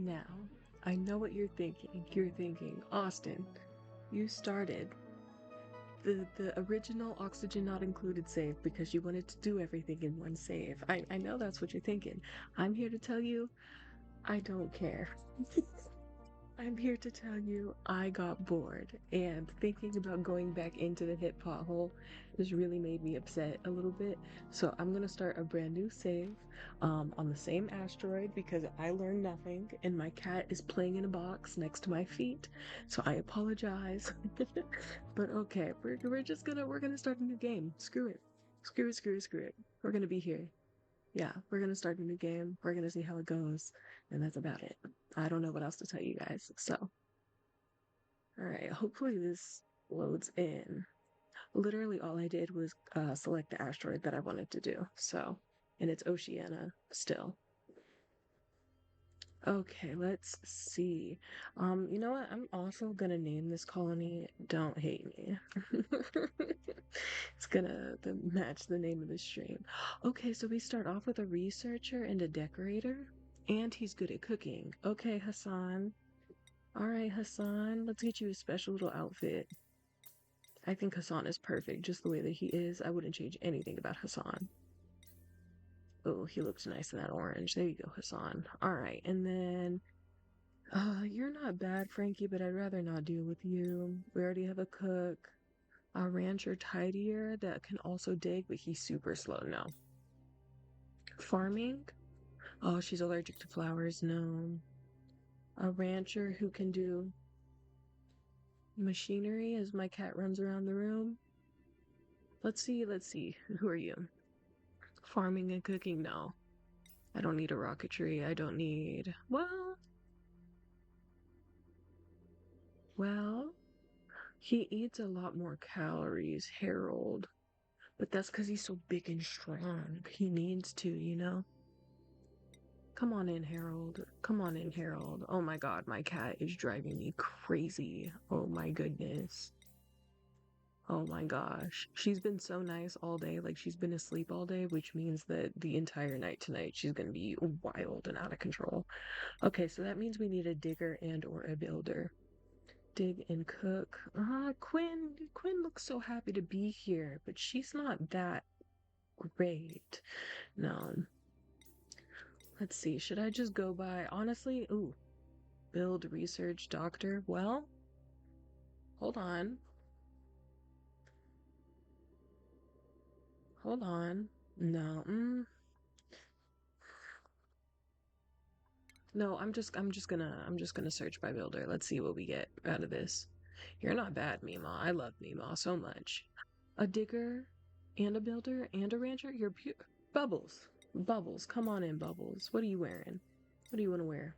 Now, I know what you're thinking. You're thinking, Austin, you started the original oxygen not included save because you wanted to do everything in one save. I know that's what you're thinking. I'm here to tell you, I don't care. I'm here to tell you I got bored, and thinking about going back into the hit pothole has really made me upset a little bit. So I'm gonna start a brand new save on the same asteroid because I learned nothing, and my cat is playing in a box next to my feet. So I apologize. But okay, we're gonna start a new game. Screw it. Screw it, screw it, screw it. We're gonna be here. Yeah, we're gonna start a new game. We're gonna see how it goes, and that's about it. I don't know what else to tell you guys. So, all right, hopefully this loads in. Literally, all I did was select the asteroid that I wanted to do. So, and it's Oceania still. Okay, let's see. You know what? I'm also gonna name this colony Don't Hate Me. It's gonna match the name of the stream. Okay, so we start off with a researcher and a decorator, and he's good at cooking. Okay, Hassan. All right, Hassan, let's get you a special little outfit. I think Hassan is perfect just the way that he is. I wouldn't change anything about Hassan. Oh, he looks nice in that orange. There you go, Hassan. All right, and then you're not bad, Frankie, but I'd rather not deal with you. We already have a cook, a rancher tidier that can also dig, but he's super slow. No. Farming? Oh, she's allergic to flowers. No. A rancher who can do machinery as my cat runs around the room. Let's see, let's see. Who are you? Farming and cooking? No. I don't need a rocketry. I don't need. Well, he eats a lot more calories, Harold. But that's because he's so big and strong. He needs to, you know? Come on in, Harold. Come on in, Harold. Oh my god, my cat is driving me crazy. Oh my goodness. Oh my gosh. She's been so nice all day. Like, she's been asleep all day, which means that the entire night tonight she's gonna be wild and out of control. Okay, so that means we need a digger and or a builder. Dig and cook. Quinn looks so happy to be here, but she's not that great. No. Let's see. Should I just go by honestly? Ooh, build, research, doctor. Well, hold on. Hold on. No. No, I'm just gonna search by builder. Let's see what we get out of this. You're not bad, Mima. I love Mima so much. A digger and a builder and a rancher? You're Bubbles. Bubbles. Come on in, Bubbles. What are you wearing? What do you want to wear?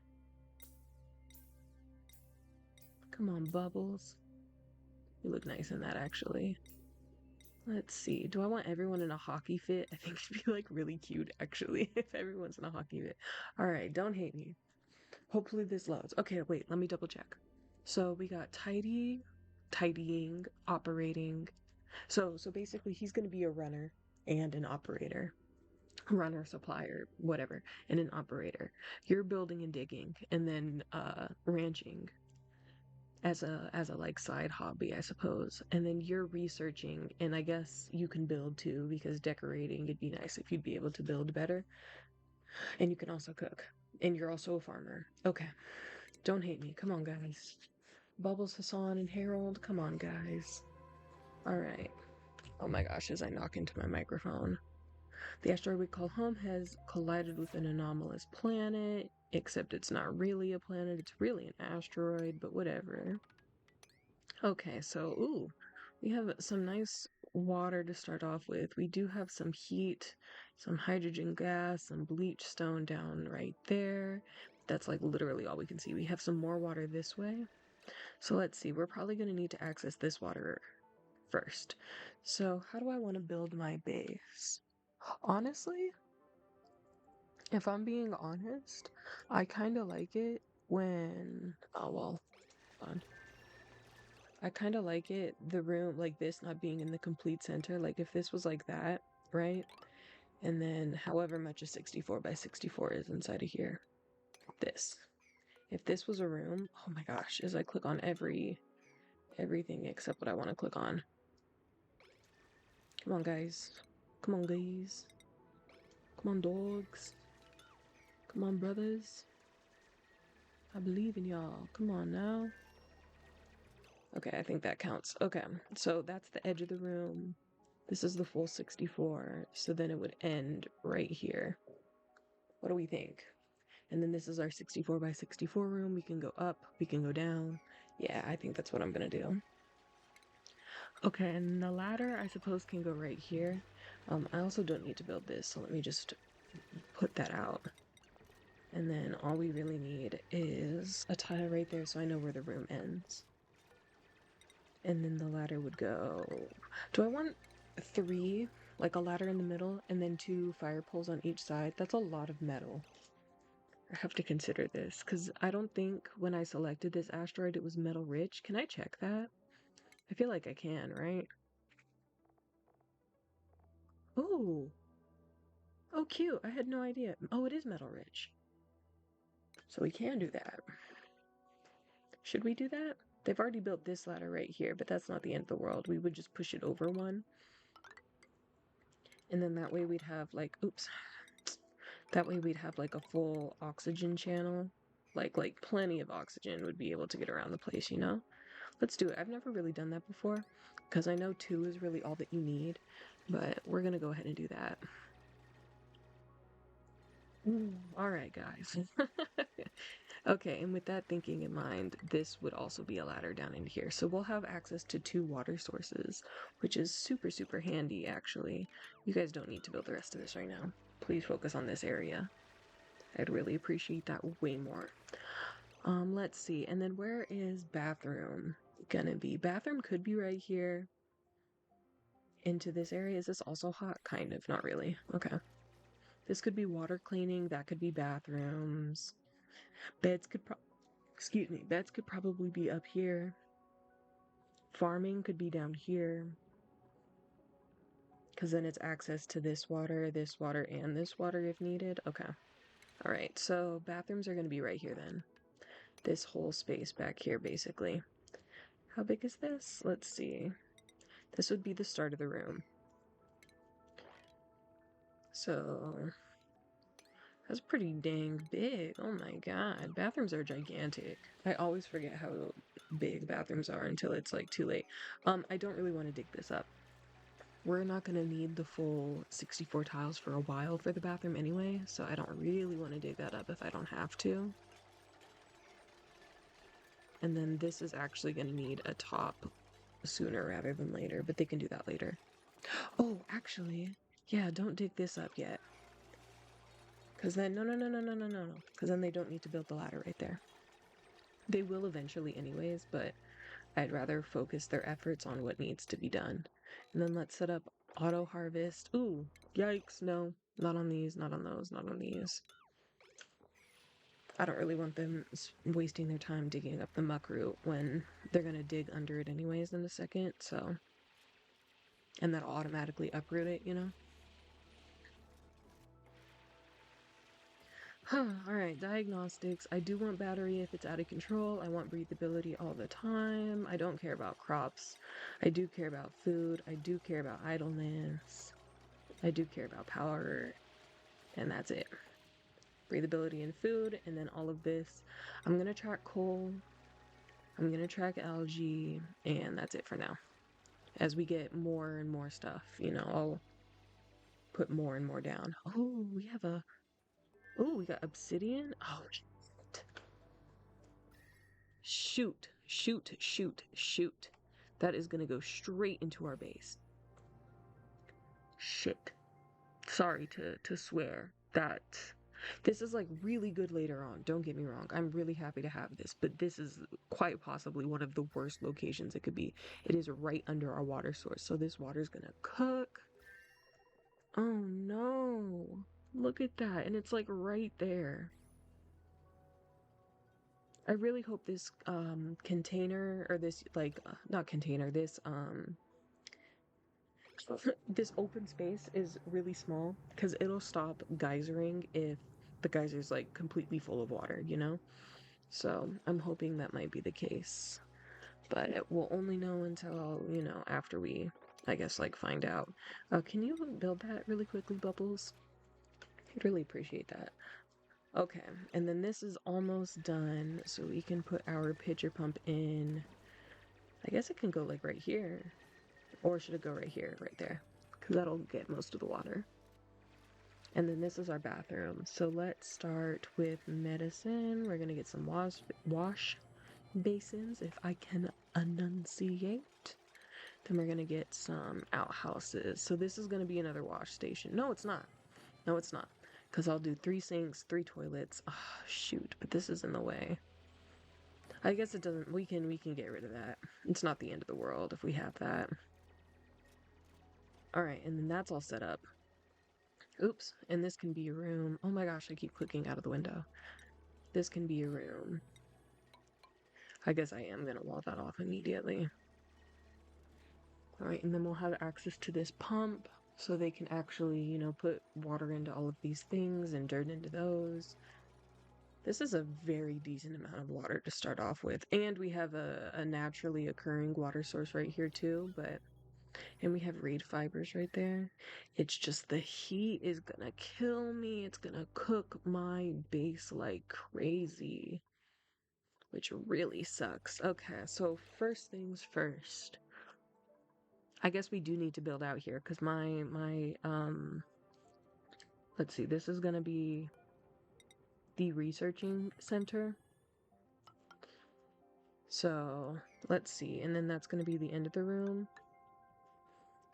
Come on, Bubbles. You look nice in that, actually. Let's see. Do I want everyone in a hockey fit? I think it'd be like really cute, actually, if everyone's in a hockey fit. All right, don't hate me. Hopefully this loads. Okay, wait, let me double check. So we got tidying, operating. So basically he's gonna be a runner and an operator. Runner, supplier, whatever, and an operator. You're building and digging, and then ranching as a like side hobby, I suppose. And then you're researching, and I guess you can build too because decorating, it'd be nice if you'd be able to build better. And you can also cook. And you're also a farmer. Okay. Don't hate me. Come on, guys. Bubbles, Hassan, and Harold. Come on, guys. All right. Oh my gosh, as I knock into my microphone. The asteroid we call home has collided with an anomalous planet, except it's not really a planet, it's really an asteroid, but whatever. Okay, so, ooh, we have some nice water to start off with. We do have some heat, some hydrogen gas, some bleach stone down right there. That's like literally all we can see. We have some more water this way. So let's see, we're probably going to need to access this water first. So how do I want to build my base? Honestly, if I'm being honest, I kind of like it when, oh well, hold on. I kind of like it, the room like this not being in the complete center. Like if this was like that, right? And then however much a 64 by 64 is inside of here. This. If this was a room, oh my gosh, as I click on everything except what I want to click on. Come on, guys. Come on, guys. Come on, dogs. Come on, brothers. I believe in y'all. Come on now. Okay, I think that counts. Okay, so that's the edge of the room. This is the full 64, so then it would end right here. What do we think? And then this is our 64 by 64 room. We can go up, we can go down. Yeah, I think that's what I'm gonna do. Okay, and the ladder, I suppose, can go right here. I also don't need to build this, so let me just put that out. And then all we really need is a tile right there so I know where the room ends. And then the ladder would go... Do I want 3, like a ladder in the middle, and then 2 fire poles on each side? That's a lot of metal. I have to consider this, because I don't think when I selected this asteroid it was metal rich. Can I check that? I feel like I can, right? Oh! Oh, cute! I had no idea. Oh, it is metal rich. So we can do that. Should we do that? They've already built this ladder right here, but that's not the end of the world. We would just push it over one. And then that way we'd have like, oops. That way we'd have like a full oxygen channel. Like plenty of oxygen would be able to get around the place, you know? Let's do it. I've never really done that before, because I know 2 is really all that you need, but we're gonna go ahead and do that. Alright, guys. Okay, and with that thinking in mind, this would also be a ladder down in here. So we'll have access to 2 water sources, which is super, super handy, actually. You guys don't need to build the rest of this right now. Please focus on this area. I'd really appreciate that way more. Let's see. And then where is bathroom gonna be? Bathroom could be right here. Into this area. Is this also hot? Kind of. Not really. Okay. This could be water cleaning. That could be bathrooms. Beds could excuse me. Beds could probably be up here. Farming could be down here. Because then it's access to this water, and this water if needed. Okay. Alright, so bathrooms are going to be right here then. This whole space back here, basically. How big is this? Let's see. This would be the start of the room. So, that's pretty dang big. Oh my god. Bathrooms are gigantic. I always forget how big bathrooms are until it's like too late. I don't really want to dig this up. We're not going to need the full 64 tiles for a while for the bathroom anyway, so I don't really want to dig that up if I don't have to. And then this is actually going to need a top sooner rather than later, but they can do that later. Oh, actually, yeah, don't dig this up yet. Because then, no, because then they don't need to build the ladder right there. They will eventually anyways, but I'd rather focus their efforts on what needs to be done. And then let's set up auto harvest. Ooh, yikes, no, not on these, not on those, not on these. I don't really want them wasting their time digging up the muck root when they're going to dig under it anyways in a second, so... And that'll automatically uproot it, you know? Alright, diagnostics. I do want battery if it's out of control. I want breathability all the time. I don't care about crops. I do care about food. I do care about idleness. I do care about power. And that's it. Breathability and food, and then all of this. I'm gonna track coal. I'm gonna track algae, and that's it for now. As we get more and more stuff, you know, I'll put more and more down. Oh, we have a... Oh, we got obsidian? Oh, shoot. Shoot, shoot, shoot. That is gonna go straight into our base. Shit. Sorry to swear. This is like really good later on, don't get me wrong. I'm really happy to have this, but this is quite possibly one of the worst locations it could be. It is right under our water source, so this water's gonna cook. Oh no. Look at that, and it's like right there. I really hope this container, or this like not container, this this open space is really small, because it'll stop geysering if the geyser's like completely full of water, you know? So I'm hoping that might be the case. But we'll only know until, you know, after we, I guess, like, find out. Can you build that really quickly, Bubbles? I'd really appreciate that. Okay, and then this is almost done, so we can put our pitcher pump in. I guess it can go, like, right here. Or should it go right here, right there? Because that'll get most of the water. And then this is our bathroom. So let's start with medicine. We're going to get some wash basins, if I can enunciate. Then we're going to get some outhouses. So this is going to be another wash station. No, it's not. No, it's not. Because I'll do 3 sinks, 3 toilets. Oh, shoot. But this is in the way. I guess it doesn't... We can get rid of that. It's not the end of the world if we have that. Alright, and then that's all set up. Oops. And this can be a room. Oh my gosh, I keep clicking out of the window. This can be a room. I guess I am going to wall that off immediately. Alright, and then we'll have access to this pump so they can actually, you know, put water into all of these things and dirt into those. This is a very decent amount of water to start off with. And we have a naturally occurring water source right here too, and we have reed fibers right there. It's just the heat is gonna kill me. It's gonna cook my base like crazy, which really sucks. Okay, so first things first. I guess we do need to build out here because let's see, this is gonna be the researching center. So let's see, and then that's gonna be the end of the room.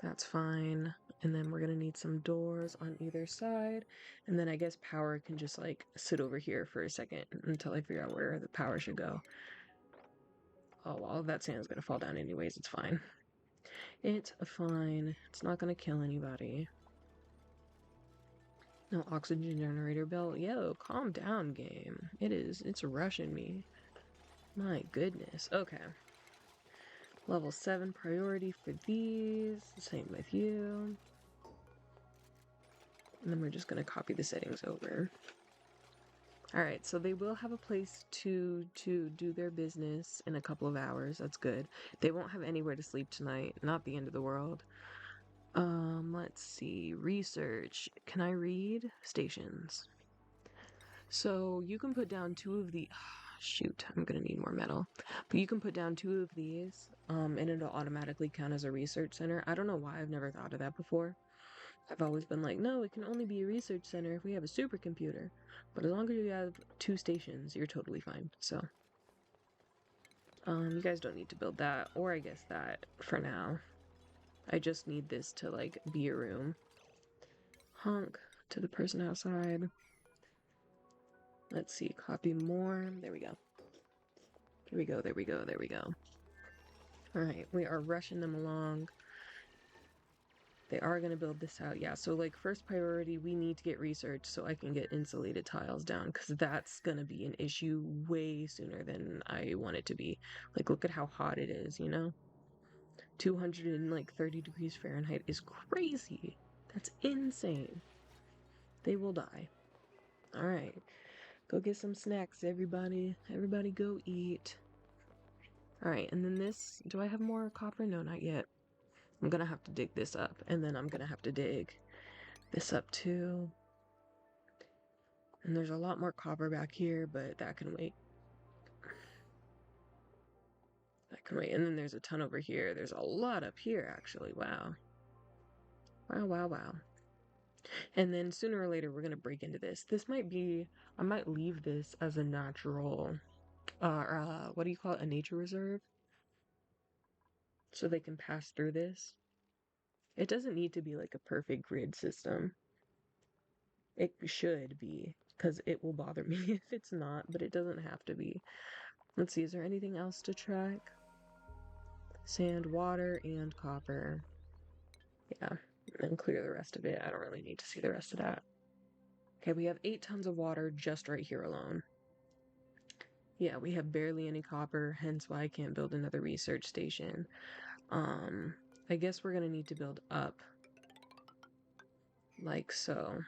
That's fine. And then we're gonna need some doors on either side. And then I guess power can just like sit over here for a second until I figure out where the power should go. Oh, all of that sand is gonna fall down anyways, it's fine. It's fine. It's not gonna kill anybody. No oxygen generator belt. Yo, calm down, game. It's rushing me. My goodness. Okay. Level 7 priority for these. Same with you. And then we're just gonna copy the settings over. Alright, so they will have a place to do their business in a couple of hours. That's good. They won't have anywhere to sleep tonight. Not the end of the world. Let's see. Research. Can I read? Stations. So you can put down 2 of the... Shoot, I'm gonna need more metal. But you can put down 2 of these, and it'll automatically count as a research center. I don't know why I've never thought of that before. I've always been like, no, it can only be a research center if we have a supercomputer. But as long as you have 2 stations, you're totally fine. So, you guys don't need to build that, or I guess that for now. I just need this to, like, be a room. Honk to the person outside. Let's see, copy more. There we go. There we go, there we go, there we go. Alright, we are rushing them along. They are going to build this out. Yeah, so like first priority, we need to get research so I can get insulated tiles down because that's going to be an issue way sooner than I want it to be. Like, look at how hot it is, you know? 230 degrees Fahrenheit is crazy. That's insane. They will die. All right. Go get some snacks, everybody. Everybody go eat. All right, and then this, do I have more copper? No, not yet. I'm gonna have to dig this up, and then I'm gonna have to dig this up too. And there's a lot more copper back here, but that can wait. That can wait. And then there's a ton over here. There's a lot up here, actually. Wow. Wow, wow, wow. And then sooner or later, we're gonna break into this. This might be, I might leave this as a natural, what do you call it? A nature reserve? So they can pass through this. It doesn't need to be like a perfect grid system. It should be, because it will bother me if it's not, but it doesn't have to be. Let's see, is there anything else to track? Sand, water, and copper. Yeah, and clear the rest of it. I don't really need to see the rest of that. Okay, we have 8 tons of water just right here alone. Yeah, we have barely any copper, hence why I can't build another research station. I guess we're gonna need to build up. Like so.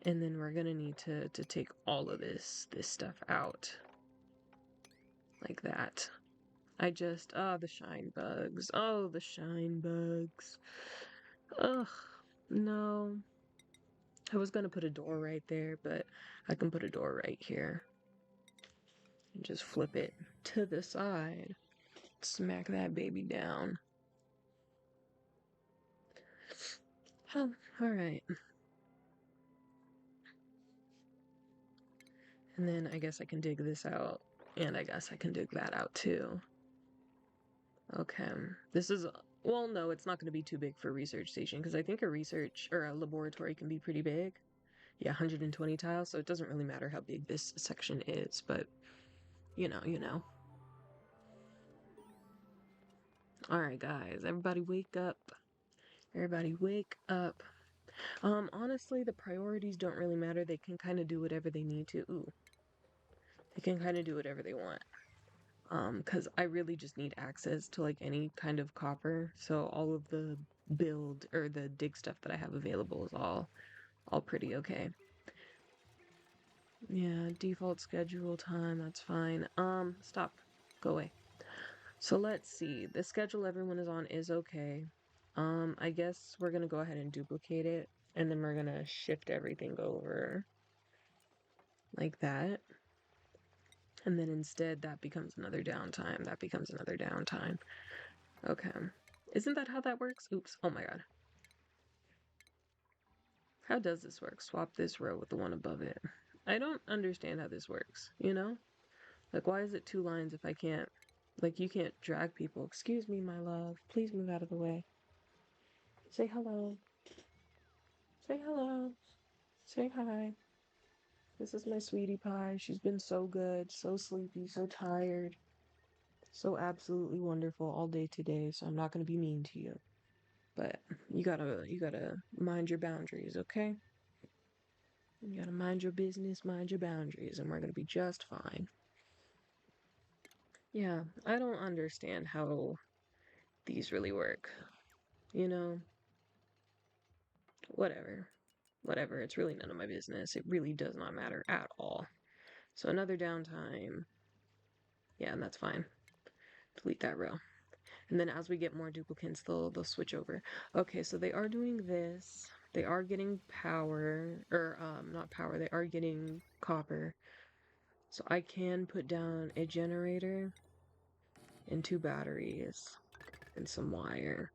And then we're gonna need to take all of this stuff out. Like that. The shine bugs. Oh, the shine bugs. Ugh, no. I was gonna put a door right there, but I can put a door right here. And just flip it to the side. Smack that baby down. Oh, alright. And then I guess I can dig this out. And I guess I can dig that out too. Okay. This is, well, no, it's not going to be too big for a research station because I think a research or a laboratory can be pretty big. Yeah, 120 tiles, so it doesn't really matter how big this section is, but you know. Alright, guys, everybody wake up. Everybody wake up. Honestly, the priorities don't really matter. They can kind of do whatever they need to. Ooh. They can kind of do whatever they want. Because I really just need access to like any kind of copper. So all of the build or the dig stuff that I have available is all pretty okay. Yeah, default schedule time, that's fine. Stop. Go away. So let's see. The schedule everyone is on is okay. I guess we're gonna go ahead and duplicate it, and then we're gonna shift everything over like that. And then instead that becomes another downtime. That becomes another downtime. Okay. Isn't that how that works? Oops. Oh my god. How does this work? Swap this row with the one above it. I don't understand how this works, you know? Like, why is it 2 lines if I can't... Like, you can't drag people. Excuse me, my love. Please move out of the way. Say hello. Say hello. Say hi. This is my sweetie pie. She's been so good, so sleepy, so tired, so absolutely wonderful all day today, so I'm not gonna be mean to you. But you gotta mind your boundaries, okay? You gotta mind your business, mind your boundaries, and we're gonna be just fine. Yeah, I don't understand how these really work. You know, whatever. Whatever. It's really none of my business. It really does not matter at all. So another downtime. Yeah, and that's fine. Delete that row. And then as we get more duplicates, they'll switch over. Okay, so they are doing this. They are getting power, or not power, they are getting copper. So I can put down a generator and 2 batteries and some wire.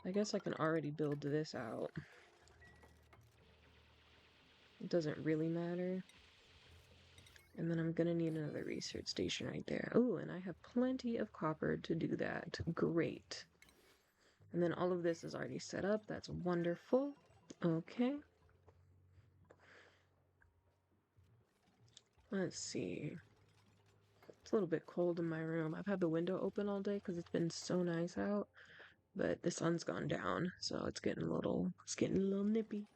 I guess I can already build this out. It doesn't really matter. And then I'm gonna need another research station right there. Oh, and I have plenty of copper to do that. Great. And then all of this is already set up. That's wonderful. Okay. Let's see. It's a little bit cold in my room. I've had the window open all day because it's been so nice out. But the sun's gone down, so it's getting a little nippy.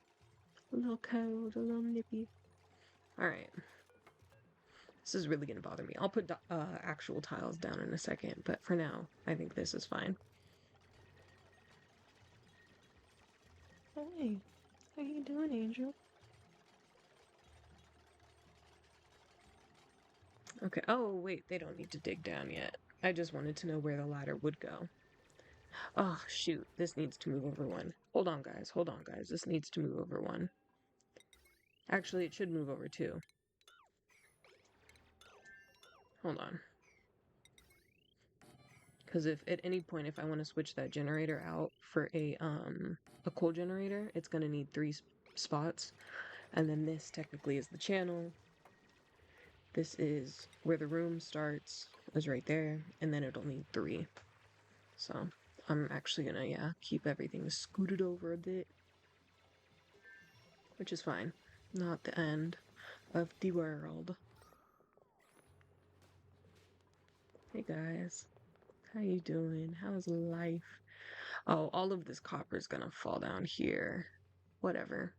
A little cold, a little nippy. Alright. This is really gonna bother me. I'll put actual tiles down in a second, but for now, I think this is fine. Hey, how you doing, Angel? Okay. Oh, wait, they don't need to dig down yet. I just wanted to know where the ladder would go. Oh, shoot. This needs to move over 1. Hold on, guys. Hold on, guys. This needs to move over 1. Actually, it should move over 2. Hold on. Because if at any point if I want to switch that generator out for a coal generator, it's going to need 3 spots. And then this technically is the channel. This is where the room starts, is right there, and then it'll need 3. So I'm actually gonna, yeah, keep everything scooted over a bit, which is fine. Not the end of the world. Hey guys, how you doing? How's life? Oh, all of this copper is gonna fall down here. Whatever.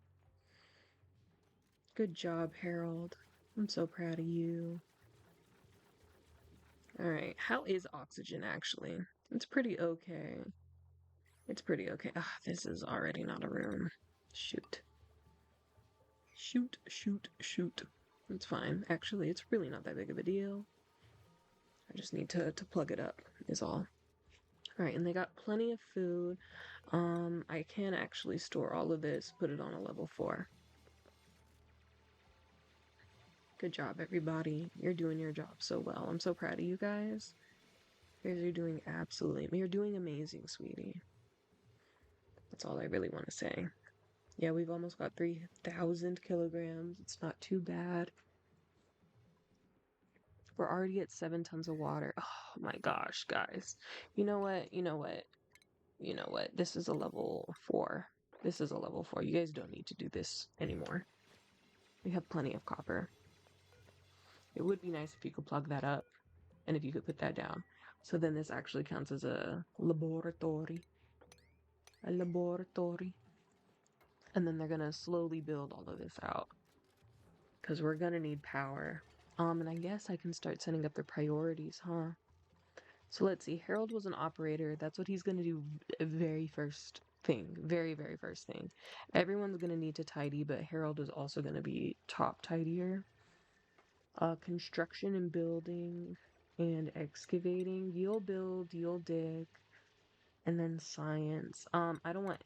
Good job, Harold. I'm so proud of you. Alright, how is oxygen actually? It's pretty okay. It's pretty okay. Ah, this is already not a room. Shoot. Shoot, shoot, shoot. It's fine. Actually, it's really not that big of a deal. I just need to plug it up, is all. Alright, and they got plenty of food. I can actually store all of this, put it on a level 4. Good job, everybody. You're doing your job so well. I'm so proud of you guys. You guys are doing you're doing amazing, sweetie. That's all I really want to say. Yeah, we've almost got 3,000 kilograms. It's not too bad. We're already at 7 tons of water. Oh my gosh, guys. You know what? You know what? You know what? This is a level 4. This is a level 4. You guys don't need to do this anymore. We have plenty of copper. It would be nice if you could plug that up and if you could put that down. So then this actually counts as a laboratory. A laboratory. And then they're gonna slowly build all of this out. Because we're gonna need power. And I guess I can start setting up their priorities, huh? So let's see. Harold was an operator. That's what he's gonna do very first thing. Very, very first thing. Everyone's gonna need to tidy, but Harold is also gonna be top tidier. Construction and building and excavating. You'll build, you'll dig. And then science. I don't want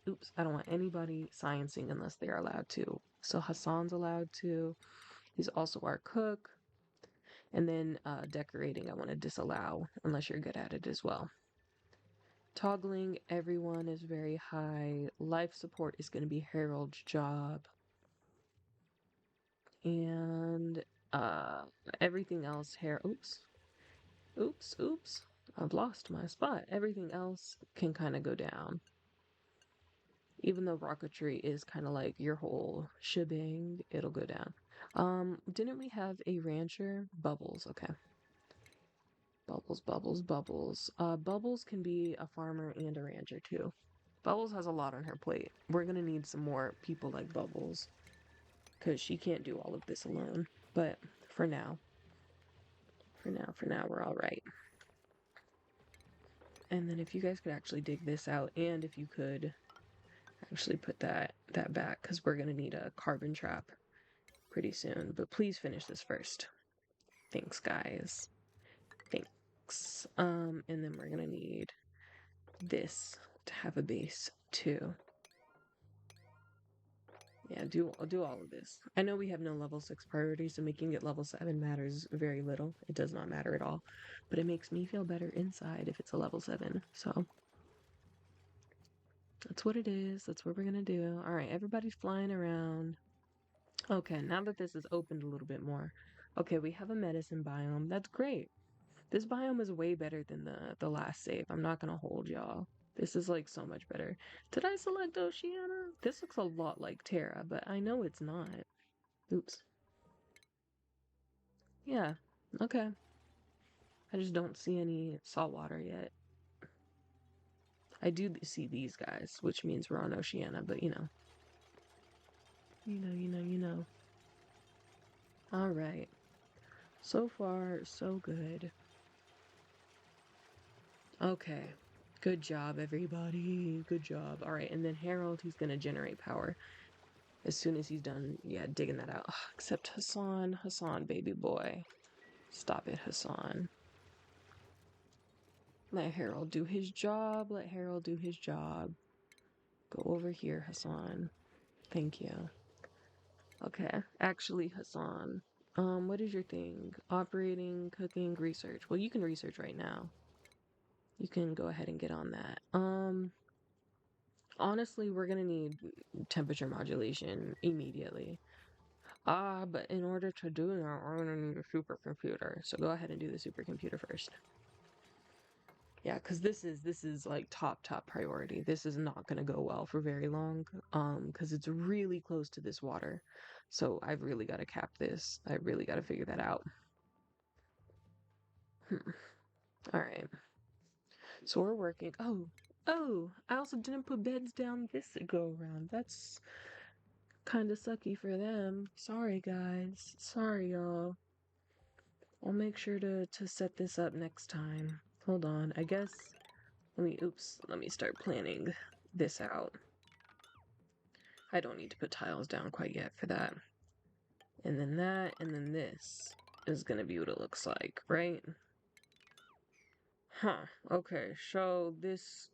anybody sciencing unless they are allowed to. So Hassan's allowed to. He's also our cook. And then decorating, I want to disallow unless you're good at it as well. Toggling, everyone is very high. Life support is going to be Harold's job. And everything else, oops. I've lost my spot. Everything else can kind of go down. Even though rocketry is kind of like your whole shebang, it'll go down. Didn't we have a rancher? Bubbles, okay. Bubbles. Bubbles can be a farmer and a rancher too. Bubbles has a lot on her plate. We're gonna need some more people like Bubbles, because she can't do all of this alone. But for now, we're all right. And then if you guys could actually dig this out, and if you could actually put that back, because we're gonna need a carbon trap pretty soon. But please finish this first. Thanks, guys. Thanks. And then we're gonna need this to have a base too. Yeah, do all of this. I know we have no level 6 priorities, so making it level 7 matters very little. It does not matter at all. But it makes me feel better inside if it's a level 7. So that's what it is. That's what we're gonna do. Alright, everybody's flying around. Okay, now that this is opened a little bit more. Okay, we have a medicine biome. That's great. This biome is way better than the last save. I'm not gonna hold y'all. This is like so much better. Did I select Oceania? This looks a lot like Terra, but I know it's not. Oops. Yeah, okay. I just don't see any saltwater yet. I do see these guys, which means we're on Oceania, but you know. You know. Alright. So far, so good. Okay. Good job, everybody. Good job. Alright, and then Harold, he's gonna generate power. As soon as he's done, yeah, digging that out. Ugh, except Hassan. Hassan, baby boy. Stop it, Hassan. Let Harold do his job. Let Harold do his job. Go over here, Hassan. Thank you. Okay. Actually, Hassan, what is your thing? Operating, cooking, research. Well, you can research right now. You can go ahead and get on that. Honestly, we're gonna need temperature modulation immediately. But in order to do that, we're gonna need a supercomputer. So go ahead and do the supercomputer first. Yeah, because this is like top priority. This is not gonna go well for very long. Because it's really close to this water. So I've really got to cap this. I really got to figure that out. All right. So we're working. Oh, I also didn't put beds down this go around. That's kind of sucky for them. Sorry, guys. Sorry, y'all. I'll make sure to set this up next time. Hold on. I guess Let me start planning this out. I don't need to put tiles down quite yet for that. And then that, and then this is gonna be what it looks like, right? Huh, okay, so this...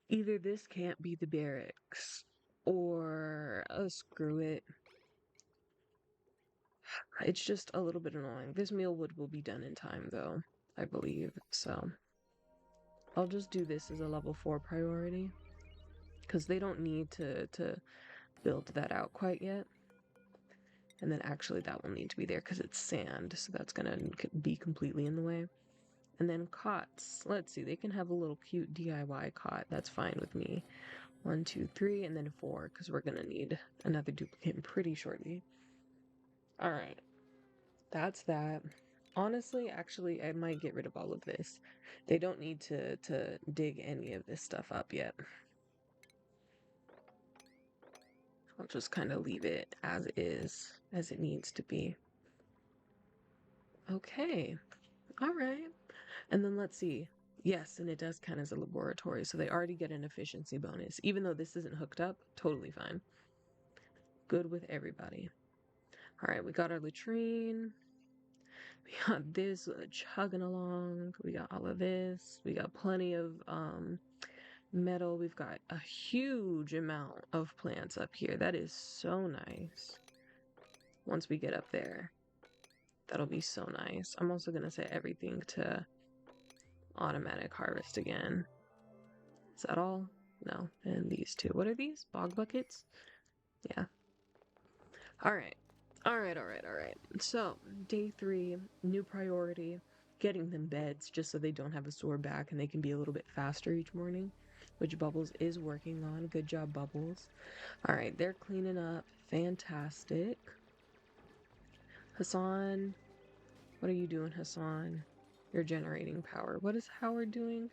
Either this can't be the barracks, or... screw it. It's just a little bit annoying. This mealwood will be done in time, though, I believe, so... I'll just do this as a level 4 priority, because they don't need to build that out quite yet. And then actually that will need to be there because it's sand, so that's gonna be completely in the way. And then cots. Let's see, they can have a little cute DIY cot. That's fine with me. 1, 2, 3, and then 4, because we're gonna need another duplicate pretty shortly. Alright. That's that. Honestly, actually, I might get rid of all of this. They don't need to dig any of this stuff up yet. I'll just kind of leave it as is, as it needs to be. Okay. Alright. And then let's see. Yes, and it does count as a laboratory, so they already get an efficiency bonus. Even though this isn't hooked up, totally fine. Good with everybody. Alright, we got our latrine. We got this chugging along. We got all of this. We got plenty of metal. We've got a huge amount of plants up here. That is so nice. Once we get up there, that'll be so nice. I'm also going to set everything to automatic harvest again. Is that all? No. And these two. What are these? Bog buckets? Yeah. Alright. Alright. So, day 3, new priority, getting them beds just so they don't have a sore back and they can be a little bit faster each morning, which Bubbles is working on. Good job, Bubbles. Alright, they're cleaning up. Fantastic. Hassan, what are you doing, Hassan? You're generating power. What is Howard doing?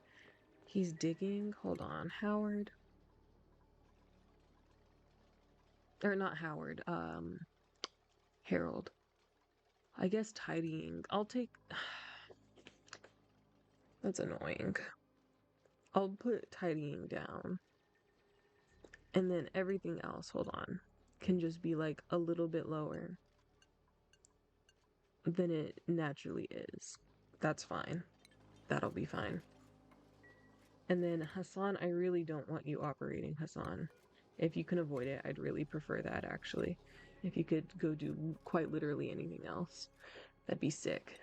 He's digging. Hold on, Howard. Or not Howard, Harold. I guess tidying. I'll take... That's annoying. I'll put tidying down. And then everything else, hold on, can just be like a little bit lower than it naturally is. That's fine. That'll be fine. And then Hassan, I really don't want you operating, Hassan. If you can avoid it, I'd really prefer that, actually. If you could go do quite literally anything else, that'd be sick.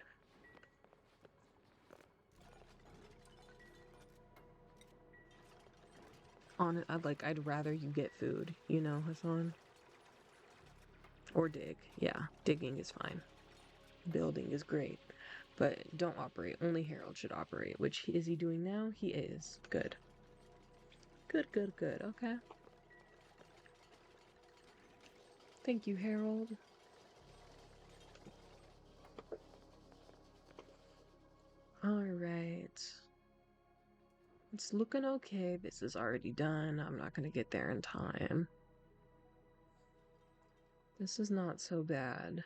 I'd rather you get food, you know, Hassan? Or dig. Yeah, digging is fine. Building is great. But don't operate. Only Harold should operate. Which, is he doing now? He is. Good. Good. Okay. Thank you, Harold. Alright. It's looking okay. This is already done. I'm not gonna get there in time. This is not so bad.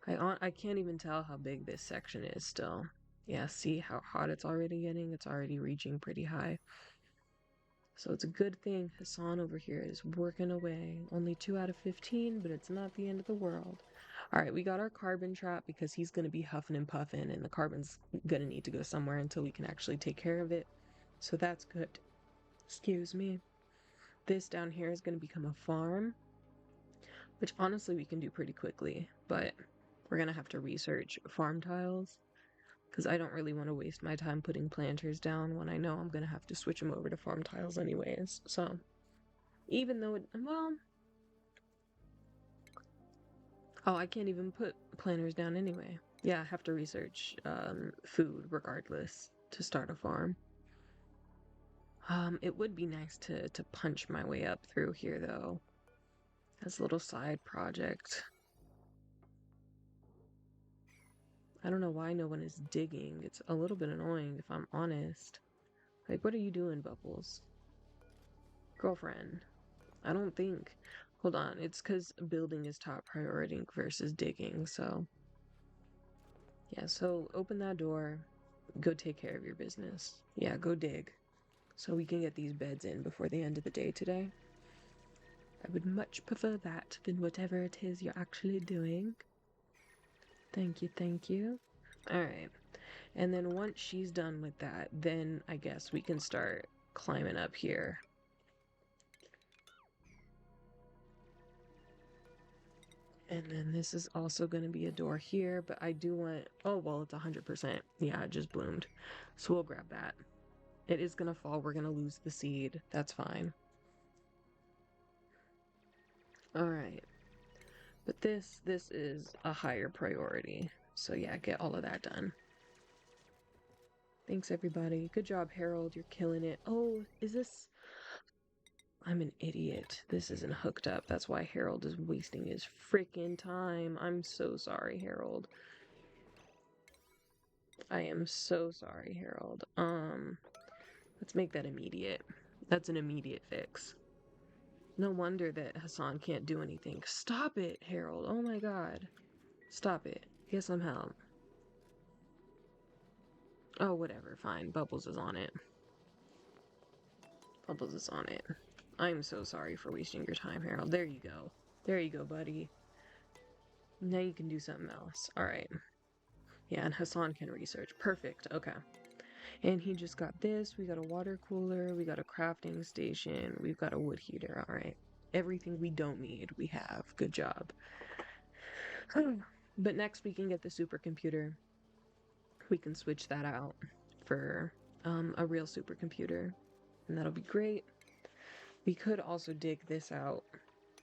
I can't even tell how big this section is still. Yeah, see how hot it's already getting? It's already reaching pretty high. So it's a good thing Hassan over here is working away. Only 2 out of 15, but it's not the end of the world. Alright, we got our carbon trap because he's going to be huffing and puffing, and the carbon's going to need to go somewhere until we can actually take care of it. So that's good. Excuse me. This down here is going to become a farm, which honestly we can do pretty quickly, but we're going to have to research farm tiles because I don't really want to waste my time putting planters down when I know I'm going to have to switch them over to farm tiles anyways. So, even though well... Oh, I can't even put planters down anyway. Yeah, I have to research food regardless to start a farm. It would be nice to punch my way up through here though, as a little side project. I don't know why no one is digging. It's a little bit annoying if I'm honest. Like, what are you doing, Bubbles? Girlfriend. I don't think... Hold on, it's because building is top priority versus digging, so... Yeah, so open that door. Go take care of your business. Yeah, go dig. So we can get these beds in before the end of the day today. I would much prefer that than whatever it is you're actually doing. Thank you, thank you. Alright. And then once she's done with that, then I guess we can start climbing up here. And then this is also going to be a door here, but I do want... Oh, well, it's 100%. Yeah, it just bloomed. So we'll grab that. It is going to fall. We're going to lose the seed. That's fine. Alright. But this is a higher priority. So yeah, get all of that done. Thanks, everybody. Good job, Harold. You're killing it. Oh, is this... I'm an idiot. This isn't hooked up. That's why Harold is wasting his freaking time. I'm so sorry, Harold. I am so sorry, Harold. Let's make that immediate. That's an immediate fix. No wonder that Hassan can't do anything. Stop it, Harold. Oh my god. Stop it. Get some help. Oh, whatever. Fine. Bubbles is on it. Bubbles is on it. I'm so sorry for wasting your time, Harold. There you go. There you go, buddy. Now you can do something else. Alright. Yeah, and Hassan can research. Perfect. Okay. And he just got this. We got a water cooler. We got a crafting station. We've got a wood heater. Alright. Everything we don't need, we have. Good job. But next we can get the supercomputer. We can switch that out for a real supercomputer. And that'll be great. We could also dig this out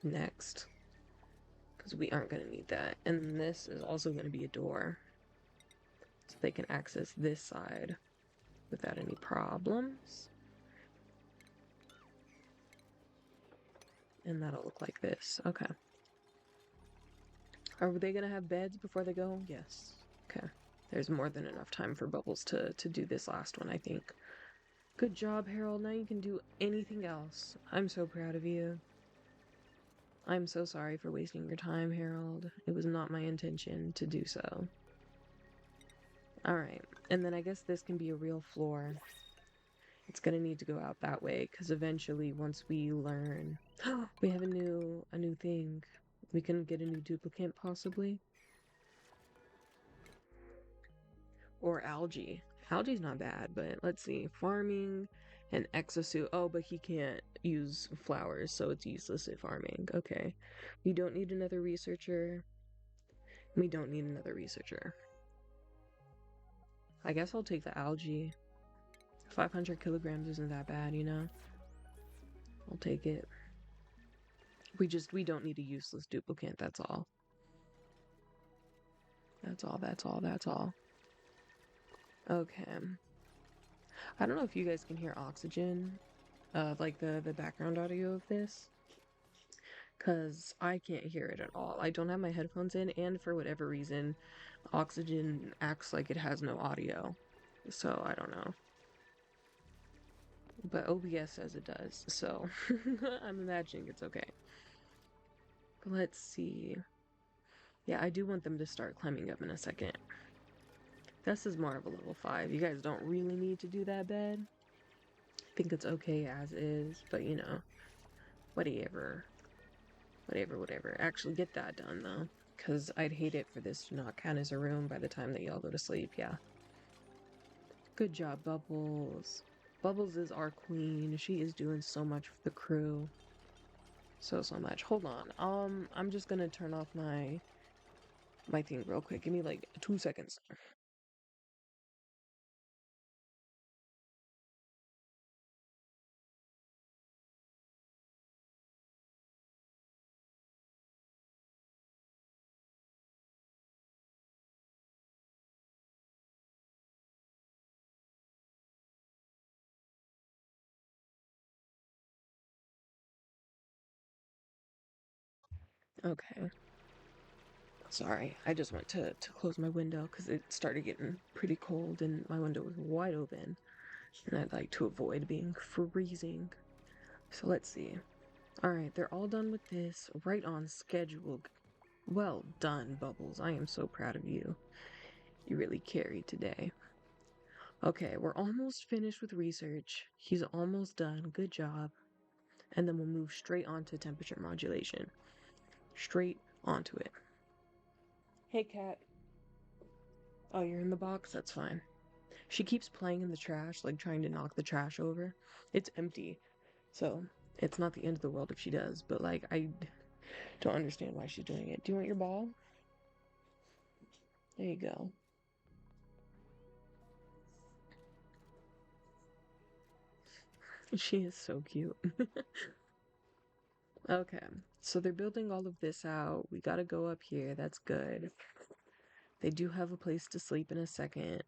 next, because we aren't going to need that. And this is also going to be a door, so they can access this side without any problems. And that'll look like this. Okay. Are they going to have beds before they go? Yes. Okay. There's more than enough time for Bubbles to do this last one, I think. Good job, Harold. Now you can do anything else. I'm so proud of you. I'm so sorry for wasting your time, Harold. It was not my intention to do so. Alright, and then I guess this can be a real floor. It's gonna need to go out that way, because eventually, once we learn... we have a new thing. We can get a new duplicant, possibly? Or algae. Algae's not bad, but let's see. Farming and exosuit. Oh, but he can't use flowers, so it's useless at farming. Okay. We don't need another researcher. We don't need another researcher. I guess I'll take the algae. 500 kilograms isn't that bad, you know? I'll take it. We don't need a useless duplicant, that's all. That's all. Okay. I don't know if you guys can hear oxygen, like the background audio of this, because I can't hear it at all. I don't have my headphones in, and for whatever reason, oxygen acts like it has no audio. So, I don't know. But OBS says it does, so I'm imagining it's okay. But let's see. Yeah, I do want them to start climbing up in a second. This is more of a level 5. You guys don't really need to do that bed. I think it's okay as is, but you know, whatever. Actually, get that done, though, because I'd hate it for this to not count as a room by the time that y'all go to sleep, yeah. Good job, Bubbles. Bubbles is our queen. She is doing so much for the crew. So much. Hold on. I'm just gonna turn off my thing real quick. Give me, like, 2 seconds. Okay. Sorry, I just went to close my window because it started getting pretty cold and my window was wide open. And I'd like to avoid being freezing. So let's see. Alright, they're all done with this. Right on schedule. Well done, Bubbles. I am so proud of you. You really carried today. Okay, we're almost finished with research. He's almost done. Good job. And then we'll move straight on to temperature modulation. Straight onto it. Hey, cat. Oh, you're in the box? That's fine. She keeps playing in the trash, like trying to knock the trash over. It's empty, so it's not the end of the world if she does, but like, I don't understand why she's doing it. Do you want your ball? There you go. She is so cute. Okay, so they're building all of this out. We gotta go up here. That's good. They do have a place to sleep in a second.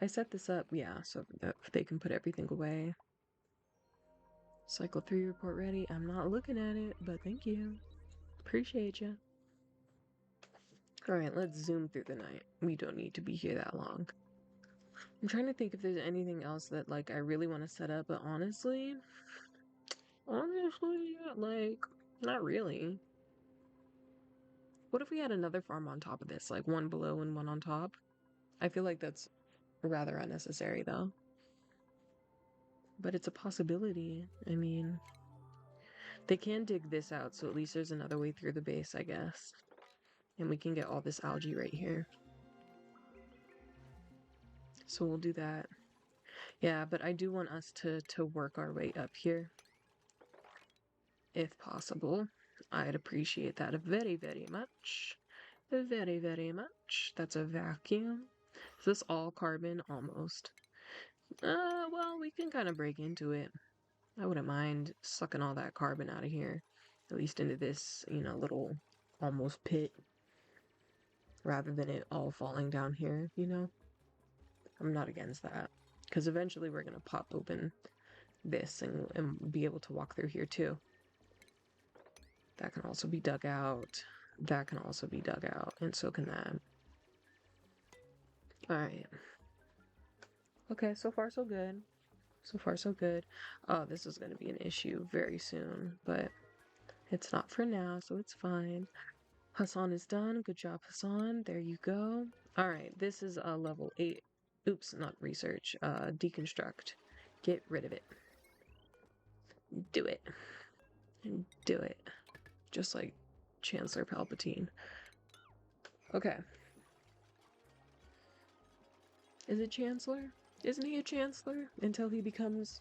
I set this up, yeah, so that they can put everything away. Cycle 3 report ready. I'm not looking at it, but thank you. Appreciate you. Alright, let's zoom through the night. We don't need to be here that long. I'm trying to think if there's anything else that, like, I really want to set up, but honestly, like, not really. What if we had another farm on top of this, like one below and one on top? I feel like that's rather unnecessary, though. But it's a possibility. I mean, they can dig this out, so at least there's another way through the base, I guess. And we can get all this algae right here. So we'll do that. Yeah, but I do want us to work our way up here. If possible. I'd appreciate that very, very much. Very, very much. That's a vacuum. Is this all carbon? Almost. Well, we can kind of break into it. I wouldn't mind sucking all that carbon out of here. At least into this, little almost pit. Rather than it all falling down here, I'm not against that. Because eventually we're going to pop open this and be able to walk through here too. That can also be dug out. That can also be dug out. And so can that. Alright. Okay, so far so good. So far so good. Oh, this is going to be an issue very soon. But it's not for now, so it's fine. Hassan is done. Good job, Hassan. There you go. Alright, this is a level 8. Oops, not research. Deconstruct. Get rid of it. Do it. And do it. Just like Chancellor Palpatine. Okay. Is it Chancellor? Isn't he a Chancellor until he becomes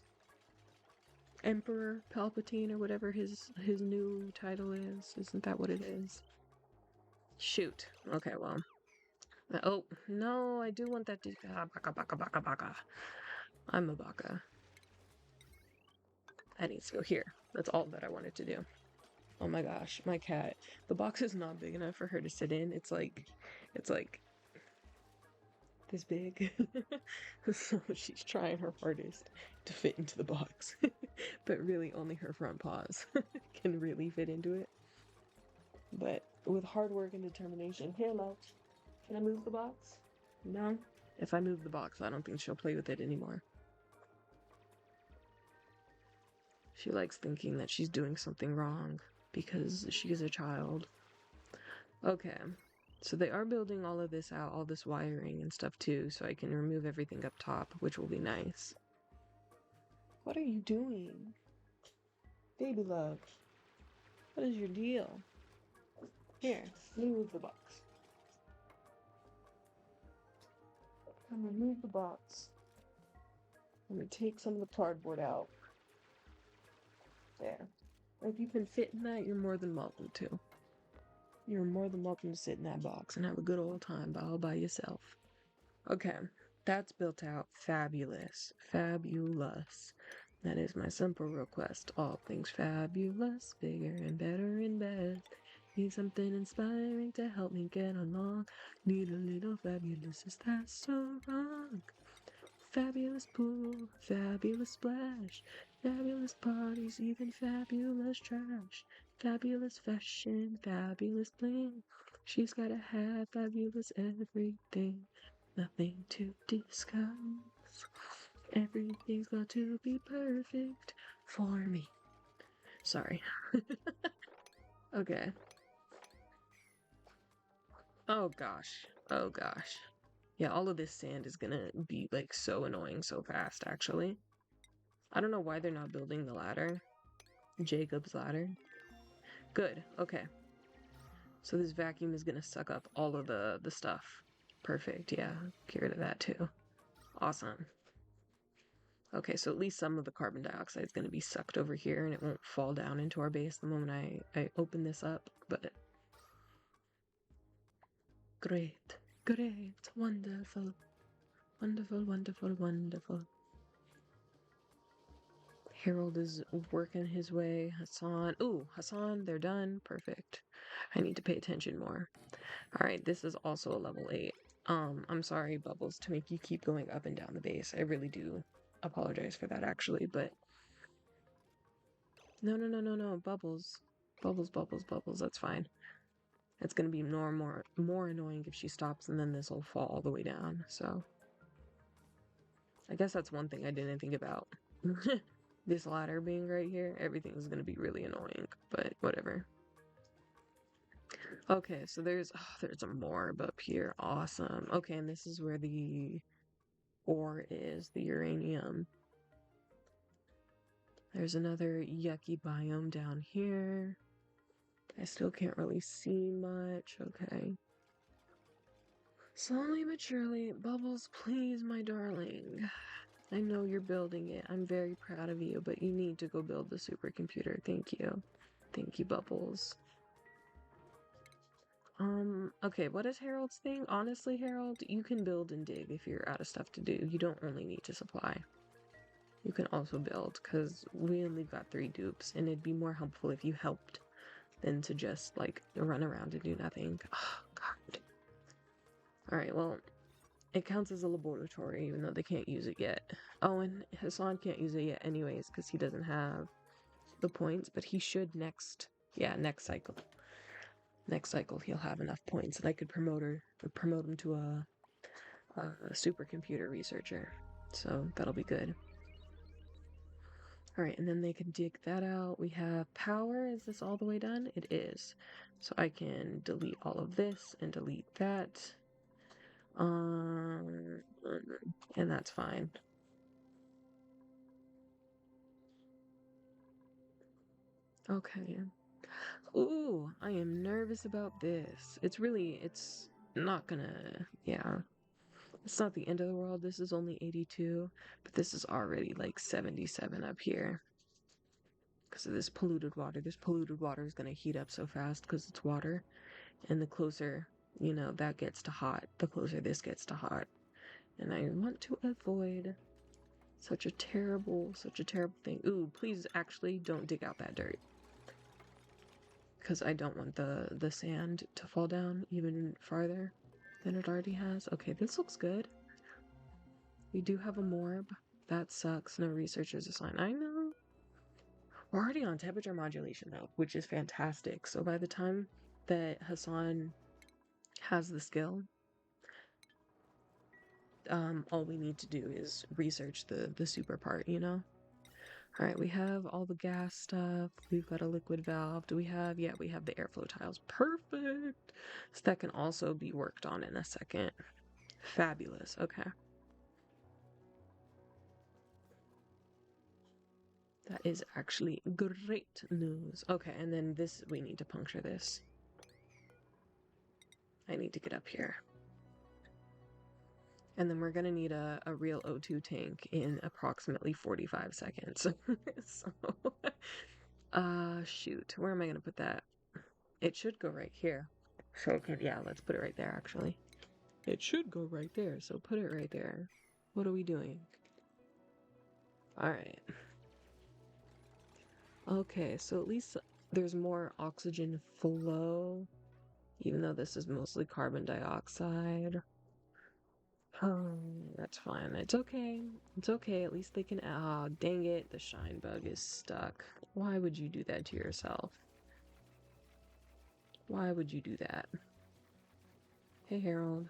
Emperor Palpatine or whatever his new title is? Isn't that what it is? Shoot. Okay, well. Oh, no, I do want that to... baka. I'm a baka. That needs to go here. That's all that I wanted to do. Oh my gosh, my cat. The box is not big enough for her to sit in. It's like this big. So she's trying her hardest to fit into the box. But really only her front paws can really fit into it. But with hard work and determination. Here, love. Can I move the box? No? If I move the box, I don't think she'll play with it anymore. She likes thinking that she's doing something wrong because she is a child. Okay. So they are building all of this out, all this wiring and stuff too, so I can remove everything up top, which will be nice. What are you doing? Baby love. What is your deal? Here, let me move the box. I'm gonna move the box. I'm gonna take some of the cardboard out. There. If you can fit in that, you're more than welcome to. You're more than welcome to sit in that box and have a good old time all by yourself. Okay, that's built out. Fabulous. Fabulous. That is my simple request. All things fabulous, bigger and better and best. Need something inspiring to help me get along. Need a little fabulous, is that so wrong? Fabulous pool, fabulous splash, fabulous parties, even fabulous trash. Fabulous fashion, fabulous bling. She's gotta have fabulous everything. Nothing to discuss. Everything's got to be perfect for me. Sorry. Okay. Oh gosh. Oh gosh. Yeah, all of this sand is gonna be like so annoying so fast, actually. I don't know why they're not building the ladder. Jacob's ladder. Good, okay. So this vacuum is gonna suck up all of the stuff. Perfect, yeah. Get rid of that too. Awesome. Okay, so at least some of the carbon dioxide is gonna be sucked over here and it won't fall down into our base the moment I open this up, but great, great, wonderful, wonderful, wonderful, wonderful. Harold is working his way. Hassan. Ooh, Hassan, they're done. Perfect. I need to pay attention more. Alright, this is also a level 8. I'm sorry, Bubbles, to make you keep going up and down the base. I really do apologize for that, actually, but... No, no, no, no, no, Bubbles. Bubbles, Bubbles, Bubbles, that's fine. It's gonna be more annoying if she stops and then this will fall all the way down, so... I guess that's one thing I didn't think about. This ladder being right here, everything's gonna be really annoying, but whatever. Okay, so there's a morb up here. Awesome. Okay, and this is where the ore is, the uranium. There's another yucky biome down here. I still can't really see much. Okay. Slowly but surely, Bubbles, please, my darling. I know you're building it. I'm very proud of you, but you need to go build the supercomputer. Thank you. Thank you, Bubbles. Okay, what is Harold's thing? Honestly, Harold, you can build and dig if you're out of stuff to do. You don't only need to supply. You can also build, because we only got 3 dupes, and it'd be more helpful if you helped than to just, like, run around and do nothing. Oh, God. Alright, well, it counts as a laboratory, even though they can't use it yet. Oh, and Hassan can't use it yet anyways, because he doesn't have the points, but he should next cycle. Next cycle he'll have enough points and I could promote him to a supercomputer researcher. So that'll be good. Alright, and then they can dig that out. We have power. Is this all the way done? It is. So I can delete all of this and delete that. And that's fine. Okay. Ooh, I am nervous about this. It's not gonna, yeah. It's not the end of the world. This is only 82, but this is already like 77 up here. Because of this polluted water. This polluted water is gonna heat up so fast because it's water. And the closer, that gets to hot, the closer this gets to hot. And I want to avoid such a terrible thing. Ooh, please actually don't dig out that dirt. Because I don't want the sand to fall down even farther than it already has. Okay, this looks good. We do have a morb. That sucks. No researchers assigned. I know. We're already on temperature modulation though, which is fantastic. So by the time that Hassan has the skill, all we need to do is research the super part, Alright, we have all the gas stuff. We've got a liquid valve. Do we have? Yeah, we have the airflow tiles. Perfect! So that can also be worked on in a second. Fabulous. Okay. That is actually great news. Okay, and then this, we need to puncture this. I need to get up here. And then we're gonna need a real O2 tank in approximately 45 seconds. So, shoot, where am I gonna put that? It should go right here. So, okay, yeah, let's put it right there, actually. It should go right there, so put it right there. What are we doing? Alright. Okay, so at least there's more oxygen flow, even though this is mostly carbon dioxide. Oh, that's fine. It's okay. It's okay. At least they can. Ah, dang it. The shine bug is stuck. Why would you do that to yourself? Why would you do that? Hey, Harold.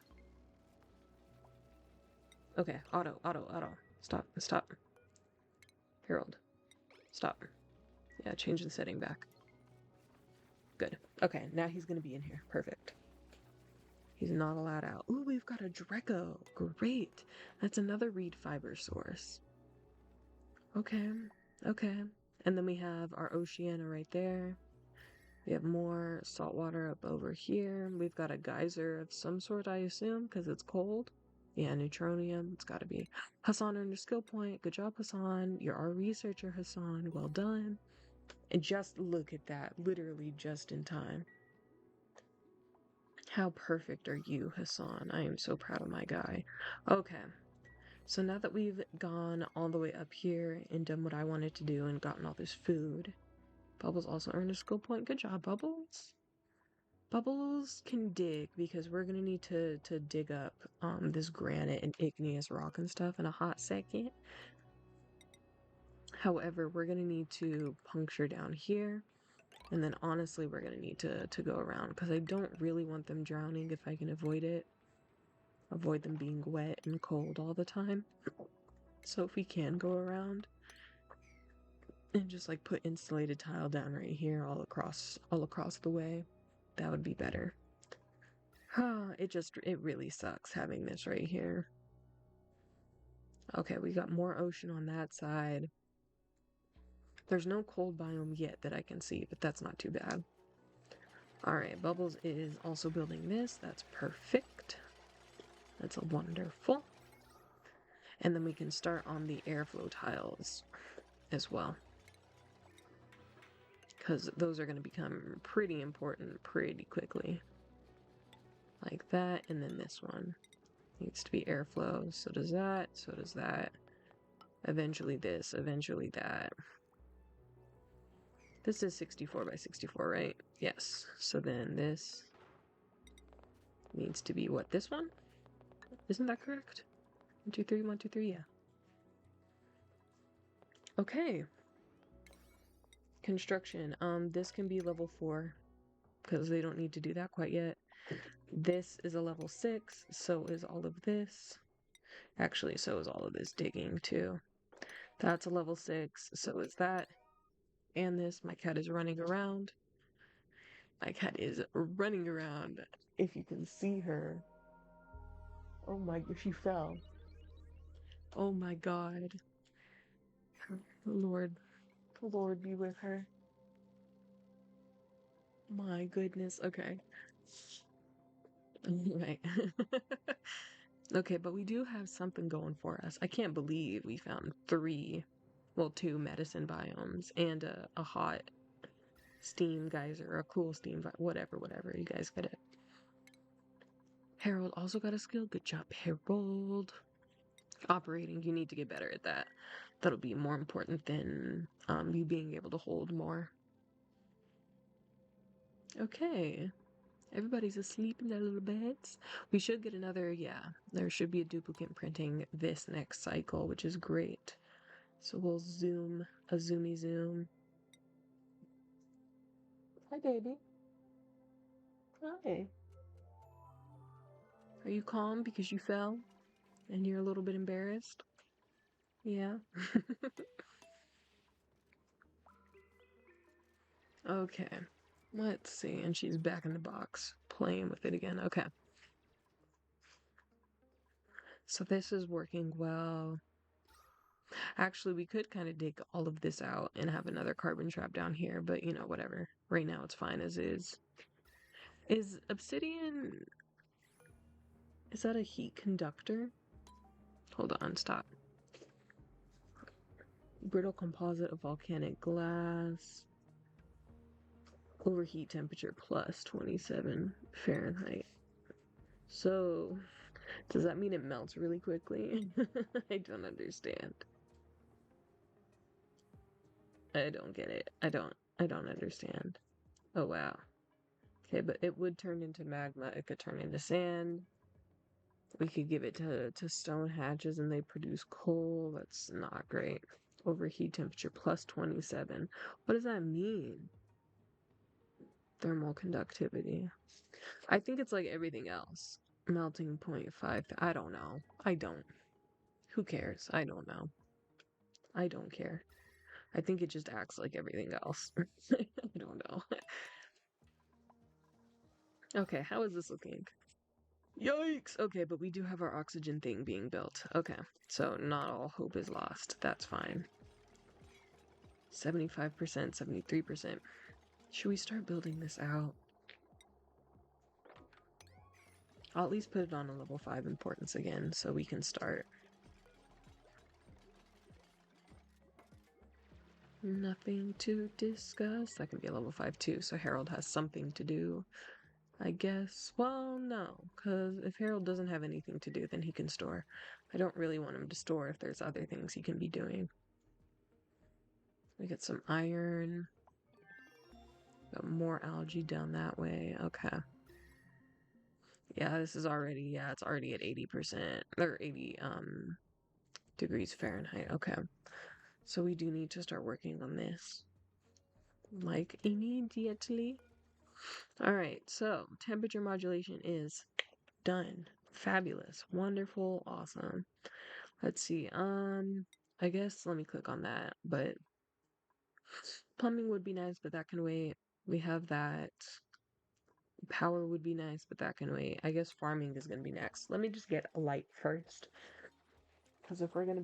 Okay, auto. Stop. Harold, stop. Yeah, change the setting back. Good. Okay, now he's gonna be in here. Perfect. He's not allowed out. Ooh, we've got a Dreco. Great. That's another reed fiber source. Okay, okay. And then we have our Oceania right there. We have more salt water up over here. We've got a geyser of some sort, I assume, because it's cold. Yeah, neutronium. It's got to be. Hassan earned a skill point. Good job, Hassan. You're our researcher, Hassan. Well done. And just look at that. Literally just in time. How perfect are you, Hassan? I am so proud of my guy. Okay. So now that we've gone all the way up here and done what I wanted to do and gotten all this food, Bubbles also earned a skill point. Good job, Bubbles. Bubbles can dig because we're gonna need to dig up this granite and igneous rock and stuff in a hot second. However, we're gonna need to puncture down here, and then honestly we're gonna need to go around because I don't really want them drowning if I can avoid it. Avoid them being wet and cold all the time. So if we can go around and just like put insulated tile down right here all across the way, that would be better. It really sucks having this right here. Okay, we got more ocean on that side. There's no cold biome yet that I can see, but that's not too bad. Alright, Bubbles is also building this. That's perfect. That's wonderful. And then we can start on the airflow tiles as well, because those are going to become pretty important pretty quickly. Like that, and then this one needs to be airflow. So does that, so does that. Eventually this, eventually that. This is 64 by 64, right? Yes. So then this needs to be what, this one? Isn't that correct? 1, 2, 3, 1, 2, 3, yeah. Okay. Construction. This can be level 4 because they don't need to do that quite yet. This is a level 6, so is all of this. Actually, so is all of this digging too. That's a level 6, so is that. And this, my cat is running around. My cat is running around. If you can see her. Oh my, she fell. Oh my God. Lord, Lord be with her. My goodness. Okay. Right. Okay, but we do have something going for us. I can't believe we found 2 medicine biomes and a hot steam geyser, a cool steam, whatever. You guys get it. Harold also got a skill. Good job, Harold. Operating, you need to get better at that. That'll be more important than you being able to hold more. Okay. Everybody's asleep in their little beds. We should get another, yeah, there should be a duplicate printing this next cycle, which is great. So we'll zoom, a zoomy zoom. Hi, baby. Hi. Are you calm because you fell and you're a little bit embarrassed? Yeah. Okay. Let's see. And she's back in the box, playing with it again. Okay. So this is working well. Actually, we could kind of dig all of this out and have another carbon trap down here, but you know, whatever. Right now it's fine as is. Is obsidian... Is that a heat conductor? Hold on, stop. Brittle composite of volcanic glass. Overheat temperature plus 27 Fahrenheit. So, does that mean it melts really quickly? I don't understand. I don't get it. I don't understand. Oh wow. Okay, but it would turn into magma. It could turn into sand. We could give it to stone hatches and they produce coal. That's not great. Overheat temperature plus 27. What does that mean? Thermal conductivity. I think it's like everything else. Melting point 5. I don't know. I don't. Who cares? I don't know. I don't care. I think it just acts like everything else. I don't know. Okay, how is this looking? Yikes! Okay, but we do have our oxygen thing being built. Okay, so not all hope is lost. That's fine. 75%, 73%. Should we start building this out? I'll at least put it on a level 5 importance again so we can start. Nothing to discuss. That can be a level 5 too, so Harold has something to do, I guess. Well, no, because if Harold doesn't have anything to do, then he can store. I don't really want him to store if there's other things he can be doing. We get some iron. Got more algae down that way. Okay. Yeah, this is already, yeah, it's already at 80% or 80 degrees Fahrenheit. Okay. So we do need to start working on this. Like immediately. All right. So temperature modulation is done. Fabulous. Wonderful. Awesome. Let's see. I guess let me click on that, but plumbing would be nice, but that can wait. We have that. Power would be nice, but that can wait. I guess farming is gonna be next. Let me just get a light first. Because if we're gonna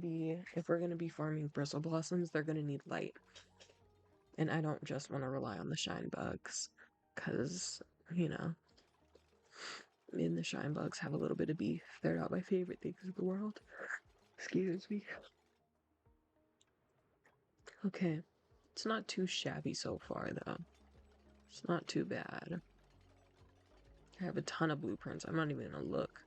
be farming bristle blossoms, they're gonna need light. And I don't just want to rely on the shine bugs. Cause, you know, me and the shine bugs have a little bit of beef. They're not my favorite things in the world. Excuse me. Okay. It's not too shabby so far though. It's not too bad. I have a ton of blueprints. I'm not even gonna look.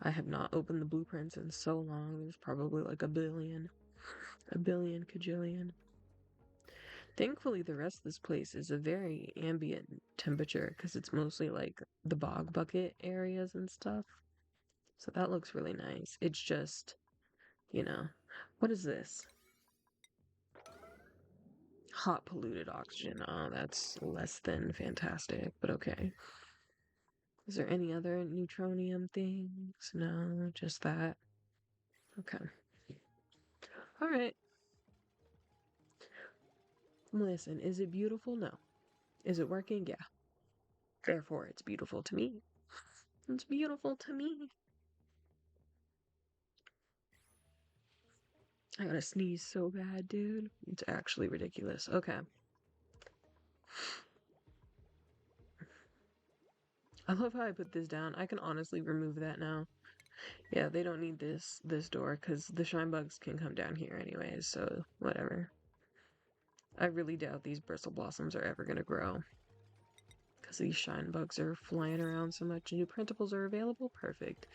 I have not opened the blueprints in so long. There's probably like a billion. A billion cajillion. Thankfully, the rest of this place is a very ambient temperature because it's mostly like the bog bucket areas and stuff. So that looks really nice. It's just, you know, what is this? Hot polluted oxygen. Oh, that's less than fantastic, but okay. Is there any other neutronium things? No, just that. Okay. All right. Listen, is it beautiful? No. Is it working? Yeah. Therefore, it's beautiful to me. It's beautiful to me. I gotta sneeze so bad, dude. It's actually ridiculous. Okay. I love how I put this down. I can honestly remove that now. Yeah, they don't need this door because the shine bugs can come down here anyways, so whatever. I really doubt these bristle blossoms are ever gonna grow. Because these shine bugs are flying around so much. New printables are available? Perfect.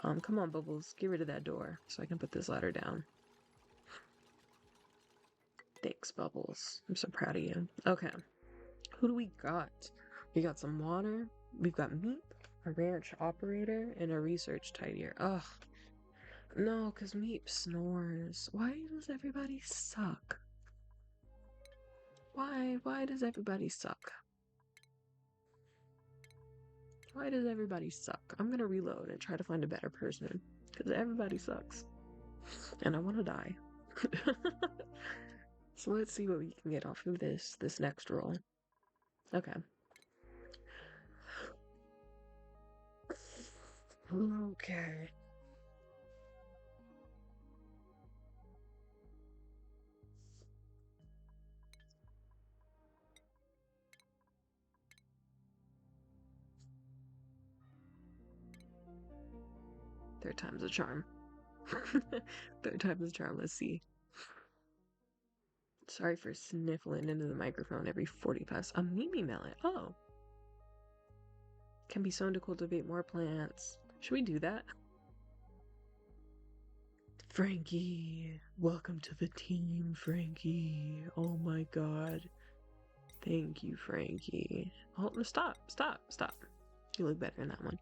Come on, Bubbles, get rid of that door so I can put this ladder down. Thanks, Bubbles. I'm so proud of you. Okay. Who do we got? We got some water. We've got meat, a ranch operator, and a research tidier. Ugh. No, because Meep snores. Why does everybody suck? Why does everybody suck? Why does everybody suck? I'm gonna reload and try to find a better person. Because everybody sucks. And I want to die. So let's see what we can get off of this next roll. Okay. Okay. Third time's a charm. Third time's a charm. Let's see. Sorry for sniffling into the microphone every 40 pass. A Mimi melon. Oh. Can be sown to cultivate more plants. Should we do that? Frankie. Welcome to the team, Frankie. Oh my god. Thank you, Frankie. Oh, stop. You look better in that one.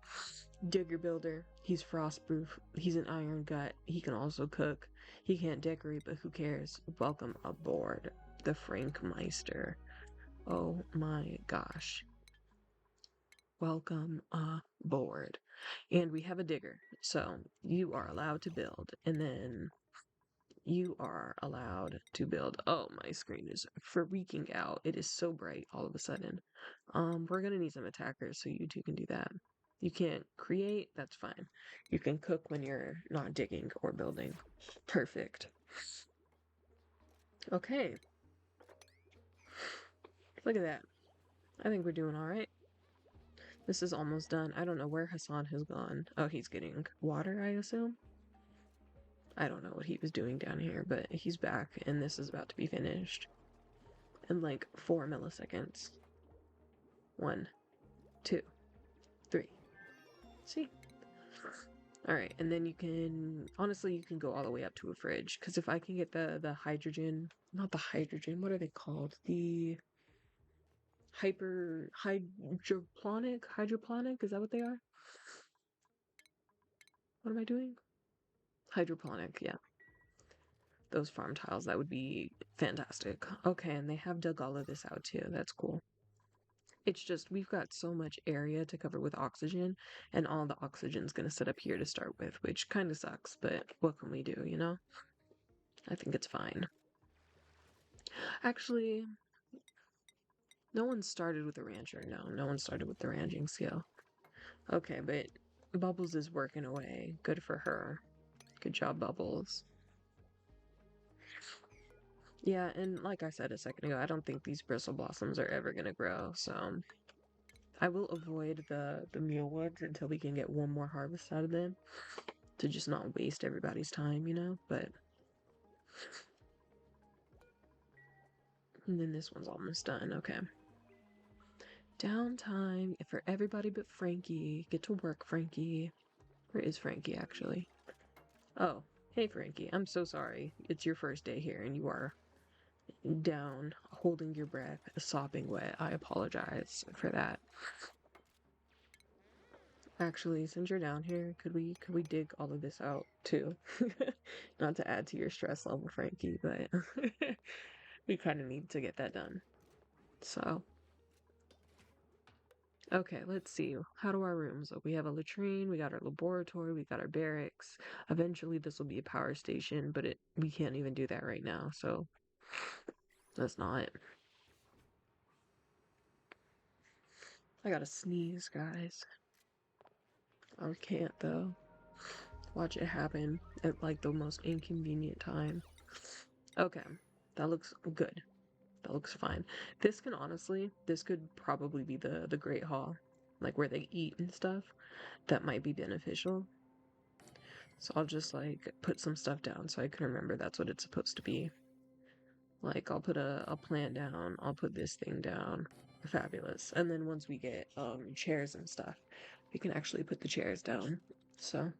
Digger Builder. He's frostproof. He's an iron gut. He can also cook. He can't decorate, but who cares? Welcome aboard the Frank Meister. Oh my gosh. Welcome aboard. And we have a digger. So you are allowed to build. And then you are allowed to build. Oh, my screen is freaking out. It is so bright all of a sudden. We're gonna need some attackers, so you two can do that. You can't create, that's fine. You can cook when you're not digging or building. Perfect. Okay. Look at that. I think we're doing all right. This is almost done. I don't know where Hassan has gone. Oh, he's getting water, I assume. I don't know what he was doing down here, but he's back, and this is about to be finished in like 4 milliseconds. 1, 2, 3. See? Alright, and then you can, honestly, you can go all the way up to a fridge, because if I can get the hydrogen, not the hydrogen, what are they called? The hydroponic, is that what they are? What am I doing? Hydroponic, yeah. Those farm tiles, that would be fantastic. Okay, and they have dug all of this out too. That's cool. It's just we've got so much area to cover with oxygen, and all the oxygen's gonna sit up here to start with, which kind of sucks, but what can we do, you know? I think it's fine. Actually, no one started with a rancher. No one started with the ranching skill. Okay, but Bubbles is working away. Good for her. Good job, Bubbles. Yeah, and like I said a second ago, I don't think these bristle blossoms are ever gonna grow, so I will avoid the mealwoods until we can get one more harvest out of them to just not waste everybody's time, you know? But and then this one's almost done. Okay. Downtime for everybody but Frankie. Get to work, Frankie. Where is Frankie actually? Oh, hey Frankie. I'm so sorry. It's your first day here and you are down, holding your breath, sopping wet. I apologize for that. Actually, since you're down here, could we dig all of this out too? Not to add to your stress level, Frankie, but we kind of need to get that done. So, okay, let's see. How do our rooms look? We have a latrine, we got our laboratory, we got our barracks. Eventually, this will be a power station, but we can't even do that right now, so that's not. I gotta sneeze, guys. I can't though. Watch it happen at like the most inconvenient time. Okay, that looks good. That looks fine. This can honestly, this could probably be the Great Hall, like where they eat and stuff. That might be beneficial. So I'll just like put some stuff down so I can remember that's what it's supposed to be. Like I'll put a plant down, I'll put this thing down. Fabulous. And then once we get chairs and stuff, we can actually put the chairs down. So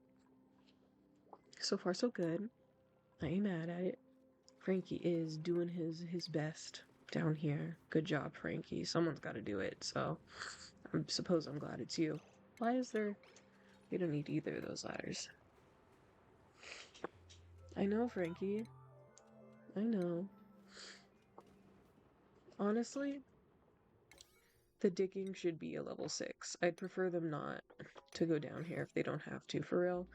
far so good. I ain't mad at it. Frankie is doing his best down here. Good job, Frankie. Someone's got to do it, so I suppose I'm glad it's you. Why is there... We don't need either of those ladders. I know, Frankie. I know. Honestly, the digging should be a level 6. I'd prefer them not to go down here if they don't have to, for real.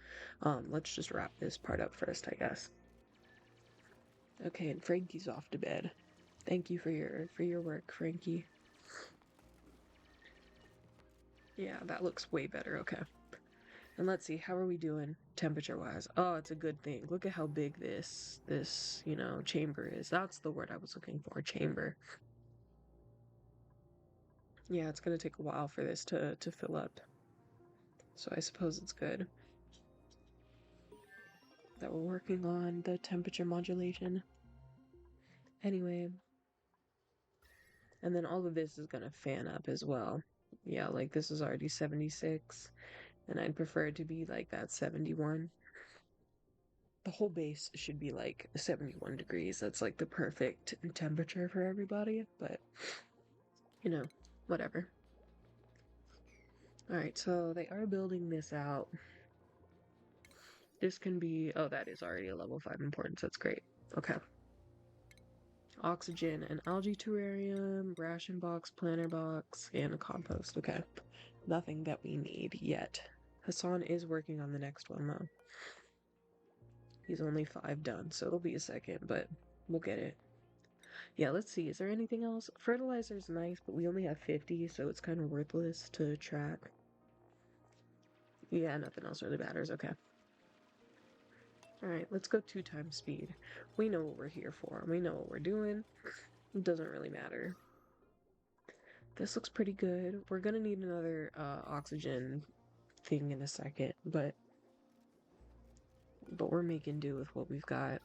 Let's just wrap this part up first, I guess. Okay, and Frankie's off to bed. Thank you for your work, Frankie. Yeah, that looks way better. Okay. And let's see, how are we doing temperature-wise? Oh, it's a good thing. Look at how big this, chamber is. That's the word I was looking for, chamber. Yeah, it's gonna take a while for this to fill up. So I suppose it's good that we're working on the temperature modulation. Anyway, and then all of this is gonna fan up as well. Yeah, like this is already 76, and I'd prefer it to be like that 71. The whole base should be like 71 degrees. That's like the perfect temperature for everybody, but whatever. Alright, so they are building this out. This can be, oh, that is already a level 5 importance. That's great. Okay. Oxygen and algae terrarium, ration box, planter box, and a compost. Okay. Nothing that we need yet. Hassan is working on the next one, though. He's only 5 done, so it'll be a second, but we'll get it. Yeah, let's see. Is there anything else? Fertilizer's nice, but we only have 50, so it's kind of worthless to track. Yeah, nothing else really matters. Okay. All right, let's go 2 times speed. We know what we're here for. We know what we're doing. It doesn't really matter. This looks pretty good. We're gonna need another oxygen thing in a second, but we're making do with what we've got.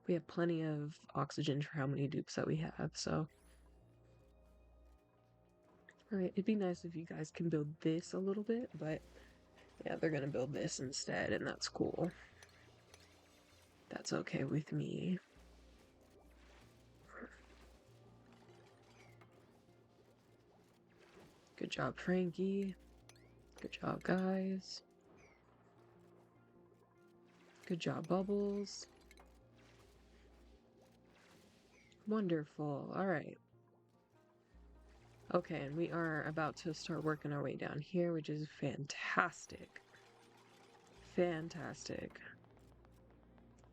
We have plenty of oxygen for how many dupes that we have, so. Alright, it'd be nice if you guys can build this a little bit, but yeah, they're gonna build this instead, and that's cool. That's okay with me. Good job, Frankie. Good job, guys. Good job, Bubbles. Wonderful. Alright. Okay, and we are about to start working our way down here, which is fantastic. Fantastic.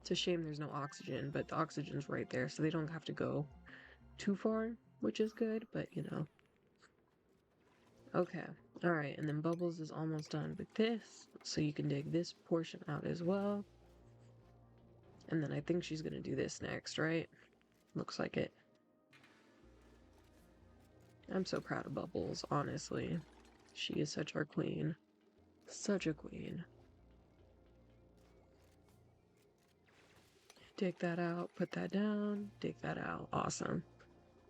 It's a shame there's no oxygen, but the oxygen's right there, so they don't have to go too far, which is good, but you know. Okay, alright, and then Bubbles is almost done with this, so you can dig this portion out as well. And then I think she's gonna do this next, right? Looks like it. I'm so proud of Bubbles, honestly. She is such our queen. Such a queen. Dig that out, put that down, dig that out. Awesome.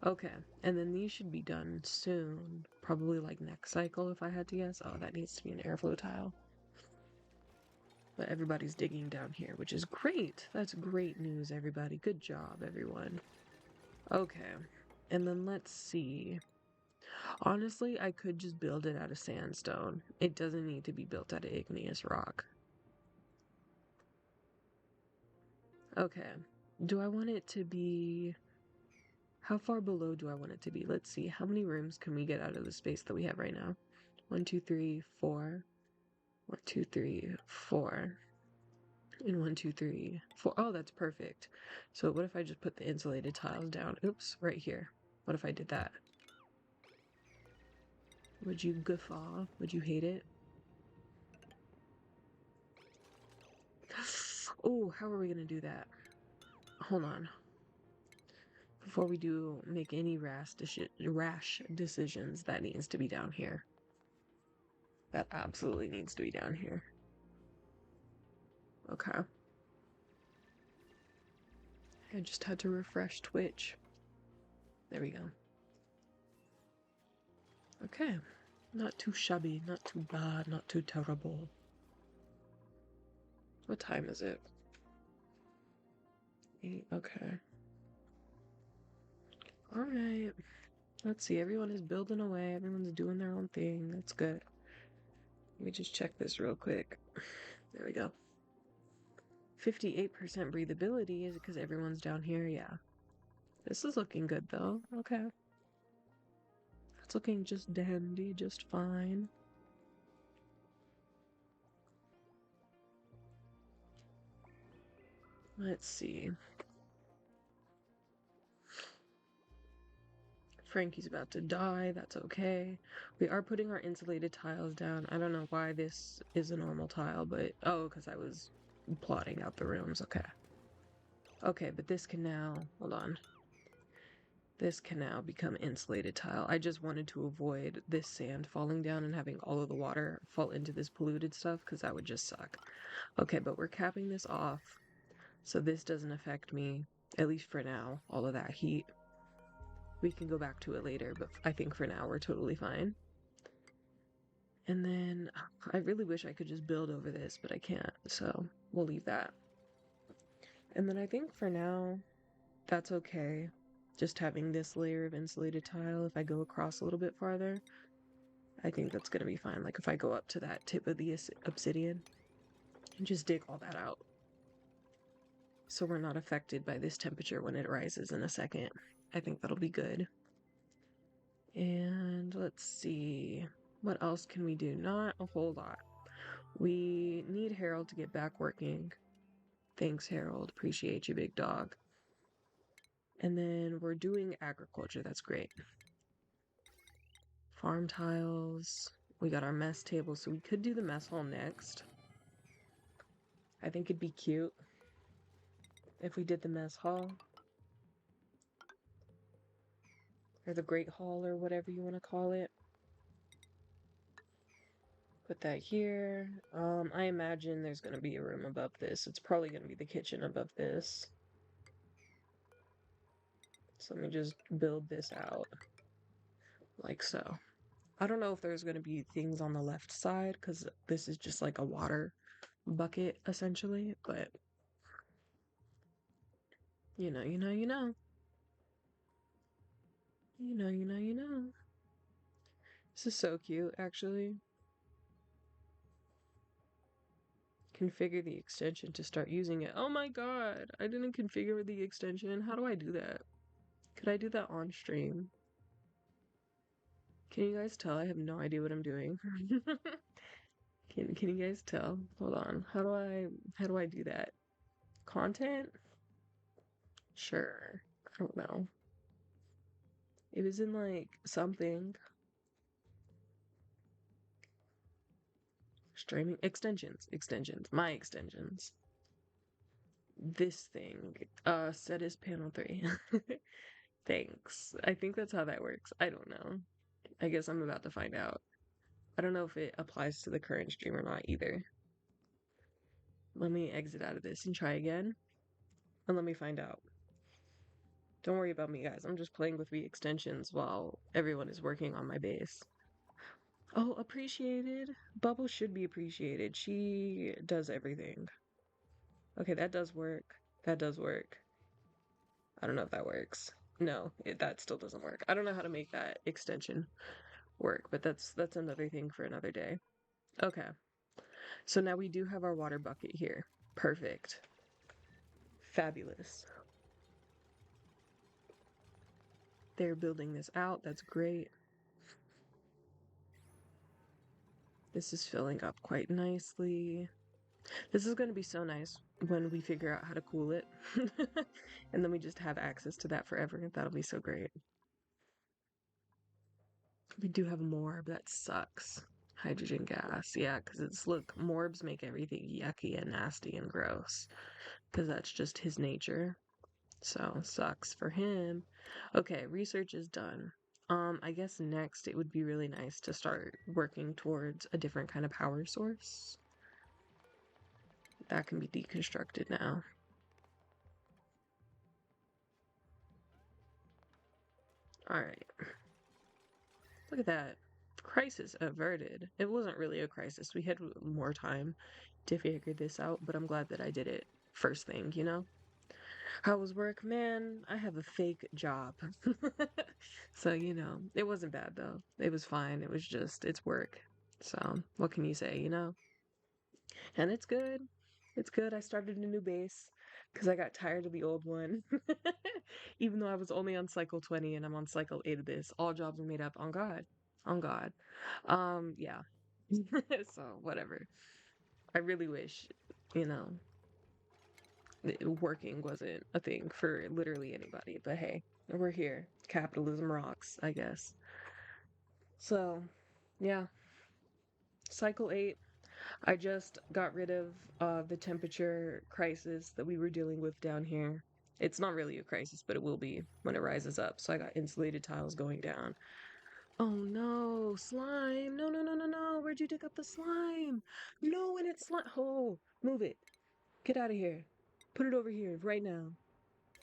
Okay, and then these should be done soon. Probably like next cycle if I had to guess. Oh, that needs to be an airflow tile. But everybody's digging down here, which is great. That's great news, everybody. Good job, everyone. Okay, and then let's see. Honestly, I could just build it out of sandstone. It doesn't need to be built out of igneous rock. Okay, do I want it to be... How far below do I want it to be? Let's see, how many rooms can we get out of the space that we have right now? 1, 2, 3, 4. 1, 2, 3, 4. And 1, 2, 3, 4. Oh, that's perfect. So what if I just put the insulated tiles down? Oops, right here. What if I did that? Would you guffaw? Would you hate it? Oh, how are we gonna do that? Hold on. Before we do make any rash decisions, that needs to be down here. That absolutely needs to be down here. Okay. I just had to refresh Twitch. There we go. Okay. Not too shabby, not too bad, not too terrible. What time is it? 8, okay. Alright. Let's see, everyone is building away, everyone's doing their own thing. That's good. Let me just check this real quick. There we go. 58% breathability, is it because everyone's down here? Yeah. This is looking good though. Okay. It's looking just dandy, just fine. Let's see. Frankie's about to die. That's okay. We are putting our insulated tiles down. I don't know why this is a normal tile, but... Oh, because I was plotting out the rooms. Okay. Okay, but this can now... Hold on. This can now become insulated tile. I just wanted to avoid this sand falling down and having all of the water fall into this polluted stuff, because that would just suck. Okay, but we're capping this off, so this doesn't affect me, at least for now, all of that heat. We can go back to it later, but I think for now we're totally fine. And then I really wish I could just build over this, but I can't, so we'll leave that. And then I think for now, that's okay. Just having this layer of insulated tile, if I go across a little bit farther, I think that's gonna be fine. Like if I go up to that tip of the obsidian and just dig all that out. So we're not affected by this temperature when it rises in a second. I think that'll be good. And let's see, what else can we do? Not a whole lot. We need Harold to get back working. Thanks, Harold. Appreciate you, big dog. And then we're doing agriculture. That's great. Farm tiles. We got our mess table, so we could do the mess hall next. I think it'd be cute if we did the mess hall. Or the Great Hall, or whatever you want to call it. Put that here. I imagine there's going to be a room above this. It's probably going to be the kitchen above this. So let me just build this out. Like so. I don't know if there's going to be things on the left side, because this is just like a water bucket, essentially. But, you know, you know, you know. You know, you know, you know. This is so cute, actually. Configure the extension to start using it. Oh my god, I didn't configure the extension. How do I do that? Could I do that on stream? Can you guys tell? I have no idea what I'm doing. Can you guys tell? Hold on. How do I do that? Content? Sure. I don't know. It was in like something. Streaming extensions, my extensions. This thing. Set is panel 3. Thanks. I think that's how that works. I don't know. I guess I'm about to find out. I don't know if it applies to the current stream or not either. Let me exit out of this and try again. And let me find out. Don't worry about me, guys. I'm just playing with the extensions while everyone is working on my base. Oh, appreciated. Bubble should be appreciated. She does everything. Okay, that does work. That does work. I don't know if that works. No, that still doesn't work. I don't know how to make that extension work, but that's another thing for another day. Okay. So now we do have our water bucket here. Perfect. Fabulous. They're building this out. That's great. This is filling up quite nicely. This is going to be so nice when we figure out how to cool it. And then we just have access to that forever. That'll be so great. We do have Morb. That sucks. Hydrogen gas. Yeah, because it's, look, Morbs make everything yucky and nasty and gross. Because that's just his nature. So, sucks for him. Okay, research is done. I guess next it would be really nice to start working towards a different kind of power source. That can be deconstructed now. Alright. Look at that. Crisis averted. It wasn't really a crisis. We had more time to figure this out, but I'm glad that I did it first thing, you know? How was work? Man, I have a fake job. So, you know, it wasn't bad though. It was fine. It was just, it's work. So, what can you say, you know? And it's good. It's good. I started a new base because I got tired of the old one. Even though I was only on cycle 20 and I'm on cycle 8 of this. All jobs are made up on God. On God. Yeah. So, whatever. I really wish, you know, working wasn't a thing for literally anybody, but hey, we're here. Capitalism rocks, I guess. So, yeah. Cycle 8. I just got rid of the temperature crisis that we were dealing with down here. It's not really a crisis, but it will be when it rises up. So I got insulated tiles going down. Oh no, slime! No, no, no, no, no! Where'd you dig up the slime? No, and it's slime. Oh, move it. Get out of here. Put it over here right now.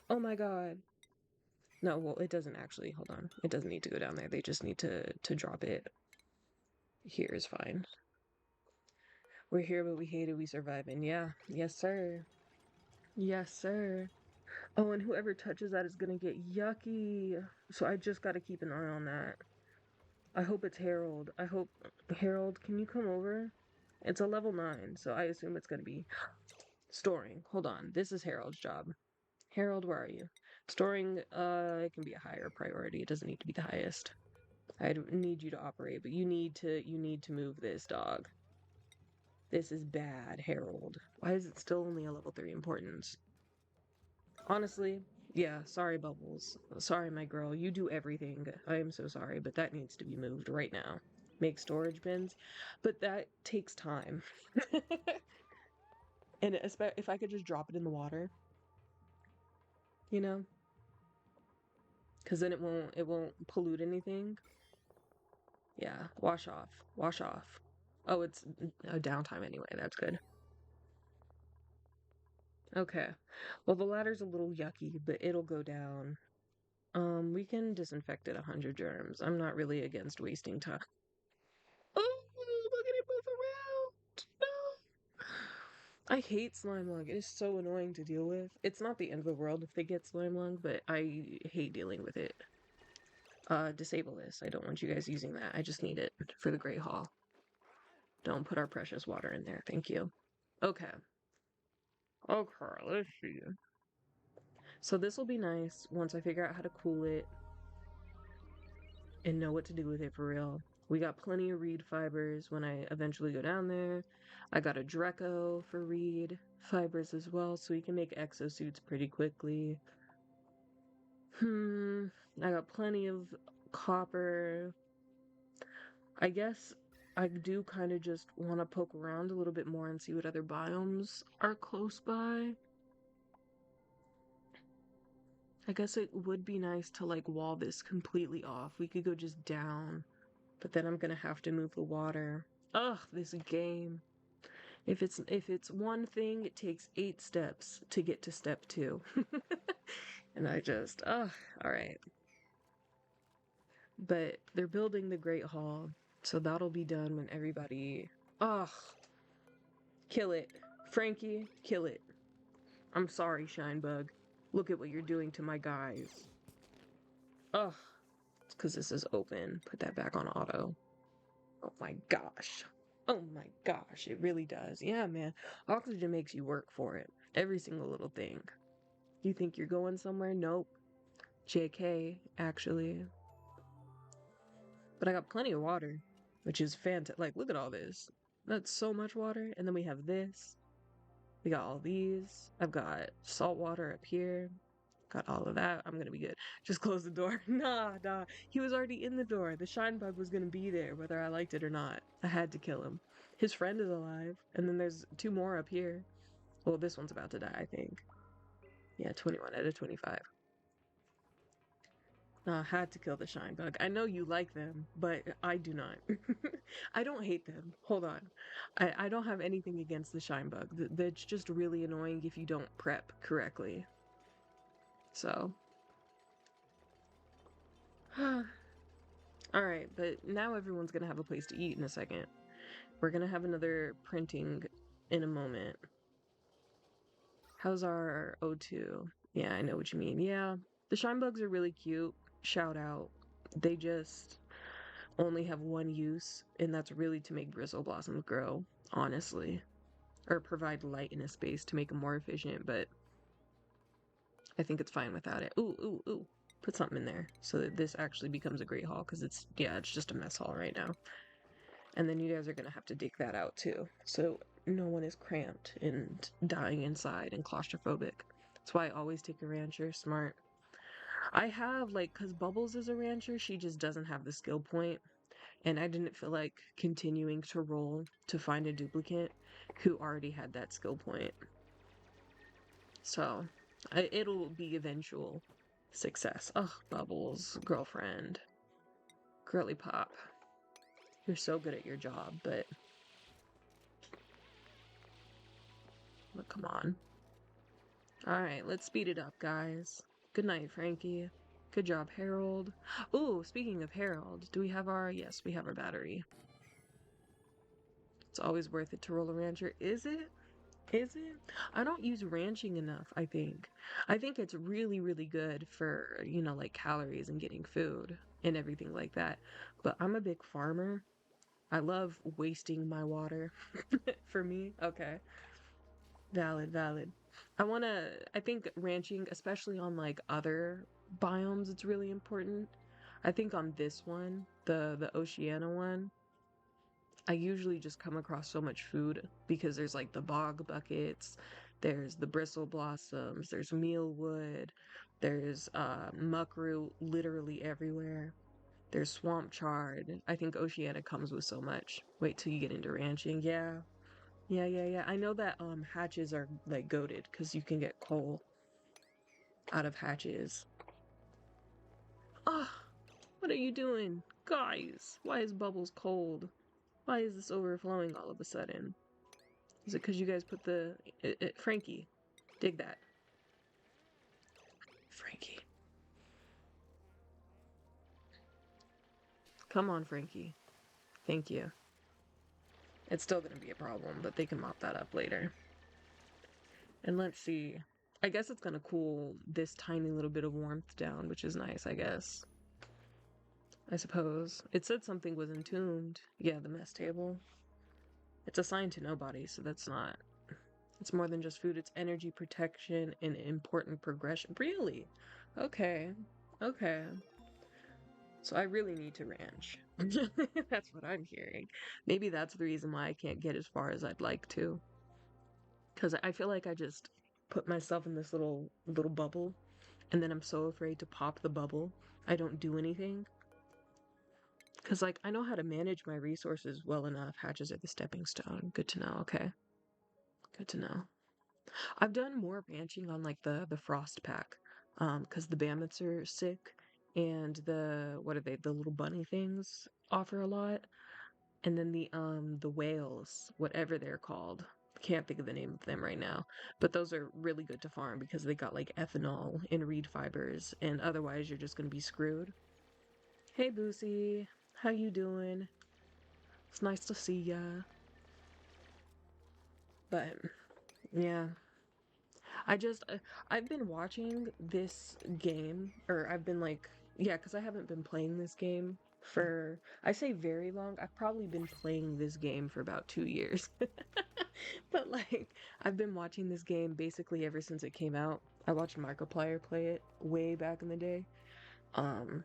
Oh my god. No, well, it doesn't actually. Hold on. It doesn't need to go down there. They just need to drop it. Here is fine. We're here, but we hate it. We survive. And yeah, yes, sir. Yes, sir. Oh, and whoever touches that is gonna get yucky. So I just gotta keep an eye on that. I hope it's Harold. I hope Harold, can you come over? It's a level 9, so I assume it's gonna be storing. Hold on. This is Harold's job. Harold, where are you? Storing, it can be a higher priority. It doesn't need to be the highest. I need you to operate, but you need to move this dog. This is bad, Harold. Why is it still only a level 3 importance? Honestly, yeah, sorry, Bubbles. Sorry, my girl. You do everything. I am so sorry, but that needs to be moved right now. make storage bins, but that takes time. And if I could just drop it in the water, you know, because then it won't pollute anything. Yeah, wash off, wash off. Oh, it's a downtime anyway. That's good. Okay. Well, the ladder's a little yucky, but it'll go down. We can disinfect it 100 germs. I'm not really against wasting time. Oh, look at it move around. No. I hate slime lung. It is so annoying to deal with. It's not the end of the world if they get slime lung, but I hate dealing with it. Disable this. I don't want you guys using that. I just need it for the Great Hall. Don't put our precious water in there. Thank you. Okay. Okay, let's see. So this will be nice once I figure out how to cool it and know what to do with it for real. We got plenty of reed fibers when I eventually go down there. I got a Dreco for reed fibers as well, so we can make exosuits pretty quickly. I got plenty of copper. I guess I do kind of just want to poke around a little bit more and see what other biomes are close by. I guess it would be nice to like wall this completely off. We could go just down, but then I'm gonna have to move the water. Ugh, this game. If it's one thing, it takes 8 steps to get to step 2. And I just, ugh, all right. But they're building the Great Hall, so that'll be done when everybody, ugh, kill it. Frankie, kill it. I'm sorry, Shinebug. Look at what you're doing to my guys. Ugh. It's because this is open. Put that back on auto. Oh my gosh. Oh my gosh, it really does. Yeah, man. Oxygen makes you work for it. Every single little thing. You think you're going somewhere? Nope. JK, actually. But I got plenty of water, which is fantastic. Like, look at all this. That's so much water. And then we have this. We got all these. I've got salt water up here. Got all of that. I'm gonna be good. Just close the door. Nah. He was already in the door. The shine bug was gonna be there, whether I liked it or not. I had to kill him. His friend is alive. And then there's 2 more up here. Well, this one's about to die, I think. Yeah, 21 out of 25. I had to kill the shine bug. I know you like them, but I do not. I don't hate them. Hold on. I don't have anything against the shine bug. That's just really annoying if you don't prep correctly. So. Alright, but now everyone's gonna have a place to eat in a second. We're gonna have another printing in a moment. How's our O2? Yeah, I know what you mean. Yeah, the shine bugs are really cute. Shout out. They just only have one use, and that's really to make bristle blossoms grow, honestly. Or provide light in a space to make them more efficient, but I think it's fine without it. Ooh. Put something in there so that this actually becomes a great hall, because it's just a mess hall right now. And then you guys are gonna have to dig that out too, so no one is cramped and dying inside and claustrophobic. That's why I always take a rancher. Smart. I have, like, because Bubbles is a rancher, she just doesn't have the skill point, and I didn't feel like continuing to roll to find a duplicate who already had that skill point. So, it'll be eventual success. Oh, Bubbles, girlfriend. Girly pop. You're so good at your job, but come on. Alright, let's speed it up, guys. Good night, Frankie. Good job, Harold. Ooh, speaking of Harold, do we have our... Yes, we have our battery. It's always worth it to roll a rancher. Is it? Is it? I don't use ranching enough, I think. I think it's really, really good for, like calories and getting food and everything like that. But I'm a big farmer. I love wasting my water. For me, okay. Valid. I think ranching, especially on like other biomes, it's really important. I think on this one, the Oceania one, I usually just come across so much food because there's like the bog buckets, there's the bristle blossoms, there's mealwood, there's muckroot literally everywhere. There's swamp chard. I think Oceania comes with so much. Wait till you get into ranching. Yeah. Yeah, yeah, yeah. I know that hatches are like goated because you can get coal out of hatches. Ah, what are you doing? Guys, why is Bubbles cold? Why is this overflowing all of a sudden? Is it because you guys put the... Frankie, dig that. Frankie. Come on, Frankie. Thank you. It's still going to be a problem, but they can mop that up later. And let's see. I guess it's going to cool this tiny little bit of warmth down, which is nice, I guess. I suppose. It said something was entombed. Yeah, the mess table. It's assigned to nobody, so that's not... It's more than just food. It's energy protection and important progression. Really? Okay. Okay. So I really need to ranch. That's what I'm hearing. Maybe that's the reason why I can't get as far as I'd like to. Because I feel like I just put myself in this little bubble, and then I'm so afraid to pop the bubble. I don't do anything. Because, like, I know how to manage my resources well enough. Hatches are the stepping stone. Good to know. Okay. Good to know. I've done more ranching on, like, the frost pack. Because the Mammoths are sick, and what are they? The little bunny things offer a lot. And then the whales, whatever they're called. Can't think of the name of them right now. But those are really good to farm because they got, like, ethanol and reed fibers, and otherwise you're just gonna be screwed. Hey, Boosie. How you doing? It's nice to see ya. But yeah, I've been watching this game, or I've been like, yeah, because I haven't been playing this game for, I say very long. I've probably been playing this game for about 2 years. But like, I've been watching this game basically ever since it came out. I watched Markiplier play it way back in the day. Um,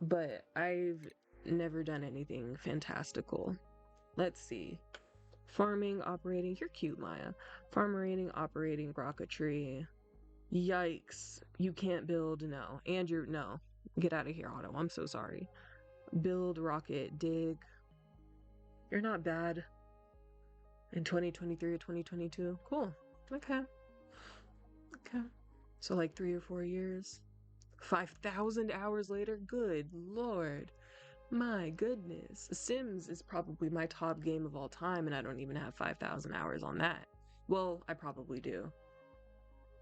but I've never done anything fantastical. Let's see. Farming, operating. You're cute, Maya. Farming, operating, rocketry. Yikes. You can't build. No. And you're. No. Get out of here, Otto. I'm so sorry. Build, rocket, dig. You're not bad. In 2023 or 2022. Cool. Okay. Okay. So, like 3 or 4 years. 5,000 hours later? Good lord. My goodness. Sims is probably my top game of all time, and I don't even have 5,000 hours on that. Well, I probably do,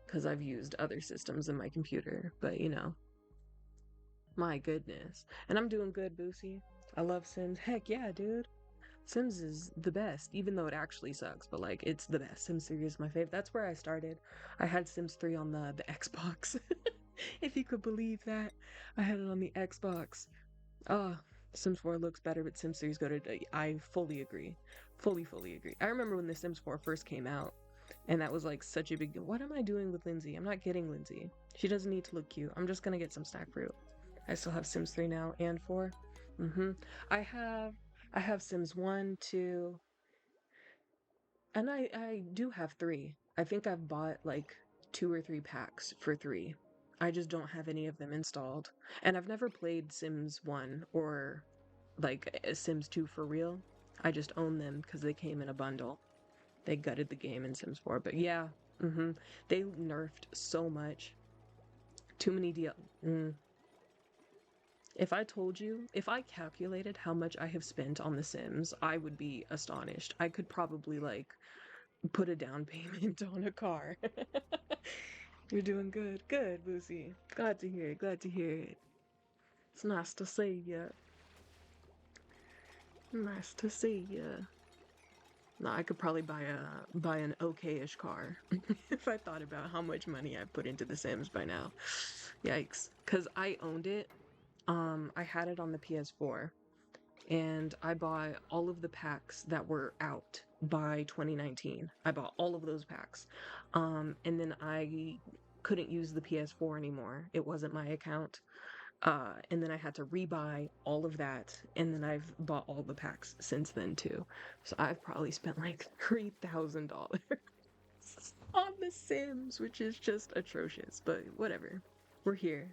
because I've used other systems in my computer, but you know. My goodness. And I'm doing good, Boosie. I love Sims. Heck yeah, dude. Sims is the best, even though it actually sucks, but like, it's the best. Sims 3 is my favorite. That's where I started. I had Sims 3 on the Xbox. If you could believe that. I had it on the Xbox. Oh, Sims 4 looks better, but Sims 3 is good. I fully agree. Fully agree. I remember when The Sims 4 first came out, and that was like such a big deal. What am I doing with Lindsay? I'm not getting Lindsay. She doesn't need to look cute. I'm just gonna get some snack fruit. I still have Sims 3 now and 4. Mm-hmm. I have I have Sims 1, 2, and I do have 3. I think I've bought like 2 or 3 packs for 3. I just don't have any of them installed. And I've never played Sims 1 or like Sims 2 for real. I just own them because they came in a bundle. They gutted the game in Sims 4, but yeah, they nerfed so much. Too many DL. If I told you, if I calculated how much I have spent on The Sims, I would be astonished. I could probably like put a down payment on a car. You're doing good. Good, Boosie. Glad to hear it. Glad to hear it. It's nice to see ya. Nice to see ya. No, I could probably buy an okay-ish car if I thought about how much money I've put into The Sims by now. Yikes. Because I owned it. I had it on the PS4, and I bought all of the packs that were out by 2019. I bought all of those packs. And then I couldn't use the PS4 anymore. It wasn't my account. And then I had to rebuy all of that, and then I've bought all the packs since then too. So I've probably spent like $3,000 on The Sims, which is just atrocious, but whatever. We're here.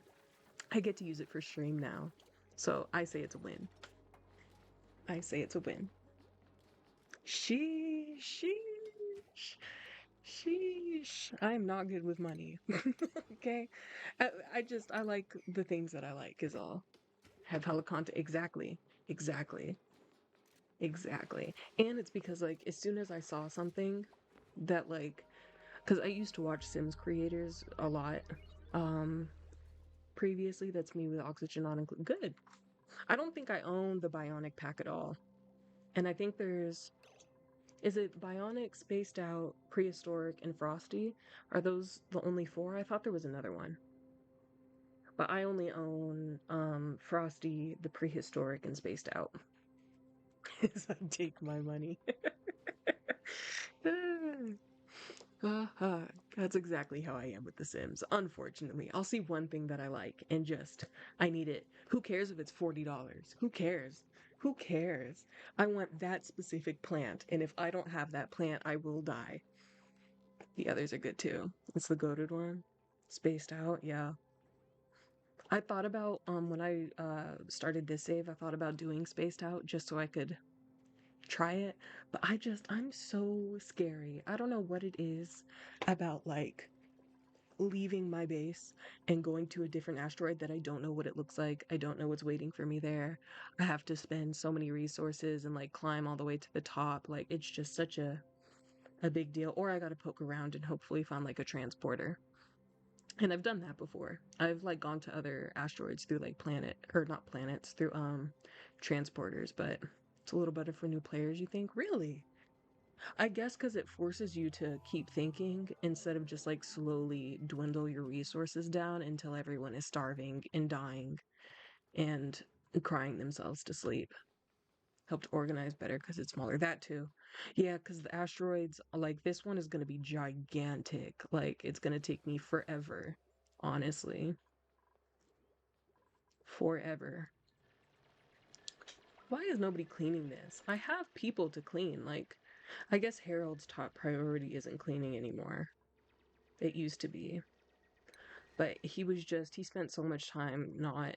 I get to use it for stream now. So I say it's a win. I say it's a win. Sheesh. Sheesh. I am not good with money. Okay. I like the things that I like is all. Have hella content. Exactly. Exactly. Exactly. And it's because like as soon as I saw something that like because I used to watch Sims creators a lot. Um Previously, that's me with oxygen not included. Good. I don't think I own the bionic pack at all. And I think there's is it bionic, spaced out, prehistoric, and frosty? Are those the only four? I thought there was another one. But I only own frosty, the prehistoric, and spaced out. As I take my money. That's exactly how I am with The Sims. Unfortunately, I'll see one thing that I like and just, I need it. Who cares if it's $40? Who cares? Who cares? I want that specific plant, and if I don't have that plant, I will die. The others are good too. It's the goated one. Spaced out, yeah. I thought about when I started this save, I thought about doing spaced out just so I could try it, but I'm so scary. I don't know what it is about like leaving my base and going to a different asteroid that I don't know what it looks like. I don't know what's waiting for me there. I have to spend so many resources and like climb all the way to the top. Like it's just such a big deal. Or I got to poke around and hopefully find like a transporter. And I've done that before. I've like gone to other asteroids through like planet or not planets through transporters, but it's a little better for new players, you think? Really? I guess because it forces you to keep thinking instead of just like slowly dwindle your resources down until everyone is starving and dying and crying themselves to sleep. Helped organize better because it's smaller. That too. Yeah, because the asteroids, like this one is going to be gigantic. Like it's going to take me forever, honestly. Forever. Why is nobody cleaning this? I have people to clean. Like, I guess Harold's top priority isn't cleaning anymore. It used to be. But he spent so much time not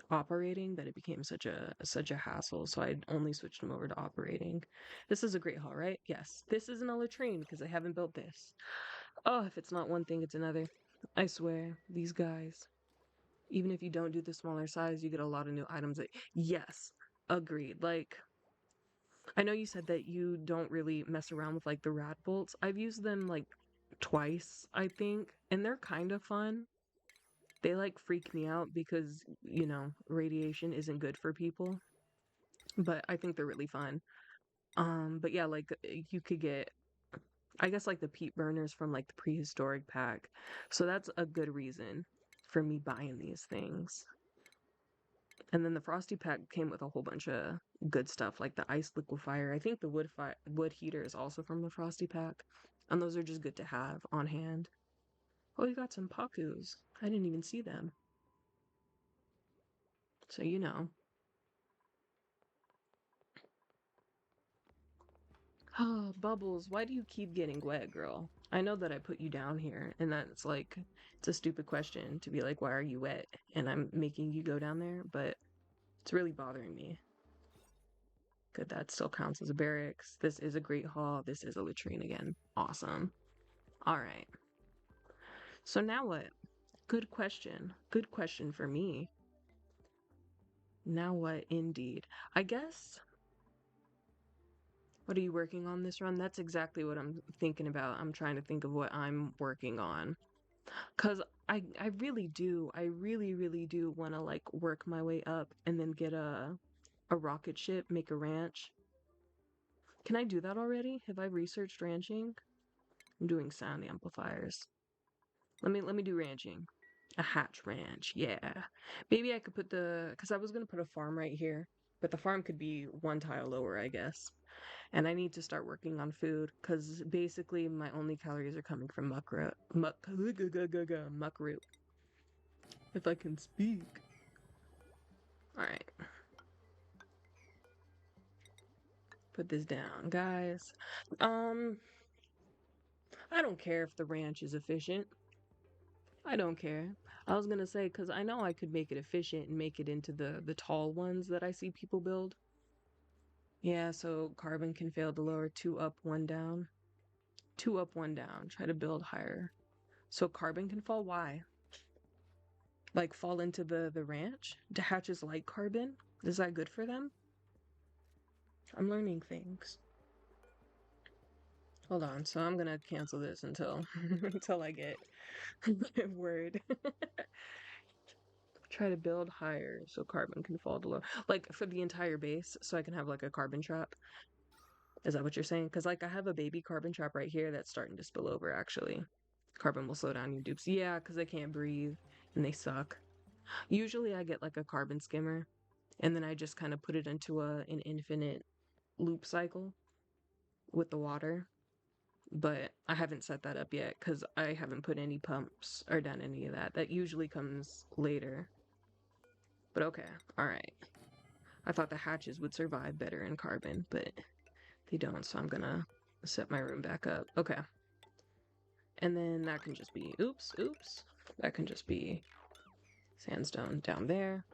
operating that it became such a hassle. So I only switched him over to operating. This is a great hall, right? Yes. This isn't a latrine because I haven't built this. Oh, if it's not one thing, it's another. I swear, these guys. Even if you don't do the smaller size, you get a lot of new items. Yes, agreed. Like I know you said that you don't really mess around with like the rad bolts. I've used them like twice, I think, and they're kind of fun. They like freak me out because, radiation isn't good for people, but I think they're really fun. But yeah, like you could get I guess like the peat burners from like the prehistoric pack. So that's a good reason for me buying these things. And then the frosty pack came with a whole bunch of good stuff like the ice liquefier. I think the wood heater is also from the frosty pack. And those are just good to have on hand. Oh, we got some Pakus. I didn't even see them. So Oh, Bubbles, why do you keep getting wet, girl? I know that I put you down here, and that's like, it's a stupid question to be like, why are you wet? And I'm making you go down there, but it's really bothering me. Good, that still counts as a barracks. This is a great hall. This is a latrine again. Awesome. All right. So now what? Good question. Good question for me. Now what, indeed? I guess, what are you working on this run? That's exactly what I'm thinking about. I'm trying to think of what I'm working on. Cause I really do. I really, really do want to like work my way up and then get a rocket ship, make a ranch. Can I do that already? Have I researched ranching? I'm doing sound amplifiers. Let me do ranching. A hatch ranch, yeah. Maybe I could put because I was gonna put a farm right here, but the farm could be one tile lower, I guess. And I need to start working on food because basically my only calories are coming from muck root. If I can speak. All right, put this down, guys. Um, I don't care if the ranch is efficient. I don't care. I was gonna say, because I know I could make it efficient and make it into the tall ones that I see people build. Yeah, so carbon can fail to lower two up, one down. Two up, one down. Try to build higher. So carbon can fall. Why? Like fall into the ranch? Do hatches like carbon? Is that good for them? I'm learning things. Hold on. So I'm gonna cancel this until until I get my word. Try to build higher so carbon can fall to low. Like for the entire base, so I can have like a carbon trap. Is that what you're saying? Because like I have a baby carbon trap right here that's starting to spill over actually. Carbon will slow down your dupes. Yeah, because they can't breathe and they suck. Usually I get like a carbon skimmer and then I just kind of put it into an infinite loop cycle with the water. But I haven't set that up yet because I haven't put any pumps or done any of that. That usually comes later. But okay, all right. I thought the hatches would survive better in carbon, but they don't, so I'm gonna set my room back up. Okay. And then that can just be, oops. That can just be sandstone down there.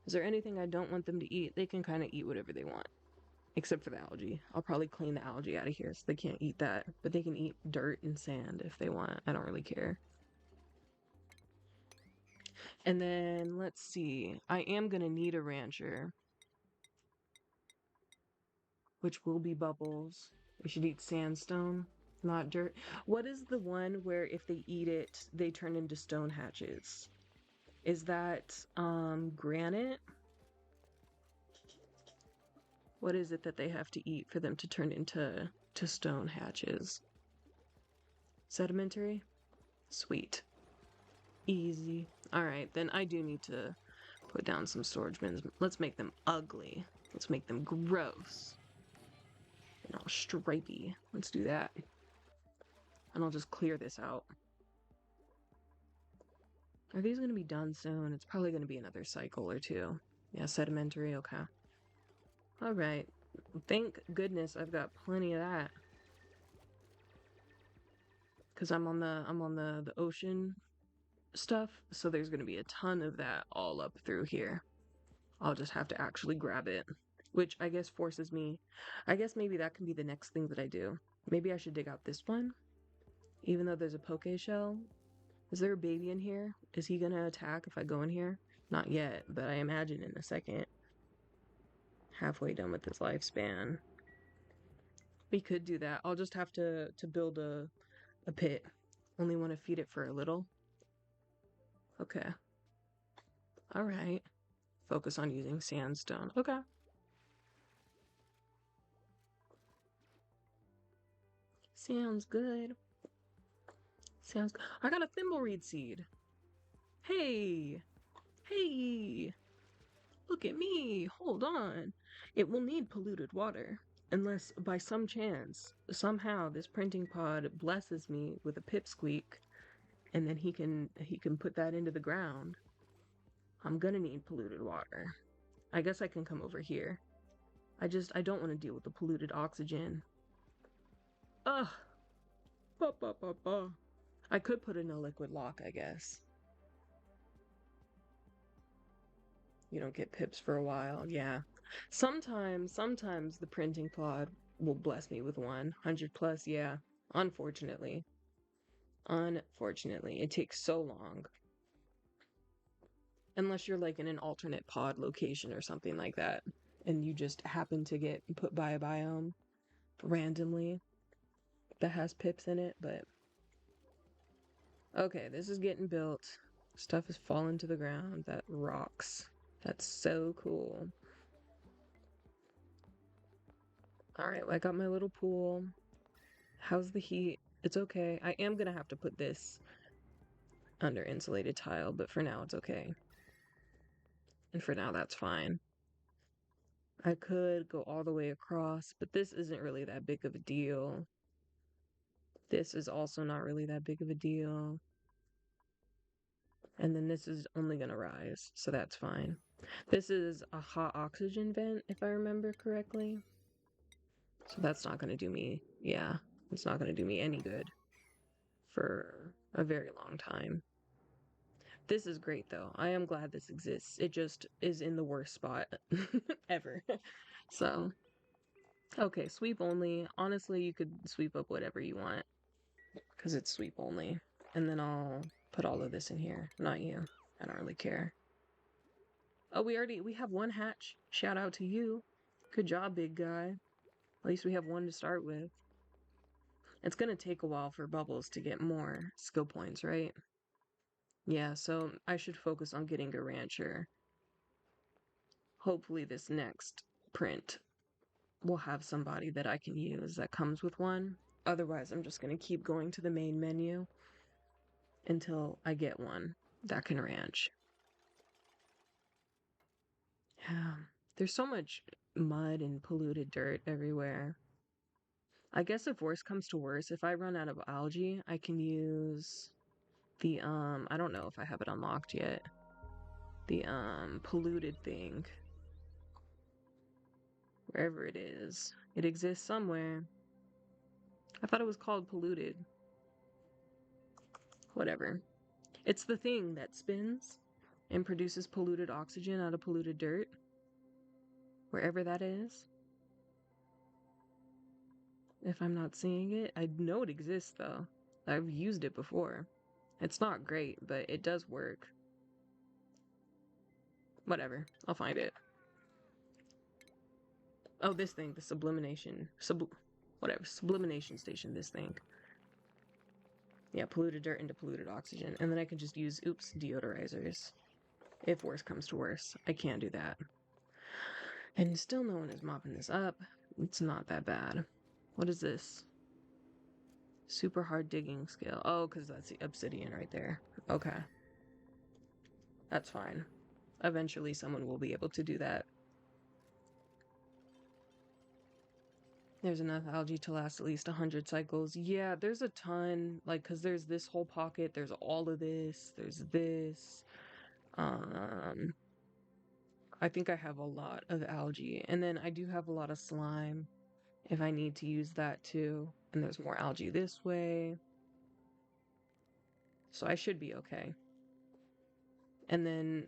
Is there anything I don't want them to eat? They can kind of eat whatever they want, except for the algae. I'll probably clean the algae out of here so they can't eat that, but they can eat dirt and sand if they want. I don't really care. And then let's see. I am gonna need a rancher, which will be bubbles. We should eat sandstone, not dirt. What is the one where if they eat it, they turn into stone hatches? Is that granite? What is it that they have to eat for them to turn into stone hatches? Sedimentary? Sweet. Easy. All right, then I do need to put down some storage bins. Let's make them ugly. Let's make them gross. And all stripey. Let's do that. And I'll just clear this out. Are these going to be done soon? It's probably going to be another cycle or two. Yeah, sedimentary, okay. All right. Thank goodness I've got plenty of that. Cuz I'm on the ocean stuff, so there's going to be a ton of that all up through here. I'll just have to actually grab it, which I guess forces me. I guess maybe that can be the next thing that I do. Maybe I should dig out this one, even though there's a poke shell. Is there a baby in here? Is he gonna attack if I go in here? Not yet, but I imagine in a second. Halfway done with his lifespan. We could do that. I'll just have to build a pit. Only want to feed it for a little. Okay. All right. Focus on using sandstone. Okay. Sounds good. Sounds good. I got a thimbleweed seed. Hey. Hey. Look at me. Hold on. It will need polluted water. Unless by some chance, somehow this printing pod blesses me with a pipsqueak and then he can put that into the ground. I'm gonna need polluted water. I guess I can come over here. I don't want to deal with the polluted oxygen. Ugh. Ba, ba, ba, ba. I could put in a liquid lock, I guess. You don't get pips for a while, yeah. Sometimes the printing pod will bless me with 100 plus, yeah. Unfortunately. Unfortunately. It takes so long. Unless you're like in an alternate pod location or something like that, and you just happen to get put by a biome randomly that has pips in it, but okay, this is getting built. Stuff is falling to the ground. That rocks. That's so cool. Alright, well, I got my little pool. How's the heat? It's okay. I am gonna have to put this under insulated tile, but for now it's okay. And for now that's fine. I could go all the way across, but this isn't really that big of a deal. This is also not really that big of a deal. And then this is only gonna rise, so that's fine. This is a hot oxygen vent, if I remember correctly. So that's not gonna do me, yeah, it's not gonna do me any good for a very long time. This is great though. I am glad this exists. It just is in the worst spot ever. So, okay, sweep only. Honestly, you could sweep up whatever you want because it's sweep only. And then I'll put all of this in here. Not you. I don't really care. Oh, we have one hatch. Shout out to you. Good job, big guy. At least we have one to start with. It's gonna take a while for Bubbles to get more skill points, right? Yeah, so I should focus on getting a rancher. Hopefully this next print will have somebody that I can use that comes with one. Otherwise, I'm just gonna keep going to the main menu until I get one that can ranch. Yeah, there's so much mud and polluted dirt everywhere. I guess if worse comes to worse, if I run out of algae, I can use the I don't know if I have it unlocked yet. The polluted thing. Wherever it is. It exists somewhere. I thought it was called polluted. Whatever. It's the thing that spins and produces polluted oxygen out of polluted dirt. Wherever that is. If I'm not seeing it, I know it exists though. I've used it before. It's not great, but it does work. Whatever. I'll find it. Oh, this thing, the whatever, sublimation station, this thing. Yeah, polluted dirt into polluted oxygen. And then I can just use, deodorizers. If worse comes to worse. I can't do that. And still no one is mopping this up. It's not that bad. What is this? Super hard digging skill. Oh, because that's the obsidian right there. Okay. That's fine. Eventually someone will be able to do that. There's enough algae to last at least 100 cycles. Yeah, there's a ton. Like, because there's this whole pocket. There's all of this. There's this. I think I have a lot of algae. And then I do have a lot of slime if I need to use that too. And there's more algae this way. So I should be okay. And then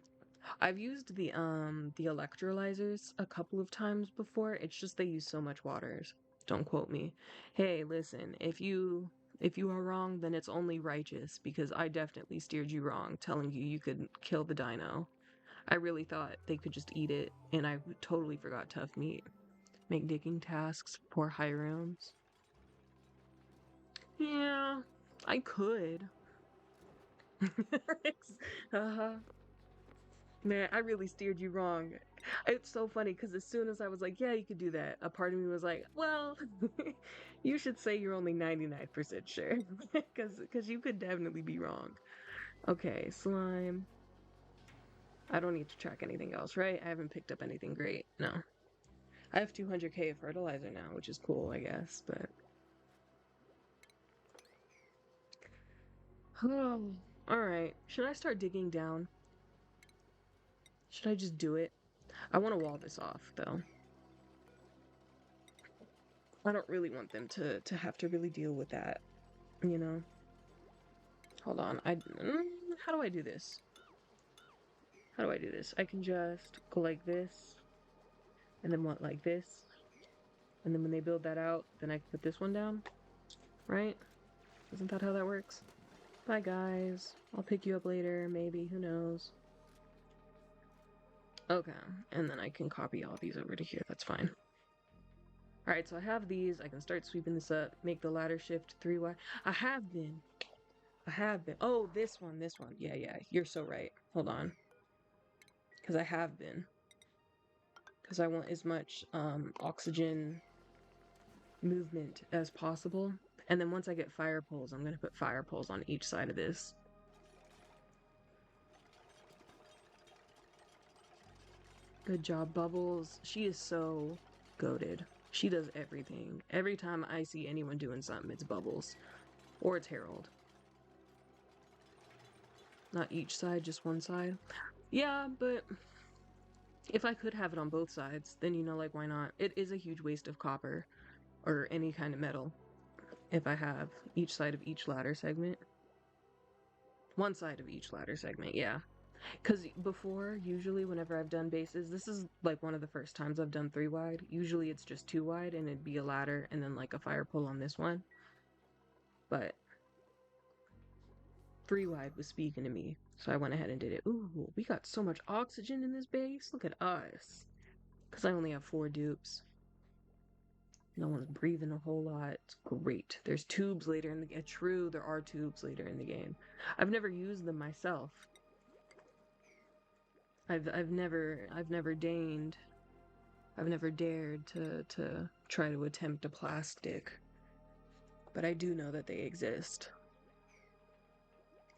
I've used the electrolyzers a couple of times before. It's just they use so much water. Don't quote me. Hey, listen, if you are wrong, then it's only righteous because I definitely steered you wrong telling you you could kill the dino. I really thought they could just eat it, and I totally forgot tough meat. Make digging tasks for high rooms. Yeah, I could. uh-huh. Man, I really steered you wrong. It's so funny because as soon as I was like, yeah, you could do that, a part of me was like, well, you should say you're only 99% sure because you could definitely be wrong. Okay, slime. I don't need to track anything else, right? I haven't picked up anything great. No. I have 200k of fertilizer now, which is cool, I guess, but oh, all right. Should I start digging down? Should I just do it? I want to wall this off, though. I don't really want them to have to really deal with that, you know? Hold on. How do I do this? How do I do this? I can just go like this, and then what, like this? And then when they build that out, then I can put this one down, right? Isn't that how that works? Bye, guys. I'll pick you up later, maybe. Who knows? Okay, and then I can copy all these over to here. That's fine. Alright, so I have these. I can start sweeping this up. Make the ladder shift 3 wide. I have been. I have been. Oh, this one. This one. Yeah, yeah. You're so right. Hold on. Because I have been. Because I want as much oxygen movement as possible. And then once I get fire poles, I'm going to put fire poles on each side of this. Good job, Bubbles. She is so goated. She does everything. Every time I see anyone doing something, it's Bubbles. Or it's Harold. Not each side, just one side. Yeah, but if I could have it on both sides, then like, why not? It is a huge waste of copper or any kind of metal if I have each side of each ladder segment. One side of each ladder segment, yeah. Because before, usually whenever I've done bases, this is like one of the first times I've done 3 wide. Usually it's just 2 wide and it'd be a ladder and then like a fire pole on this one. But 3 wide was speaking to me. So I went ahead and did it. Ooh, we got so much oxygen in this base. Look at us. Because I only have 4 dupes. No one's breathing a whole lot. It's great. There's tubes later in the game. True, there are tubes later in the game. I've never used them myself. I've never deigned. I've never dared to try to attempt a plastic. But I do know that they exist.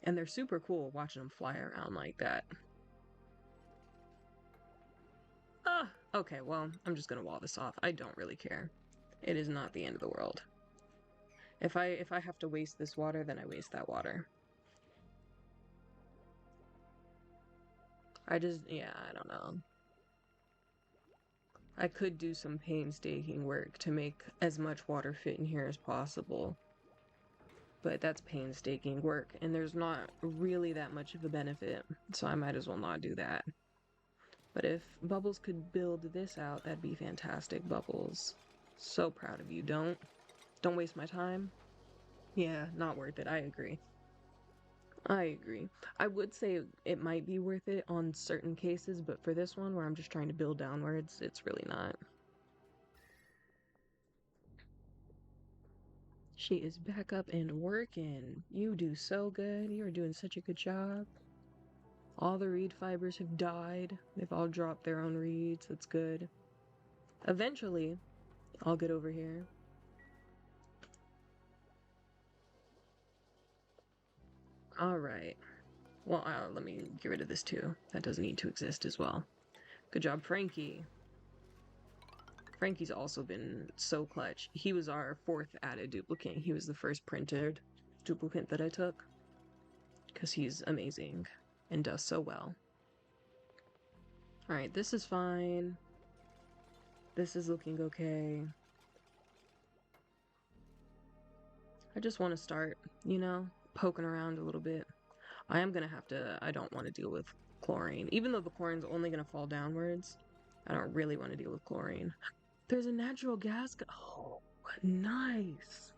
And they're super cool watching them fly around like that. Ah, okay, well, I'm just gonna wall this off. I don't really care. It is not the end of the world. If I have to waste this water, then I waste that water. Yeah, I don't know. I could do some painstaking work to make as much water fit in here as possible. But that's painstaking work, and there's not really that much of a benefit, so I might as well not do that. But if Bubbles could build this out, that'd be fantastic, Bubbles. So proud of you. Don't waste my time. Yeah, not worth it. I agree. I agree. I would say it might be worth it on certain cases, but for this one where I'm just trying to build downwards, it's really not. She is back up and working. You do so good. You are doing such a good job. All the reed fibers have died. They've all dropped their own reeds. That's good. Eventually, I'll get over here. All right. Well, let me get rid of this too. That doesn't need to exist as well. Good job, Frankie. Frankie's also been so clutch. He was our 4th added duplicate. He was the first printed duplicate that I took. Because he's amazing and does so well. Alright, this is fine. This is looking okay. I just want to start, you know, poking around a little bit. I am going to have to, I don't want to deal with chlorine. Even though the chlorine's only going to fall downwards, I don't really want to deal with chlorine. There's a natural gas. Oh, nice.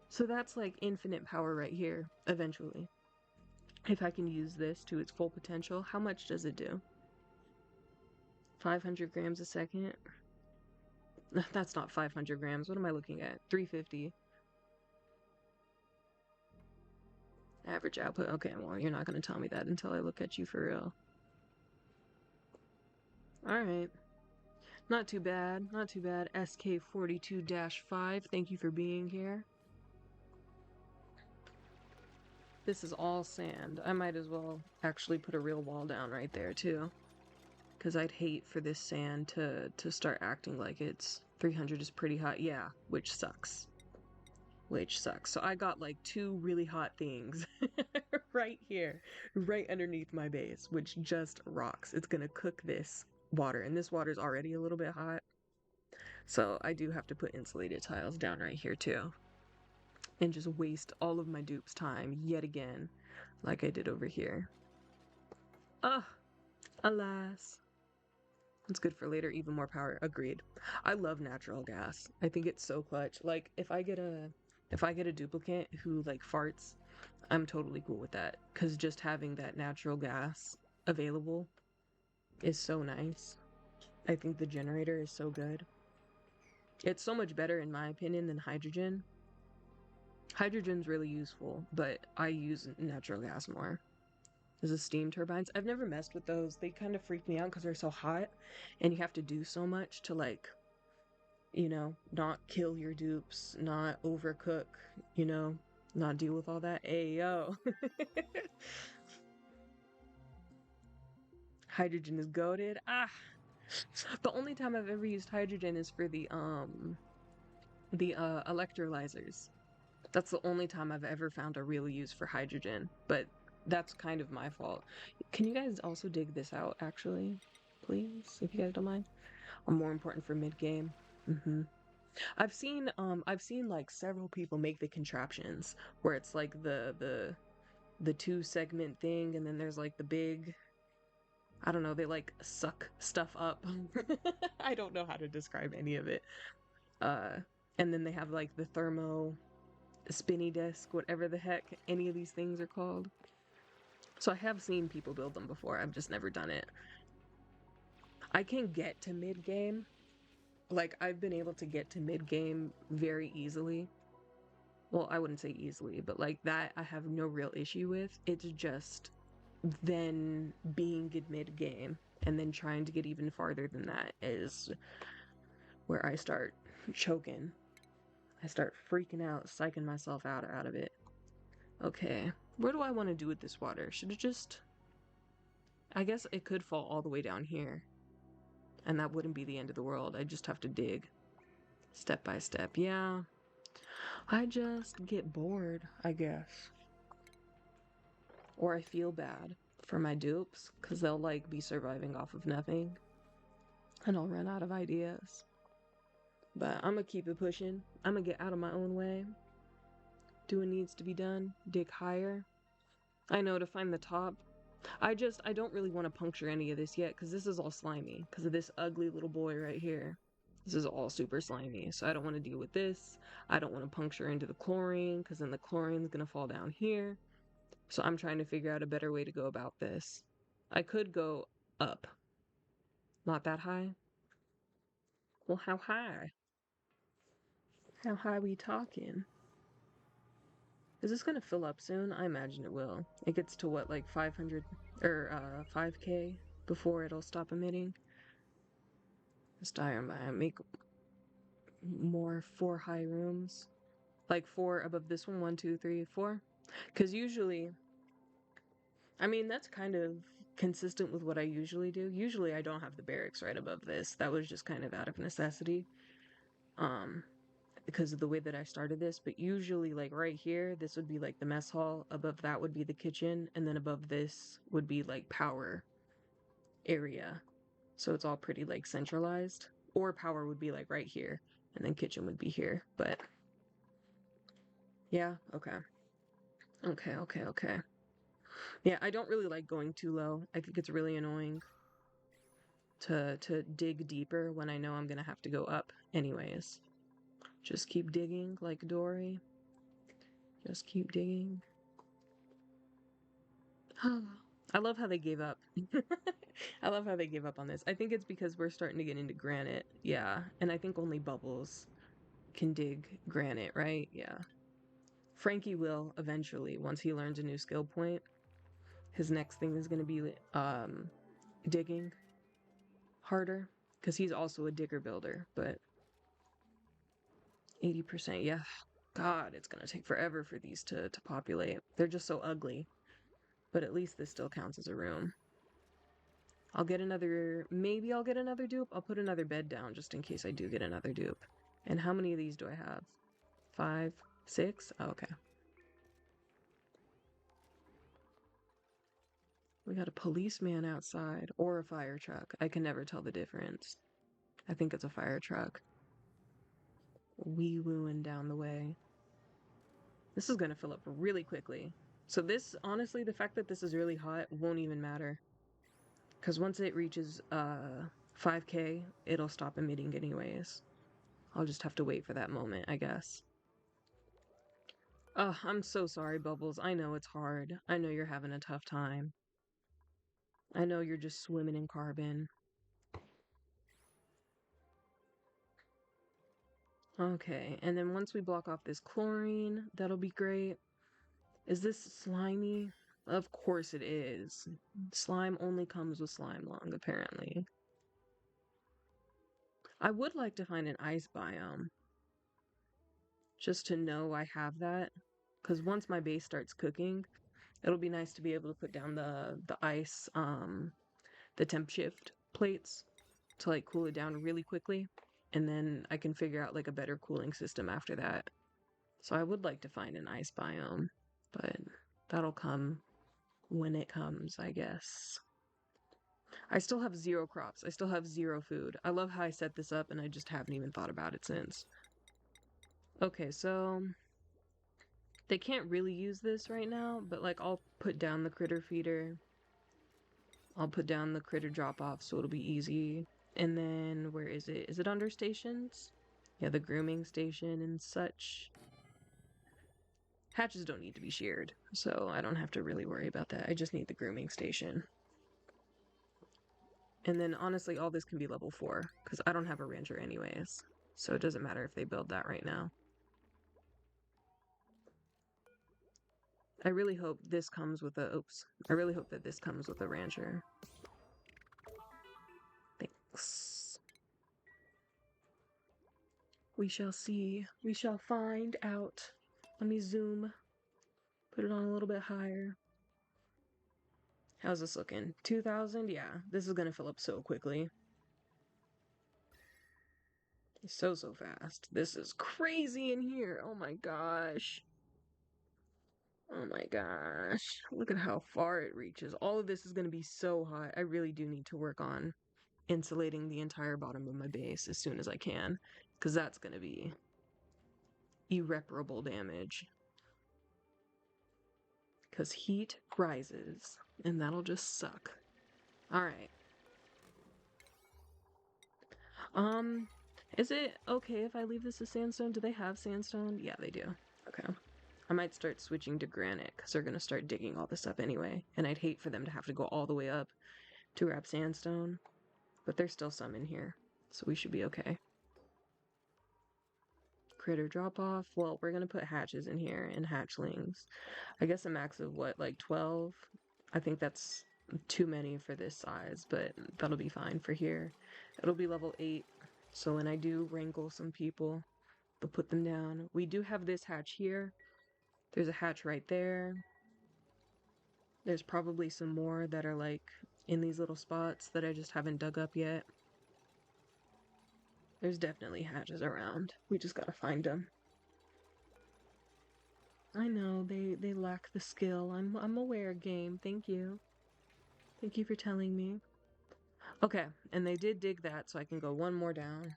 So that's like infinite power right here, eventually. If I can use this to its full potential, how much does it do? 500 grams a second? That's not 500 grams. What am I looking at? 350. Average output. Okay, well, you're not going to tell me that until I look at you for real. Alright. Not too bad. Not too bad. SK42-5, thank you for being here. This is all sand. I might as well actually put a real wall down right there, too. Because I'd hate for this sand to start acting like it's 300 is pretty hot. Yeah, which sucks. Which sucks. So I got like 2 really hot things right here, right underneath my base, which just rocks. It's gonna cook this water, and this water's already a little bit hot. So I do have to put insulated tiles down right here too. And just waste all of my dupes' time yet again, like I did over here. Ah, alas. It's good for later, even more power. Agreed. I love natural gas. I think it's so clutch. Like if I get a duplicate who like farts, I'm totally cool with that. Cause just having that natural gas available is so nice. I think the generator is so good. It's so much better in my opinion than hydrogen. Hydrogen's really useful, but I use natural gas more. Is the steam turbines. I've never messed with those. They kind of freak me out because they're so hot and you have to do so much to like, you know, not kill your dupes, not overcook, you know, not deal with all that. Ayo. Hydrogen is goated. Ah. The only time I've ever used hydrogen is for the electrolyzers. That's the only time I've ever found a real use for hydrogen, but that's kind of my fault. Can you guys also dig this out, actually? Please, if you guys don't mind. Or more important for mid-game. I've seen like several people make the contraptions where it's like the the two segment thing, and then there's like the big, I don't know, they like suck stuff up. I don't know how to describe any of it. Uh, and then they have like the thermo spinny disc, whatever the heck any of these things are called. So I have seen people build them before. I've just never done it. I can get to mid game. Like I've been able to get to mid game very easily. Well, I wouldn't say easily, but like that I have no real issue with. It's just then being in mid game and then trying to get even farther than that is where I start choking. I start freaking out, psyching myself out of it. Okay, what do I want to do with this water? Should it just... I guess it could fall all the way down here. And that wouldn't be the end of the world. I just have to dig. Step by step. Yeah. I just get bored, I guess. Or I feel bad for my dupes, because they'll, like, be surviving off of nothing. And I'll run out of ideas. But I'm gonna keep it pushing. I'm gonna get out of my own way. Do what needs to be done. Dig higher. I know, to find the top. I don't really want to puncture any of this yet, because this is all slimy. Because of this ugly little boy right here. This is all super slimy, so I don't want to deal with this. I don't want to puncture into the chlorine, because then the chlorine's gonna fall down here. So I'm trying to figure out a better way to go about this. I could go up. Not that high. Well, how high? How high we talking? Is this gonna fill up soon? I imagine it will. It gets to what, like 500 or 5K before it'll stop emitting. This diorite make more 4 high rooms. Like 4 above this one. 1, 2, 3, 4. Because usually, I mean, that's kind of consistent with what I usually do. Usually I don't have the barracks right above this. That was just kind of out of necessity. Because of the way that I started this, but usually like right here, this would be like the mess hall, above that would be the kitchen, and then above this would be like power area. So it's all pretty like centralized. Or power would be like right here, and then kitchen would be here. But yeah, okay. Okay. Yeah, I don't really like going too low. I think it's really annoying to dig deeper when I know I'm gonna have to go up anyways. Just keep digging like Dory. Just keep digging. I love how they gave up. I love how they gave up on this. I think it's because we're starting to get into granite. Yeah, and I think only Bubbles can dig granite, right? Yeah. Frankie will eventually, once he learns a new skill point. His next thing is going to be digging harder, because he's also a digger builder, but 80%, yeah. God, it's going to take forever for these to populate. They're just so ugly. But at least this still counts as a room. I'll get another, maybe I'll get another dupe. I'll put another bed down just in case I do get another dupe. And how many of these do I have? 5, 6? Oh, okay. We got a policeman outside, or a fire truck. I can never tell the difference. I think it's a fire truck. Wee wooing down the way. This is gonna fill up really quickly. So this, honestly, the fact that this is really hot won't even matter. Because once it reaches 5K, it'll stop emitting anyways. I'll just have to wait for that moment, I guess. Oh, I'm so sorry, Bubbles. I know it's hard. I know you're having a tough time. I know you're just swimming in carbon. Okay, and then once we block off this chlorine, that'll be great. Is this slimy? Of course it is. Slime only comes with slime lung, apparently. I would like to find an ice biome. Just to know I have that. Because once my base starts cooking, it'll be nice to be able to put down the ice, the temp shift plates to like cool it down really quickly. And then I can figure out like a better cooling system after that. So I would like to find an ice biome, but that'll come when it comes, I guess. I still have 0 crops. I still have 0 food. I love how I set this up and I just haven't even thought about it since. Okay, so They can't really use this right now, but like I'll put down the critter feeder. I'll put down the critter drop off so it'll be easy. And then where is it? Is it under stations? Yeah, the grooming station and such. Hatches don't need to be sheared, so I don't have to really worry about that. I just need the grooming station. And then honestly, all this can be level 4, because I don't have a rancher anyways. So it doesn't matter if they build that right now. I really hope this comes with a, oops. I really hope that this comes with a rancher. Thanks. We shall see. We shall find out. Let me zoom. Put it on a little bit higher. How's this looking? 2,000? Yeah, this is gonna fill up so quickly. So fast. This is crazy in here. Oh my gosh. Oh my gosh. Look at how far it reaches. All of this is going to be so hot. I really do need to work on insulating the entire bottom of my base as soon as I can, because that's going to be irreparable damage. Because heat rises, and that'll just suck. Alright. Is it okay if I leave this as sandstone? Do they have sandstone? Yeah, they do. Okay. I might start switching to granite because they're going to start digging all this up anyway. And I'd hate for them to have to go all the way up to grab sandstone. But there's still some in here, so we should be okay. Critter drop off. Well, we're going to put hatches in here and hatchlings. I guess a max of what, like 12? I think that's too many for this size, but that'll be fine for here. It'll be level 8. So when I do wrangle some people, they'll put them down. We do have this hatch here. There's a hatch right there. There's probably some more that are like in these little spots that I just haven't dug up yet. There's definitely hatches around. We just gotta find them. I know, they lack the skill. I'm aware, game. Thank you. Thank you for telling me. Okay, and they did dig that, so I can go one more down.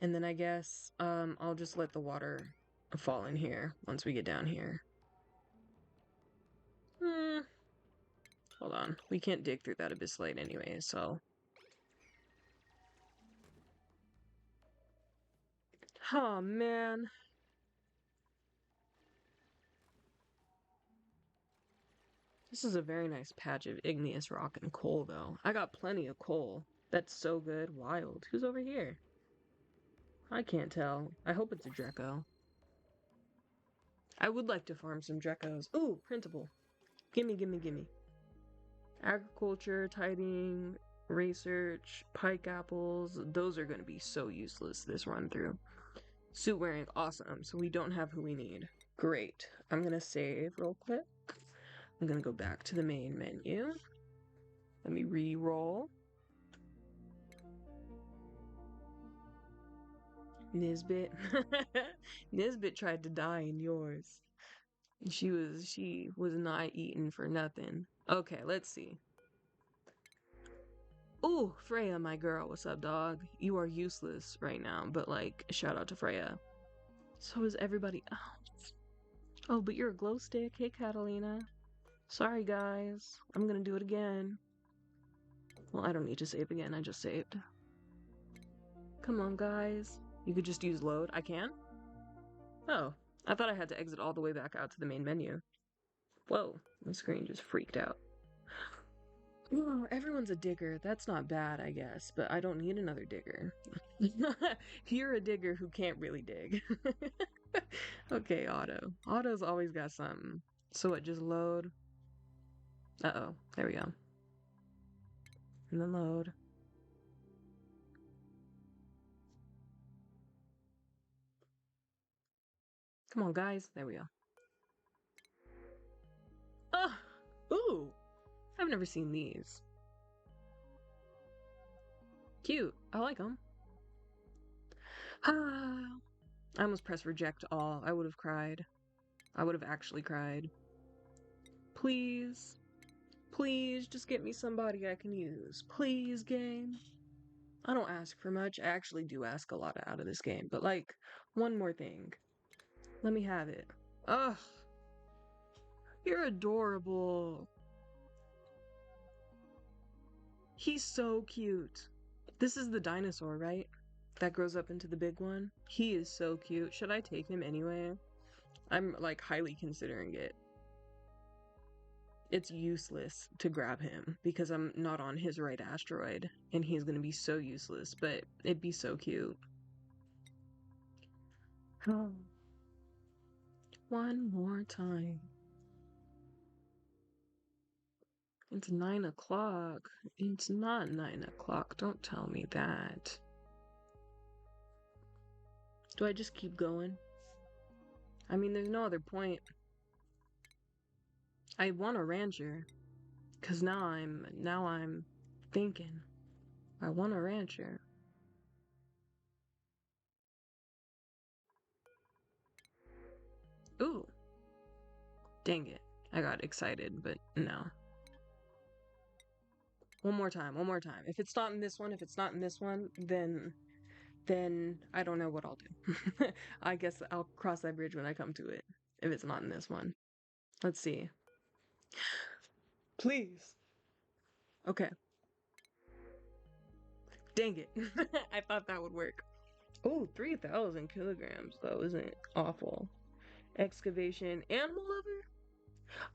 And then I guess I'll just let the water fall in here once we get down here. Hold on. We can't dig through that abyssite anyway, so. Oh, man. This is a very nice patch of igneous rock and coal, though. I got plenty of coal. That's so good. Wild. Who's over here? I can't tell. I hope it's a Dreco. I would like to farm some Drecos. Ooh, printable. Gimme, gimme, gimme. Agriculture, tidying, research, pike apples. Those are going to be so useless this run through. Suit wearing, awesome. So we don't have who we need. Great. I'm going to save real quick. I'm going to go back to the main menu. Let me re-roll. Nisbet. Nisbet tried to die in yours. She was not eating for nothing. Okay, let's see. Ooh, Freya, my girl, what's up, dog? You are useless right now, but like, shout out to Freya. So is everybody else. Oh, but you're a glow stick. Hey, Catalina. Sorry, guys. I'm gonna do it again. Well, I don't need to save again. I just saved. Come on, guys. You could just use load. I can? Oh, I thought I had to exit all the way back out to the main menu. Whoa, my screen just freaked out. Oh, everyone's a digger. That's not bad, I guess, but I don't need another digger. You're a digger who can't really dig. Okay, Otto. Otto's always got something. So what, just load? Uh-oh, there we go. And then load. Come on, guys. There we go. Oh, ooh. I've never seen these. Cute. I like them. Ah. I almost pressed reject all. I would have cried. I would have actually cried. Please. Please, just get me somebody I can use. Please, game. I don't ask for much. I actually do ask a lot out of this game. But, like, one more thing. Let me have it. Ugh, you're adorable. He's so cute. This is the dinosaur, right? That grows up into the big one. He is so cute. Should I take him anyway? I'm like highly considering it. It's useless to grab him because I'm not on his right asteroid and he's gonna be so useless, but it'd be so cute. One more time. It's 9 o'clock. It's not 9 o'clock. Don't tell me that. Do I just keep going? I mean, there's no other point. I want a rancher, cause now I'm thinking. I want a rancher. Ooh, dang it. I got excited, but no. One more time, one more time. If it's not in this one, if it's not in this one, then I don't know what I'll do. I guess I'll cross that bridge when I come to it. If it's not in this one. Let's see. Please. Okay. Dang it. I thought that would work. Oh, 3,000 kilograms, though, isn't awful. Excavation, animal lover?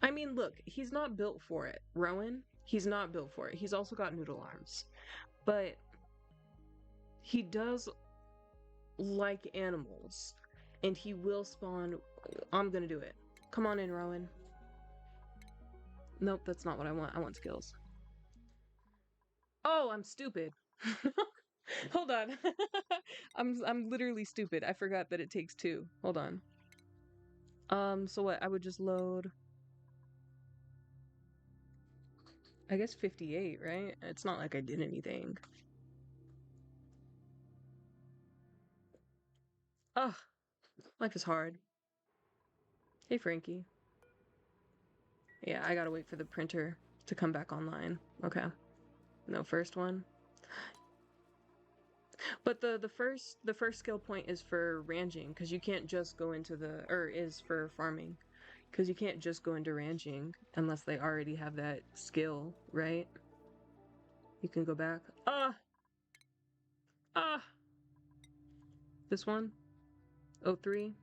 I mean, look, he's not built for it. Rowan, he's not built for it. He's also got noodle arms. But he does like animals. And he will spawn. I'm gonna do it. Come on in, Rowan. Nope, that's not what I want. I want skills. Oh, I'm stupid. Hold on. I'm literally stupid. I forgot that it takes two. Hold on. So what? I would just load, I guess 58, right? It's not like I did anything. Ugh, life is hard. Hey, Frankie. Yeah, I gotta wait for the printer to come back online. Okay. No, first one. But the first skill point is for ranching, because you can't just go into the, or is for farming, because you can't just go into ranching unless they already have that skill, right? You can go back. Ah, this one. Oh, 03.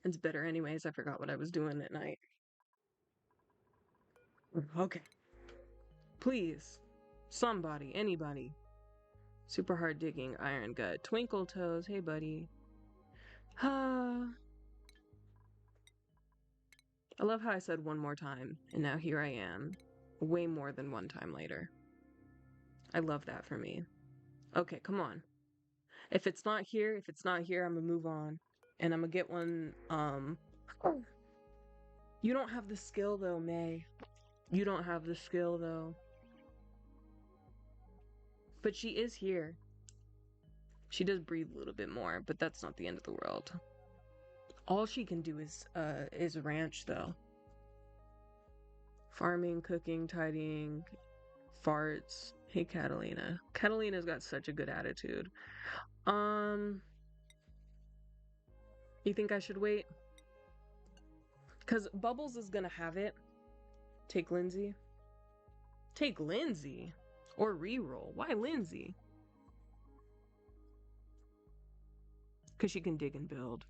It's better anyways. I forgot what I was doing at night. Okay. Please. Somebody. Anybody. Super hard digging. Iron gut. Twinkle toes. Hey, buddy. Ah. I love how I said one more time, and now here I am. Way more than one time later. I love that for me. Okay, come on. If it's not here, I'm gonna move on. And I'm gonna get one, You don't have the skill though, May. You don't have the skill though. But she is here. She does breathe a little bit more, but that's not the end of the world. All she can do is ranch though. Farming, cooking, tidying, farts. Hey Catalina. Catalina's got such a good attitude. You think I should wait? Cause Bubbles is gonna have it. Take Lindsay. Take Lindsay? Or reroll. Why Lindsay? Cause she can dig and build.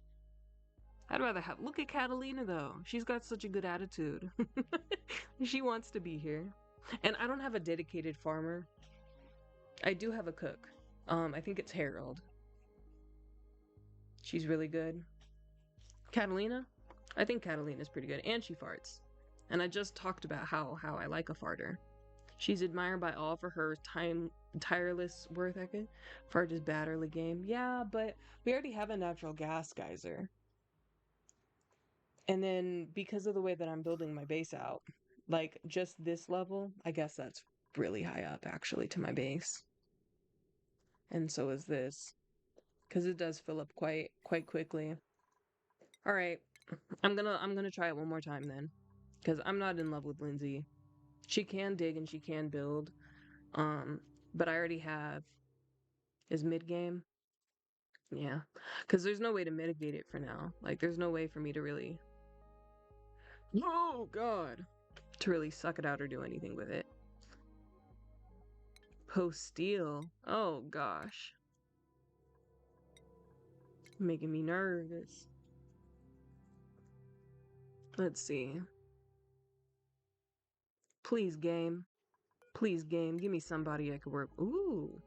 I'd rather have. Look at Catalina though. She's got such a good attitude. She wants to be here. And I don't have a dedicated farmer. I do have a cook. I think it's Harold. She's really good. Catalina? I think Catalina's pretty good. And she farts. And I just talked about how I like a farter. She's admired by all for her tireless work ethic. Fart is bad early game. Yeah, but we already have a natural gas geyser. And then because of the way that I'm building my base out, like just this level, I guess that's really high up actually to my base. And so is this, because it does fill up quite quickly. All right, I'm gonna try it one more time then, because I'm not in love with Lindsay. She can dig and she can build, but I already have Is mid-game? Yeah. Because there's no way to mitigate it for now. Like, there's no way for me to really... Oh, God! To really suck it out or do anything with it. Post-steal? Oh, gosh. Making me nervous. Let's see. Please, game. Please, game. Give me somebody I could work... Ooh.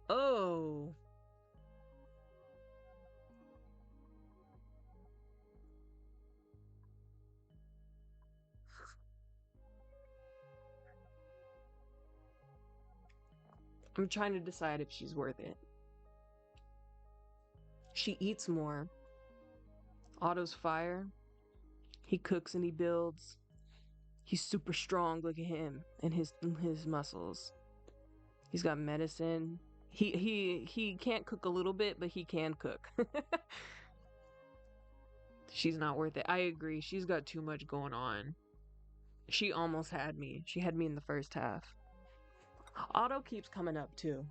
Oh! I'm trying to decide if she's worth it. She eats more. Otto's fire. He cooks and he builds. He's super strong. Look at him and his muscles. He's got medicine. He can't cook a little bit, but he can cook. She's not worth it. I agree. She's got too much going on. She almost had me. She had me in the first half. Otto keeps coming up too.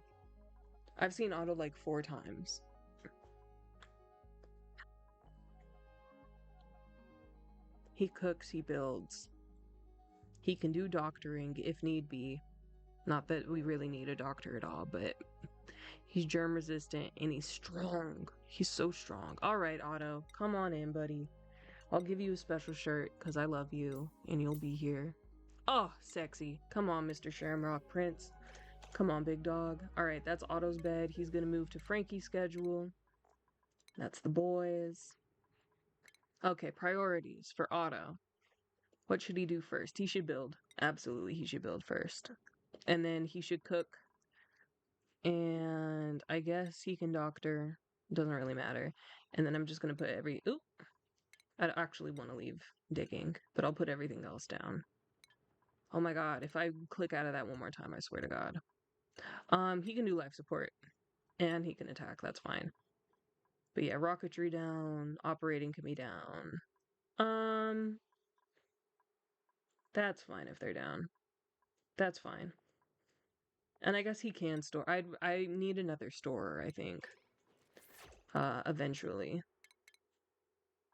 I've seen Otto like 4 times. He cooks, he builds. He can do doctoring if need be. Not that we really need a doctor at all, but he's germ resistant and he's strong. He's so strong. All right, Otto, come on in, buddy. I'll give you a special shirt because I love you and you'll be here. Oh, sexy. Come on, Mr. Shamrock Prince. Come on, big dog. All right, that's Otto's bed. He's going to move to Frankie's schedule. That's the boys. Okay, priorities for Otto. What should he do first? He should build. Absolutely, he should build first. And then he should cook. And I guess he can doctor. Doesn't really matter. And then I'm just going to put Oop! I actually want to leave digging, but I'll put everything else down. Oh my god, if I click out of that one more time, I swear to god. He can do life support. And he can attack, that's fine. But yeah, rocketry down, operating can be down. That's fine if they're down. That's fine. And I guess he can store. I need another storer, I think. Eventually.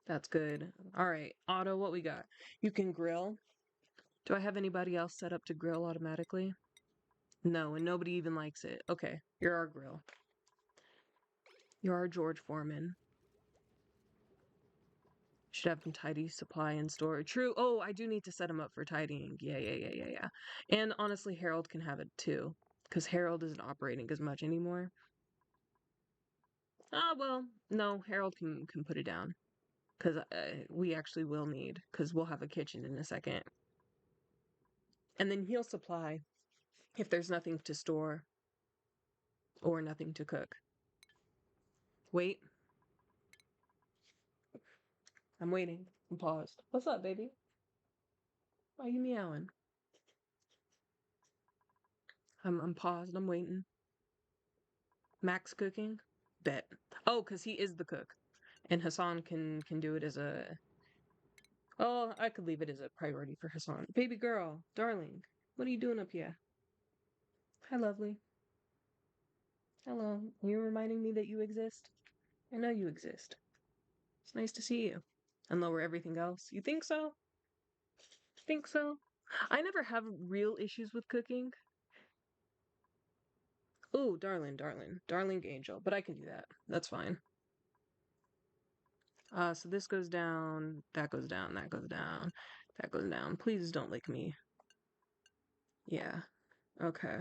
That's good. Alright, Otto, what we got? You can grill. Do I have anybody else set up to grill automatically? No, and nobody even likes it. Okay, you're our grill. You're our George Foreman. Should have him tidy, supply, and store. True. Oh, I do need to set him up for tidying. Yeah. And honestly, Harold can have it too. Because Harold isn't operating as much anymore. Ah, well, no, Harold can put it down. Because we actually will need. Because we'll have a kitchen in a second. And then he'll supply if there's nothing to store or nothing to cook. Wait. I'm waiting. I'm paused. What's up, baby? Why are you meowing? I'm paused. I'm waiting. Max cooking? Bet. Oh, because he is the cook. And Hassan can do it as a... Oh, I could leave it as a priority for Hassan. Baby girl, darling, what are you doing up here? Hi, lovely. Hello. Are you reminding me that you exist? I know you exist. It's nice to see you. And lower everything else. You think so? Think so? I never have real issues with cooking. Oh, darling angel. But I can do that. That's fine. So this goes down, that goes down, that goes down, that goes down. Please don't lick me. Yeah. Okay.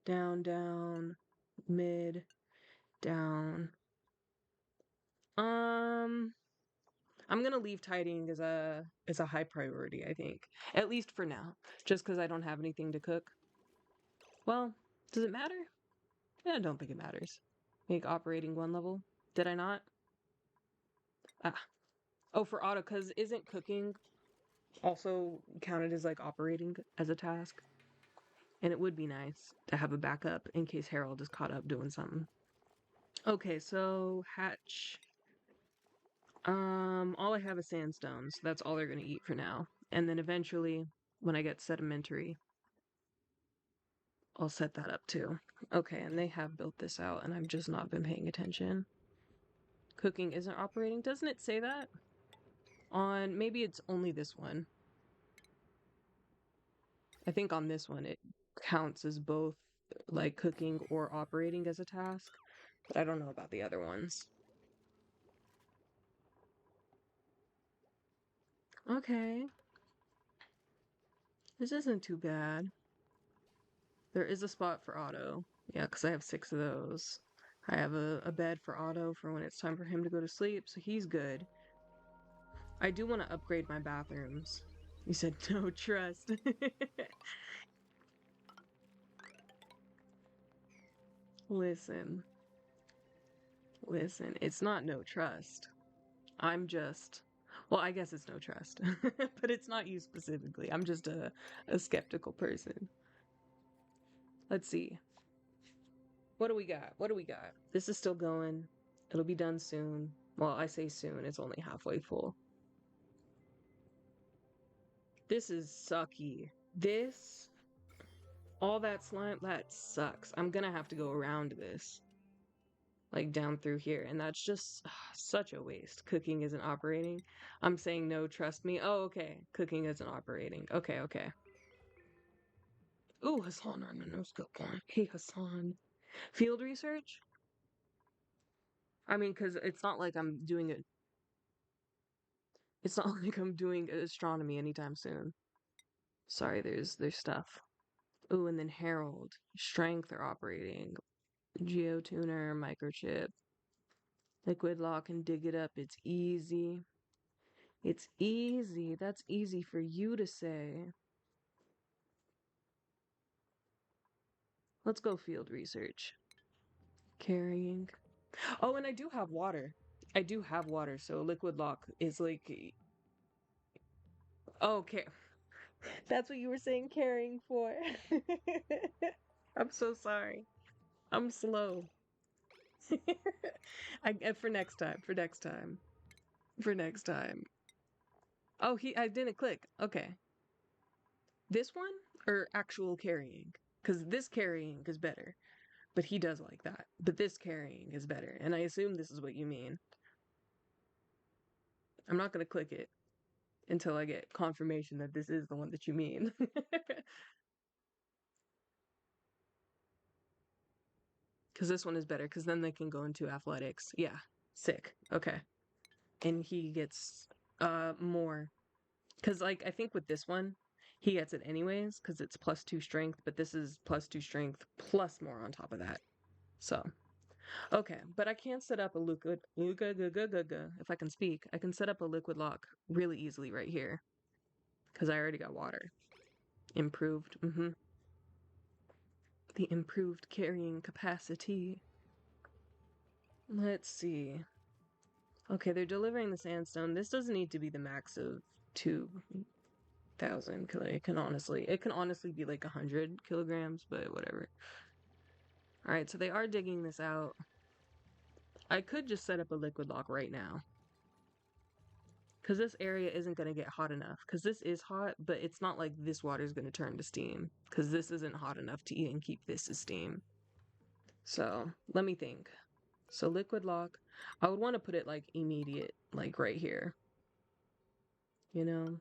Down, mid, down. I'm gonna leave tidying as a high priority, I think. At least for now. Just because I don't have anything to cook. Well, does it matter? Yeah, I don't think it matters. Make operating 1 level. Did I not? Ah. Oh, for Otto, because isn't cooking also counted as like operating as a task? And it would be nice to have a backup in case Harold is caught up doing something. Okay, so hatch. All I have is sandstone, so that's all they're gonna eat for now. And then eventually, when I get sedimentary. I'll set that up too. Okay, and they have built this out, and I've just not been paying attention. Cooking isn't operating. Doesn't it say that? On maybe it's only this one. I think on this one it counts as both like cooking or operating as a task, but I don't know about the other ones. Okay, this isn't too bad. There is a spot for Otto. Yeah, because I have 6 of those. I have a bed for Otto for when it's time for him to go to sleep, so he's good. I do want to upgrade my bathrooms. You said no trust. Listen, listen, it's not no trust. I'm just, well, I guess it's no trust, but it's not you specifically. I'm just a skeptical person. Let's see. What do we got? What do we got? This is still going. It'll be done soon. Well, I say soon, it's only halfway full. This is sucky. This, all that slime, that sucks. I'm gonna have to go around this, like down through here, and that's just such a waste. Cooking isn't operating. I'm saying no, trust me. Oh, okay. Cooking isn't operating. Okay, okay. Ooh, Hassan on the no scope one. Hey, Hassan. Field research? I mean, because it's not like I'm doing it. It's not like I'm doing astronomy anytime soon. Sorry, there's stuff. Ooh, and then Herald. Strength are operating. Geotuner, microchip. Liquid lock and dig it up. It's easy. It's easy. That's easy for you to say. Let's go field research. Carrying. Oh, and I do have water. I do have water, so liquid lock is like. Okay. That's what you were saying carrying for. I'm so sorry. I'm slow. For next time, for next time, for next time. Oh, I didn't click. Okay. This one or actual carrying? Because this carrying is better, but he does like that. But this carrying is better, and I assume this is what you mean. I'm not going to click it until I get confirmation that this is the one that you mean. Because this one is better, because then they can go into athletics. Yeah, sick. Okay. And he gets more. Because, like, I think with this one, he gets it anyways, because it's +2 strength, but this is +2 strength plus more on top of that. So, okay. But I can set up a if I can speak, I can set up a liquid lock really easily right here. Because I already got water. Improved. The improved carrying capacity. Let's see. Okay, they're delivering the sandstone. This doesn't need to be the max of 2,000. It can honestly be like 100 kilograms, but whatever. All right, so they are digging this out. I could just set up a liquid lock right now. Because this area isn't going to get hot enough. Because this is hot, but it's not like this water is going to turn to steam. Because this isn't hot enough to even keep this as steam. So, let me think. So, liquid lock, I would want to put it like immediate, like right here. You know?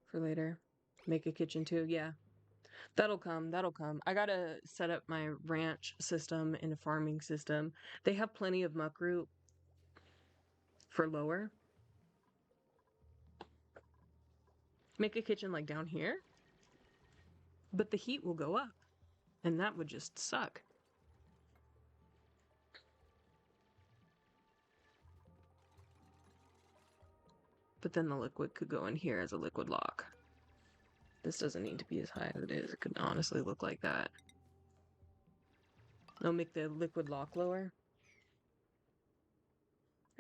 For later. Make a kitchen too. Yeah. That'll come. That'll come. I gotta set up my ranch system and a farming system. They have plenty of muckroot for lower. Make a kitchen like down here, but the heat will go up, and that would just suck. But then the liquid could go in here as a liquid lock. This doesn't need to be as high as it is. It could honestly look like that. I'll make the liquid lock lower.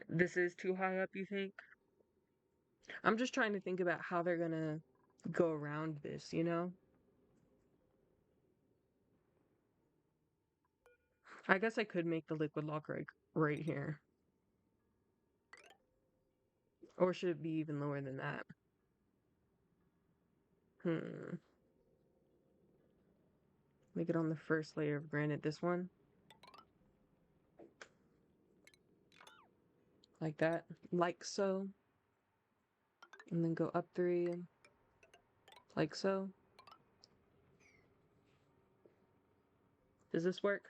This is too high up, you think? I'm just trying to think about how they're gonna go around this, you know? I guess I could make the liquid lock right here. Or should it be even lower than that? Hmm. Make it on the first layer of granite. This one. Like that. Like so. And then go up 3. Like so. Does this work?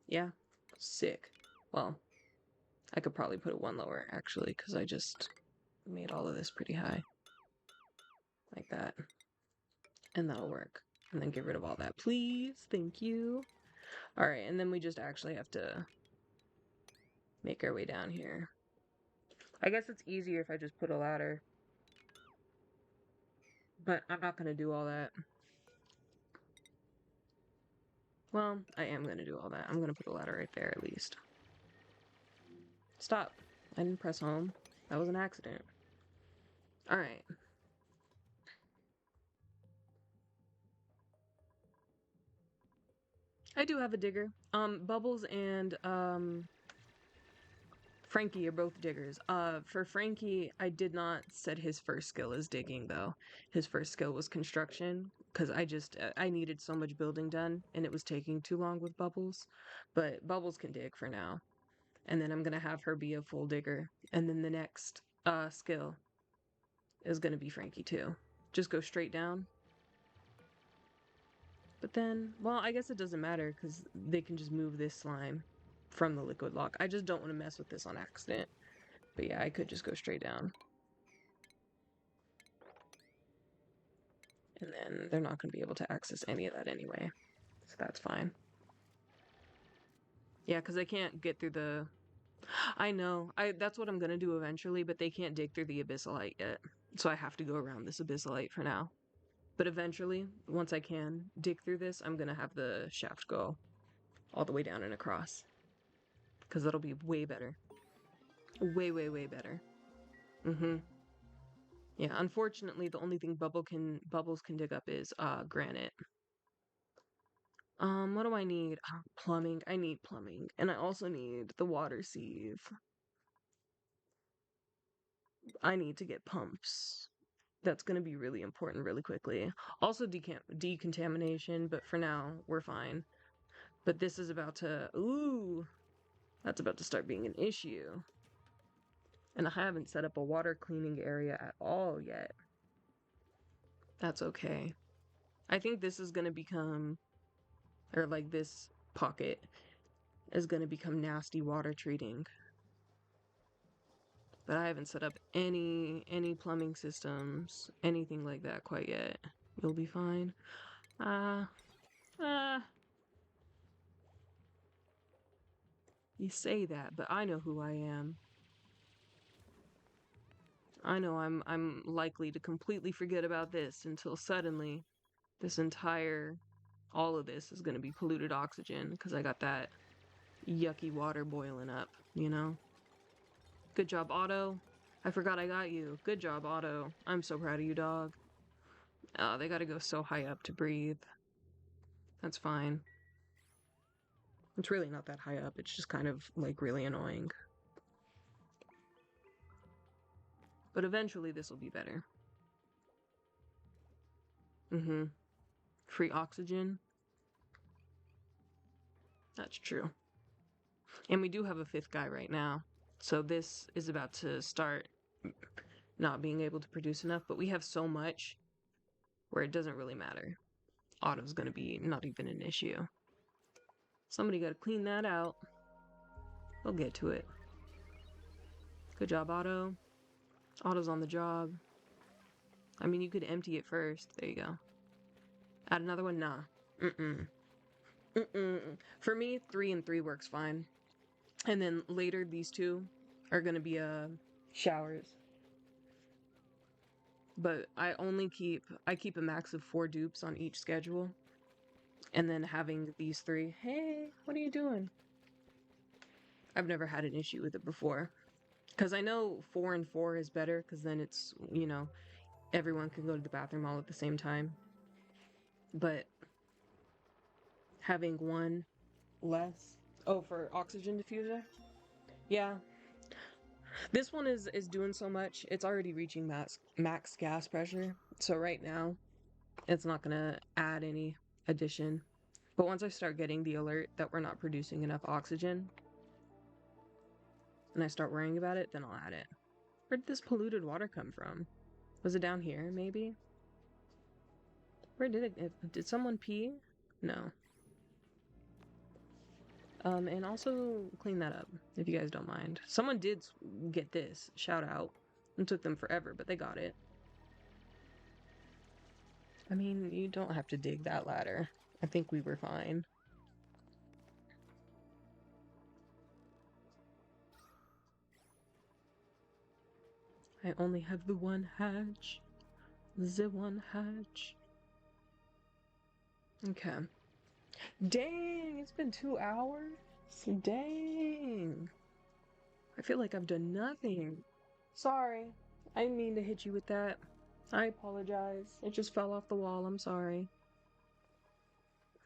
Yeah. Sick. Well, I could probably put it one lower, actually, because I just made all of this pretty high. Like that. And that'll work. And then get rid of all that, please. Thank you. Alright, and then we just actually have to make our way down here. I guess it's easier if I just put a ladder. But I'm not going to do all that. Well, I am going to do all that. I'm going to put a ladder right there at least. Stop. I didn't press home. That was an accident. Alright. I do have a digger. Bubbles and, Frankie are both diggers. For Frankie, I did not set his first skill as digging though. His first skill was construction because I needed so much building done and it was taking too long with Bubbles. But Bubbles can dig for now. And then I'm gonna have her be a full digger. And then the next skill is gonna be Frankie too. Just go straight down. But then, well, I guess it doesn't matter because they can just move this slime from the liquid lock. I just don't want to mess with this on accident. But yeah, I could just go straight down. And then they're not going to be able to access any of that anyway. So that's fine. Yeah, because they can't get through the... I know. That's what I'm going to do eventually, but they can't dig through the abyssalite yet. So I have to go around this abyssalite for now. But eventually, once I can dig through this, I'm going to have the shaft go all the way down and across. Because that'll be way better. Way, way, way better. Mm-hmm. Yeah, unfortunately, the only thing Bubbles can dig up is granite. What do I need? Plumbing. I need plumbing. And I also need the water sieve. I need to get pumps. That's going to be really important really quickly. Also decontamination, but for now, we're fine. But this is about to... Ooh! That's about to start being an issue. And I haven't set up a water cleaning area at all yet. That's okay. I think this is going to become... Or like this pocket is going to become nasty water treating. But I haven't set up any plumbing systems, anything like that quite yet. You'll be fine. You say that, but I know who I am. I know I'm likely to completely forget about this until suddenly all of this is going to be polluted oxygen because I got that yucky water boiling up, you know? Good job, Otto. I forgot I got you. Good job, Otto. I'm so proud of you, dog. They gotta go so high up to breathe. That's fine. It's really not that high up. It's just kind of, like, really annoying. But eventually this will be better. Mm-hmm. Free oxygen. That's true. And we do have a 5th guy right now. So this is about to start not being able to produce enough, but we have so much where it doesn't really matter. Otto's gonna be not even an issue. Somebody gotta clean that out. They'll get to it. Good job, Otto. Otto's on the job. I mean, you could empty it first. There you go. Add another one? Nah. Mm-mm. Mm-mm. For me, 3 and 3 works fine. And then later, these 2 are gonna be showers. But I keep a max of 4 dupes on each schedule. And then having these 3. Hey, what are you doing? I've never had an issue with it before. Because I know 4 and 4 is better, because then it's, you know, everyone can go to the bathroom all at the same time. But having 1 less... Oh, for oxygen diffuser? Yeah. This one is doing so much. It's already reaching max gas pressure. So right now, It's not gonna add any addition. But once I start getting the alert that we're not producing enough oxygen, and I start worrying about it, then I'll add it. Where did this polluted water come from? Was it down here, maybe? Where did it? Did someone pee? No. And also clean that up, if you guys don't mind. Someone did get this. Shout out. It took them forever, but they got it. I mean, you don't have to dig that ladder. I think we were fine. I only have the one hatch. The one hatch. Okay. Dang, it's been 2 hours? Dang. I feel like I've done nothing. Sorry. I didn't mean to hit you with that. I apologize. It just fell off the wall. I'm sorry.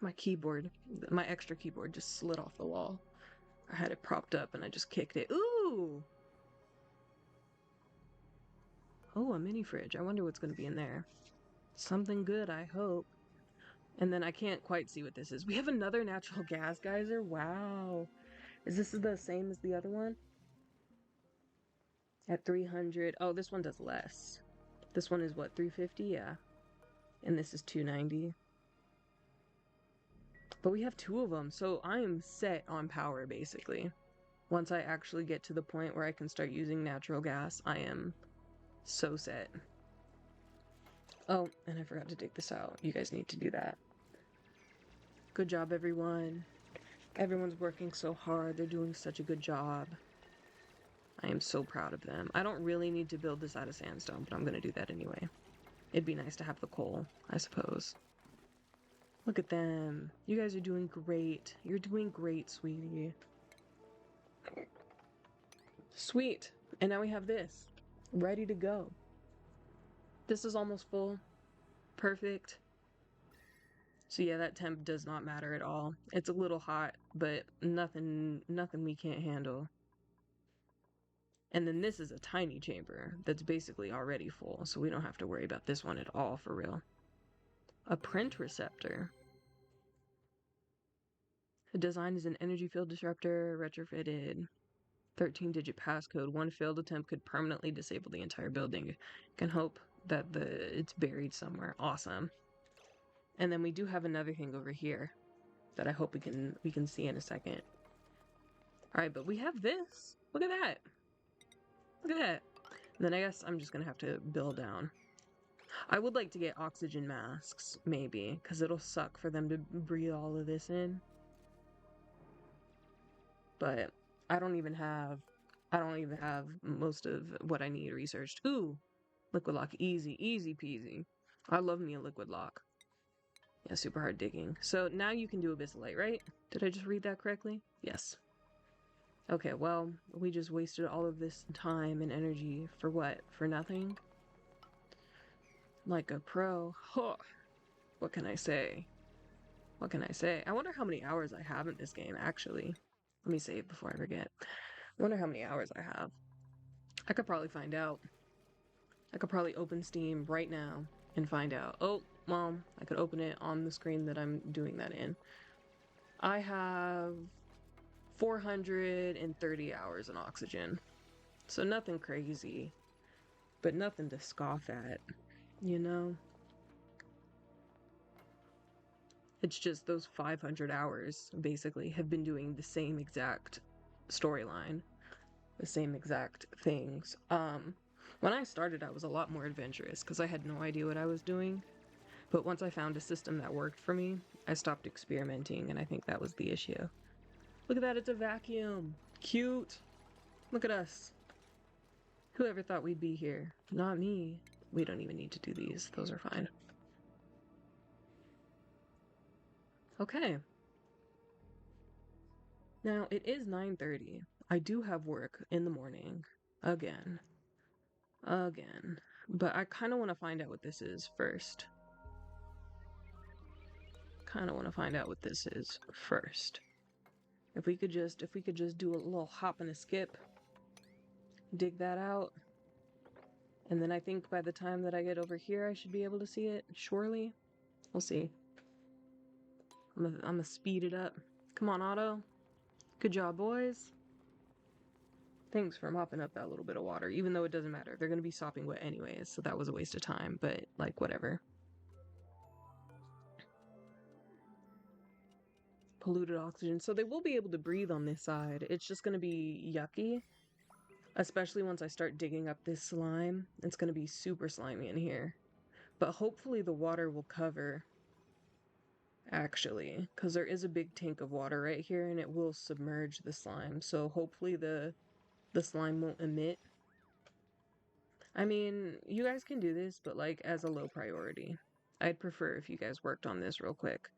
My keyboard, my extra keyboard just slid off the wall. I had it propped up and I just kicked it. Ooh! Oh, a mini fridge. I wonder what's going to be in there. Something good, I hope. And then I can't quite see what this is. We have another natural gas geyser. Wow. Is this the same as the other one? At 300. Oh, this one does less. This one is what, 350? Yeah. And this is 290. But we have 2 of them, so I am set on power, basically. Once I actually get to the point where I can start using natural gas, I am so set. Oh, and I forgot to dig this out. You guys need to do that. Good job, everyone. Everyone's working so hard. They're doing such a good job. I am so proud of them. I don't really need to build this out of sandstone, but I'm going to do that anyway. It'd be nice to have the coal, I suppose. Look at them. You guys are doing great. You're doing great, sweetie. Sweet. And now we have this. Ready to go. This is almost full. Perfect. So yeah, that temp does not matter at all. It's a little hot, but nothing we can't handle. And then this is a tiny chamber that's basically already full, so we don't have to worry about this one at all for real. A print receptor. The design is an energy field disruptor, retrofitted. 13-digit passcode. One failed attempt could permanently disable the entire building. Can hope that it's buried somewhere. Awesome. And then we do have another thing over here that I hope we can see in a second. All right, but we have this. Look at that. Look at that. And then I guess I'm just gonna have to build down. I would like to get oxygen masks, maybe, because it'll suck for them to breathe all of this in. But I don't even have most of what I need researched. Ooh, liquid lock, easy peasy. I love me a liquid lock. Yeah, super hard digging. So now you can do abyssalite, right? Did I just read that correctly? Yes. Okay, well, we just wasted all of this time and energy for what? For nothing? Like a pro. Huh. What can I say? What can I say? I wonder how many hours I have in this game, actually. Let me save before I forget. I wonder how many hours I have. I could probably find out. I could probably open Steam right now and find out. Oh, well, I could open it on the screen that I'm doing that in. I have 430 hours in oxygen. So nothing crazy, but nothing to scoff at, you know? It's just those 500 hours, basically, have been doing the same exact storyline, the same exact things. When I started, I was a lot more adventurous because I had no idea what I was doing. But once I found a system that worked for me, I stopped experimenting, and I think that was the issue. Look at that, it's a vacuum. Cute. Look at us. Whoever thought we'd be here? Not me. We don't even need to do these. Those are fine. Okay. Now, it is 9:30. I do have work in the morning. Again. But I kind of want to find out what this is first. If we could just do a little hop and a skip, dig that out, and then I think by the time that I get over here, I should be able to see it, surely. We'll see. I'm gonna speed it up. Come on, Otto. Good job, boys. Thanks for mopping up that little bit of water, even though it doesn't matter. They're gonna be sopping wet anyways, so that was a waste of time, but like, whatever. Polluted oxygen. So they will be able to breathe on this side. It's just gonna be yucky. Especially once I start digging up this slime. It's gonna be super slimy in here. But hopefully the water will cover, actually, because there is a big tank of water right here and it will submerge the slime. So hopefully the slime won't emit. I mean, you guys can do this, but like as a low priority. I'd prefer if you guys worked on this real quick,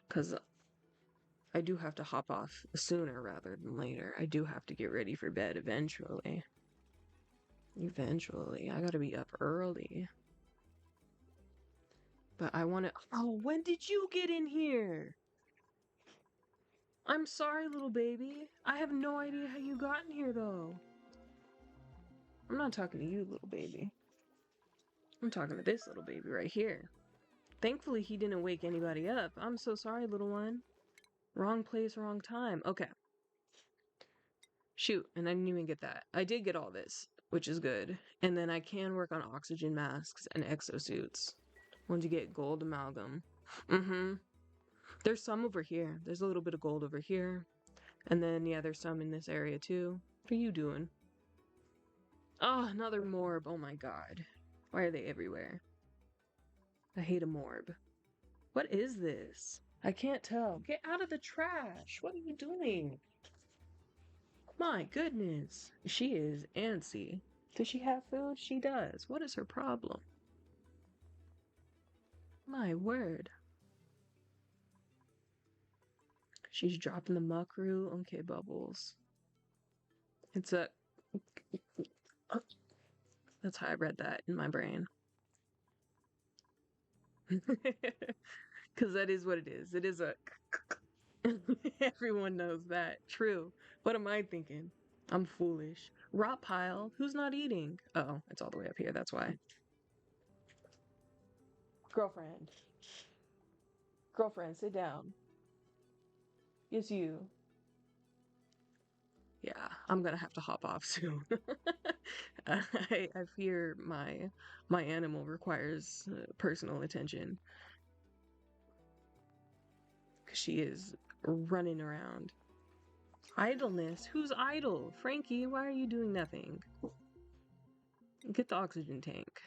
because I do have to hop off sooner rather than later. I do have to get ready for bed eventually. Eventually. I gotta be up early. But I want to. Oh, when did you get in here? I'm sorry, little baby. I have no idea how you got in here, though. I'm not talking to you, little baby. I'm talking to this little baby right here. Thankfully, he didn't wake anybody up. I'm so sorry, little one. Wrong place, wrong time. Okay. Shoot, and I didn't even get that. I did get all this, which is good. And then I can work on oxygen masks and exosuits. Once you get gold amalgam. Mm-hmm. There's some over here. There's a little bit of gold over here. And then, yeah, there's some in this area too. What are you doing? Oh, another morb. Oh my god. Why are they everywhere? I hate a morb. What is this? I can't tell. Get out of the trash. What are you doing? My goodness. She is antsy. Does she have food? She does. What is her problem? My word. She's dropping the muckroo. Okay, Bubbles. It's a... That's how I read that in my brain. Because that is what it is. It is a... Everyone knows that. True. What am I thinking? I'm foolish. Rot pile. Who's not eating? Oh, it's all the way up here. That's why. Girlfriend. Girlfriend, sit down. It's you. Yeah, I'm gonna have to hop off soon. I fear my animal requires personal attention. Because she is running around. Idleness? Who's idle? Frankie, why are you doing nothing? Get the oxygen tank.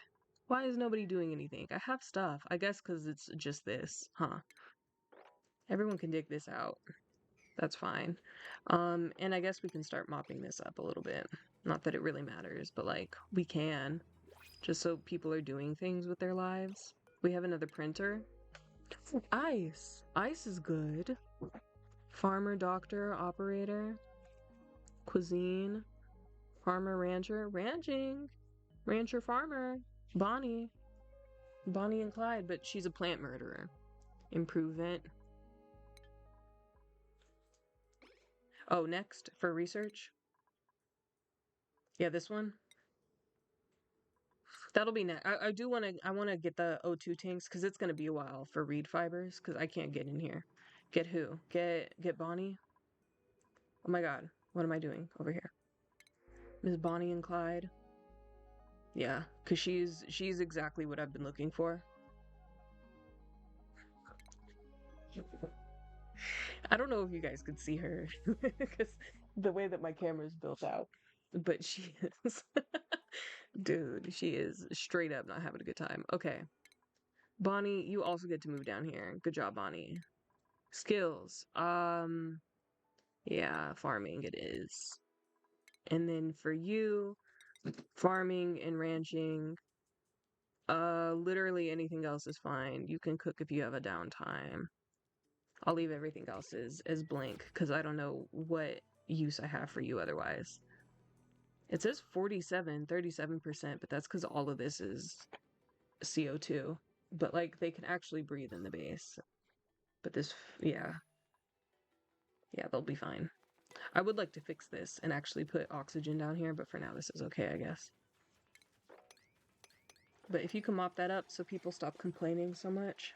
Why is nobody doing anything? I have stuff. I guess because it's just this, huh? Everyone can dig this out. That's fine. And I guess we can start mopping this up a little bit. Not that it really matters, but like, we can. Just so people are doing things with their lives. We have another printer. Ice. Ice is good. Farmer, doctor, operator. Cuisine. Farmer, rancher. Ranching. Rancher, farmer. Bonnie. Bonnie and Clyde, but she's a plant murderer. Improvement. Oh, next for research. Yeah, this one. That'll be next. I do want to. I want to get the O2 tanks because it's gonna be a while for reed fibers because I can't get in here. Get who? Get Bonnie. Oh my God, what am I doing over here? Miss Bonnie and Clyde. Yeah, because she's exactly what I've been looking for. I don't know if you guys could see her because the way that my camera is built out, but she is. Dude, she is straight up not having a good time. Okay. Bonnie, you also get to move down here. Good job, Bonnie. Skills. Yeah, farming it is. And then for you, farming and ranching, literally anything else is fine. You can cook if you have a downtime. I'll leave everything else as blank because I don't know what use I have for you otherwise. It says 37%, but that's because all of this is CO2. But like they can actually breathe in the base. But this, yeah. Yeah, they'll be fine. I would like to fix this and actually put oxygen down here, but for now this is okay, I guess. But if you can mop that up so people stop complaining so much.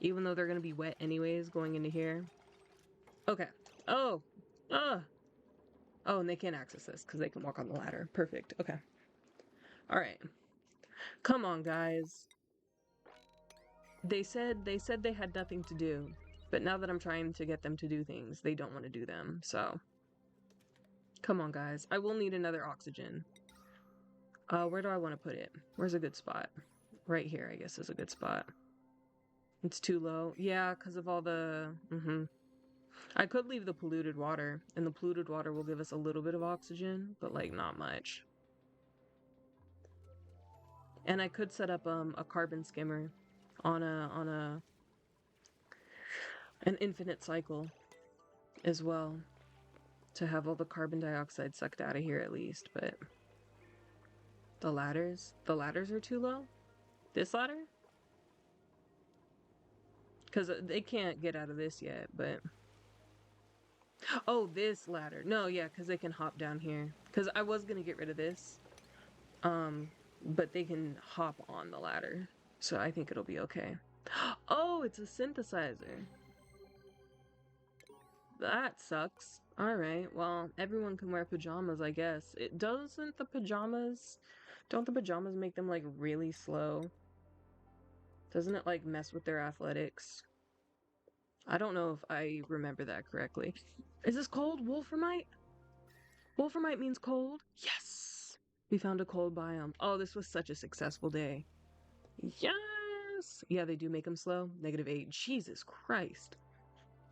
even though they're gonna be wet anyways going into here. Okay. Oh, oh, and they can't access this because they can walk on the ladder. Perfect. Okay. All right. Come on, guys. They said they had nothing to do, but now that I'm trying to get them to do things, they don't want to do them. So, come on, guys. I will need another oxygen. Where do I want to put it? Where's a good spot? Right here, I guess, is a good spot. It's too low. Yeah, because of all the... I could leave the polluted water, and the polluted water will give us a little bit of oxygen, but, like, not much. And I could set up a carbon skimmer on an infinite cycle as well to have all the carbon dioxide sucked out of here at least, but the ladders are too low? This ladder? Because they can't get out of this yet, but... Oh, this ladder. No, yeah, because they can hop down here. Because I was going to get rid of this. But they can hop on the ladder. So I think it'll be okay. Oh, it's a synthesizer. That sucks. Alright, well, everyone can wear pajamas, I guess. Don't the pajamas make them, like, really slow? Doesn't it, like, mess with their athletics? I don't know if I remember that correctly. Is this cold? Wolframite? Wolframite means cold? Yes! We found a cold biome. Oh, this was such a successful day. Yes! Yeah, they do make them slow. -8. Jesus Christ.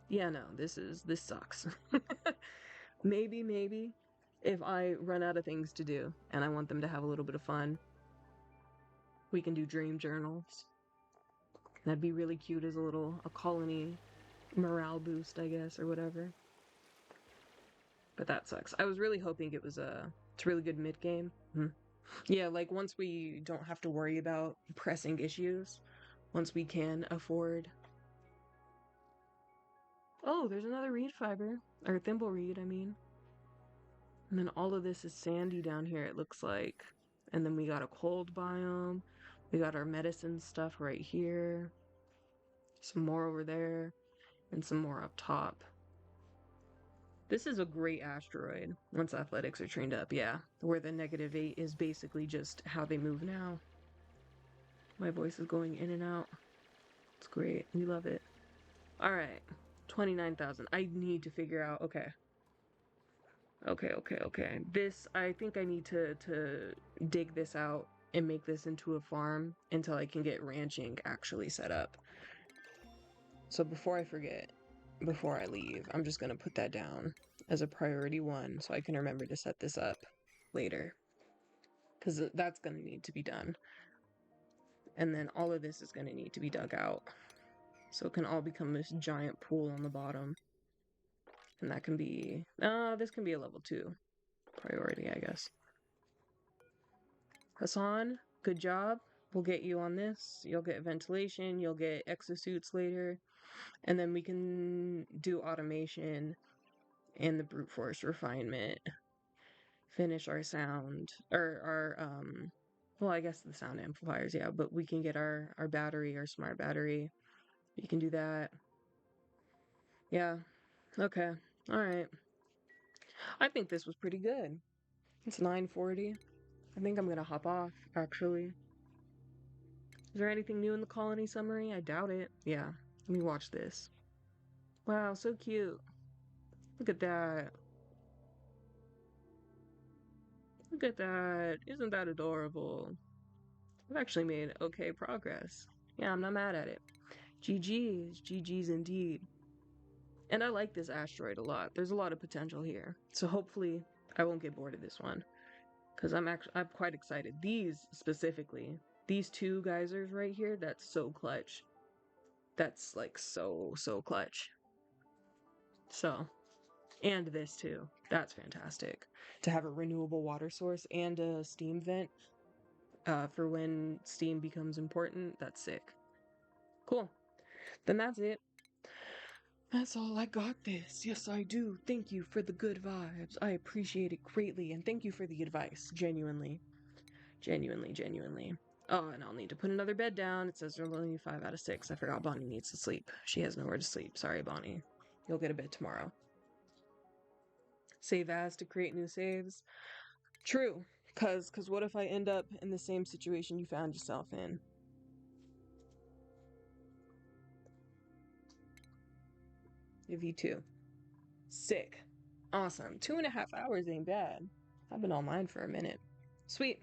Yeah, no, this sucks. Maybe, if I run out of things to do and I want them to have a little bit of fun, we can do dream journals. That'd be really cute as a colony morale boost, I guess, or whatever. But that sucks. I was really hoping it's a really good mid-game. Yeah, like once we don't have to worry about pressing issues, once we can afford... Oh, there's another reed fiber. Or thimble reed, I mean. And then all of this is sandy down here, it looks like. And then we got a cold biome. We got our medicine stuff right here. Some more over there. And some more up top. This is a great asteroid, once athletics are trained up, yeah. Where the -8 is basically just how they move now. My voice is going in and out. It's great. We love it. Alright. 29,000. I need to figure out... Okay. This... I think I need to dig this out and make this into a farm until I can get ranching actually set up. So before I forget, before I leave, I'm just gonna put that down as a priority 1 so I can remember to set this up later. Because that's gonna need to be done. And then all of this is gonna need to be dug out. So it can all become this giant pool on the bottom. And that can be... this can be a level 2 priority, I guess. Hassan, good job. We'll get you on this. You'll get ventilation, you'll get exosuits later. And then we can do automation and the brute force refinement. Finish our sound, or our, well, I guess the sound amplifiers, yeah, but we can get our battery, our smart battery. You can do that. Yeah. Okay. Alright. I think this was pretty good. It's 9:40. I think I'm gonna hop off, actually. Is there anything new in the colony summary? I doubt it. Yeah. Let me watch this. Wow, so cute. Look at that. Look at that. Isn't that adorable? I've actually made okay progress. Yeah, I'm not mad at it. GG's. GG's indeed. And I like this asteroid a lot. There's a lot of potential here. So hopefully I won't get bored of this one. Because I'm quite excited. These specifically. These 2 geysers right here, that's so clutch. That's like so clutch. So, and this too. That's fantastic. To have a renewable water source and a steam vent for when steam becomes important, that's sick. Cool. Then that's it. That's all I got this. Yes, I do. Thank you for the good vibes. I appreciate it greatly, and thank you for the advice. Genuinely. Genuinely. Oh, and I'll need to put another bed down. It says there's only 5 out of 6. I forgot Bonnie needs to sleep. She has nowhere to sleep. Sorry, Bonnie. You'll get a bed tomorrow. Save as to create new saves. True. Cause what if I end up in the same situation you found yourself in? Give you 2. Sick. Awesome. 2.5 hours ain't bad. I've been online for a minute. Sweet.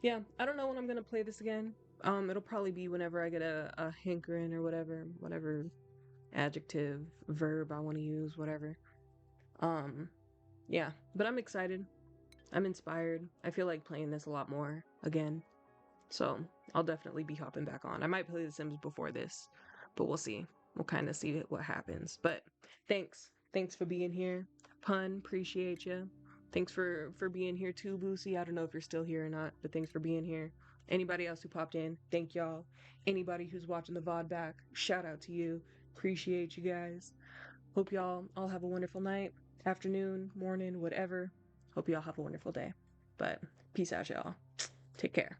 Yeah, I don't know when I'm gonna play this again. It'll probably be whenever I get a hankering or whatever adjective, verb I want to use, whatever. Um, yeah, but I'm excited. I'm inspired. I feel like playing this a lot more again. So I'll definitely be hopping back on. I might play The Sims before this, but we'll see. We'll kind of see what happens. But thanks. Thanks for being here. Pun, appreciate you. Thanks for being here too, Boosie. I don't know if you're still here or not, but thanks for being here. Anybody else who popped in, thank y'all. Anybody who's watching the VOD back, shout out to you. Appreciate you guys. Hope y'all all have a wonderful night, afternoon, morning, whatever. Hope y'all have a wonderful day. But peace out, y'all. Take care.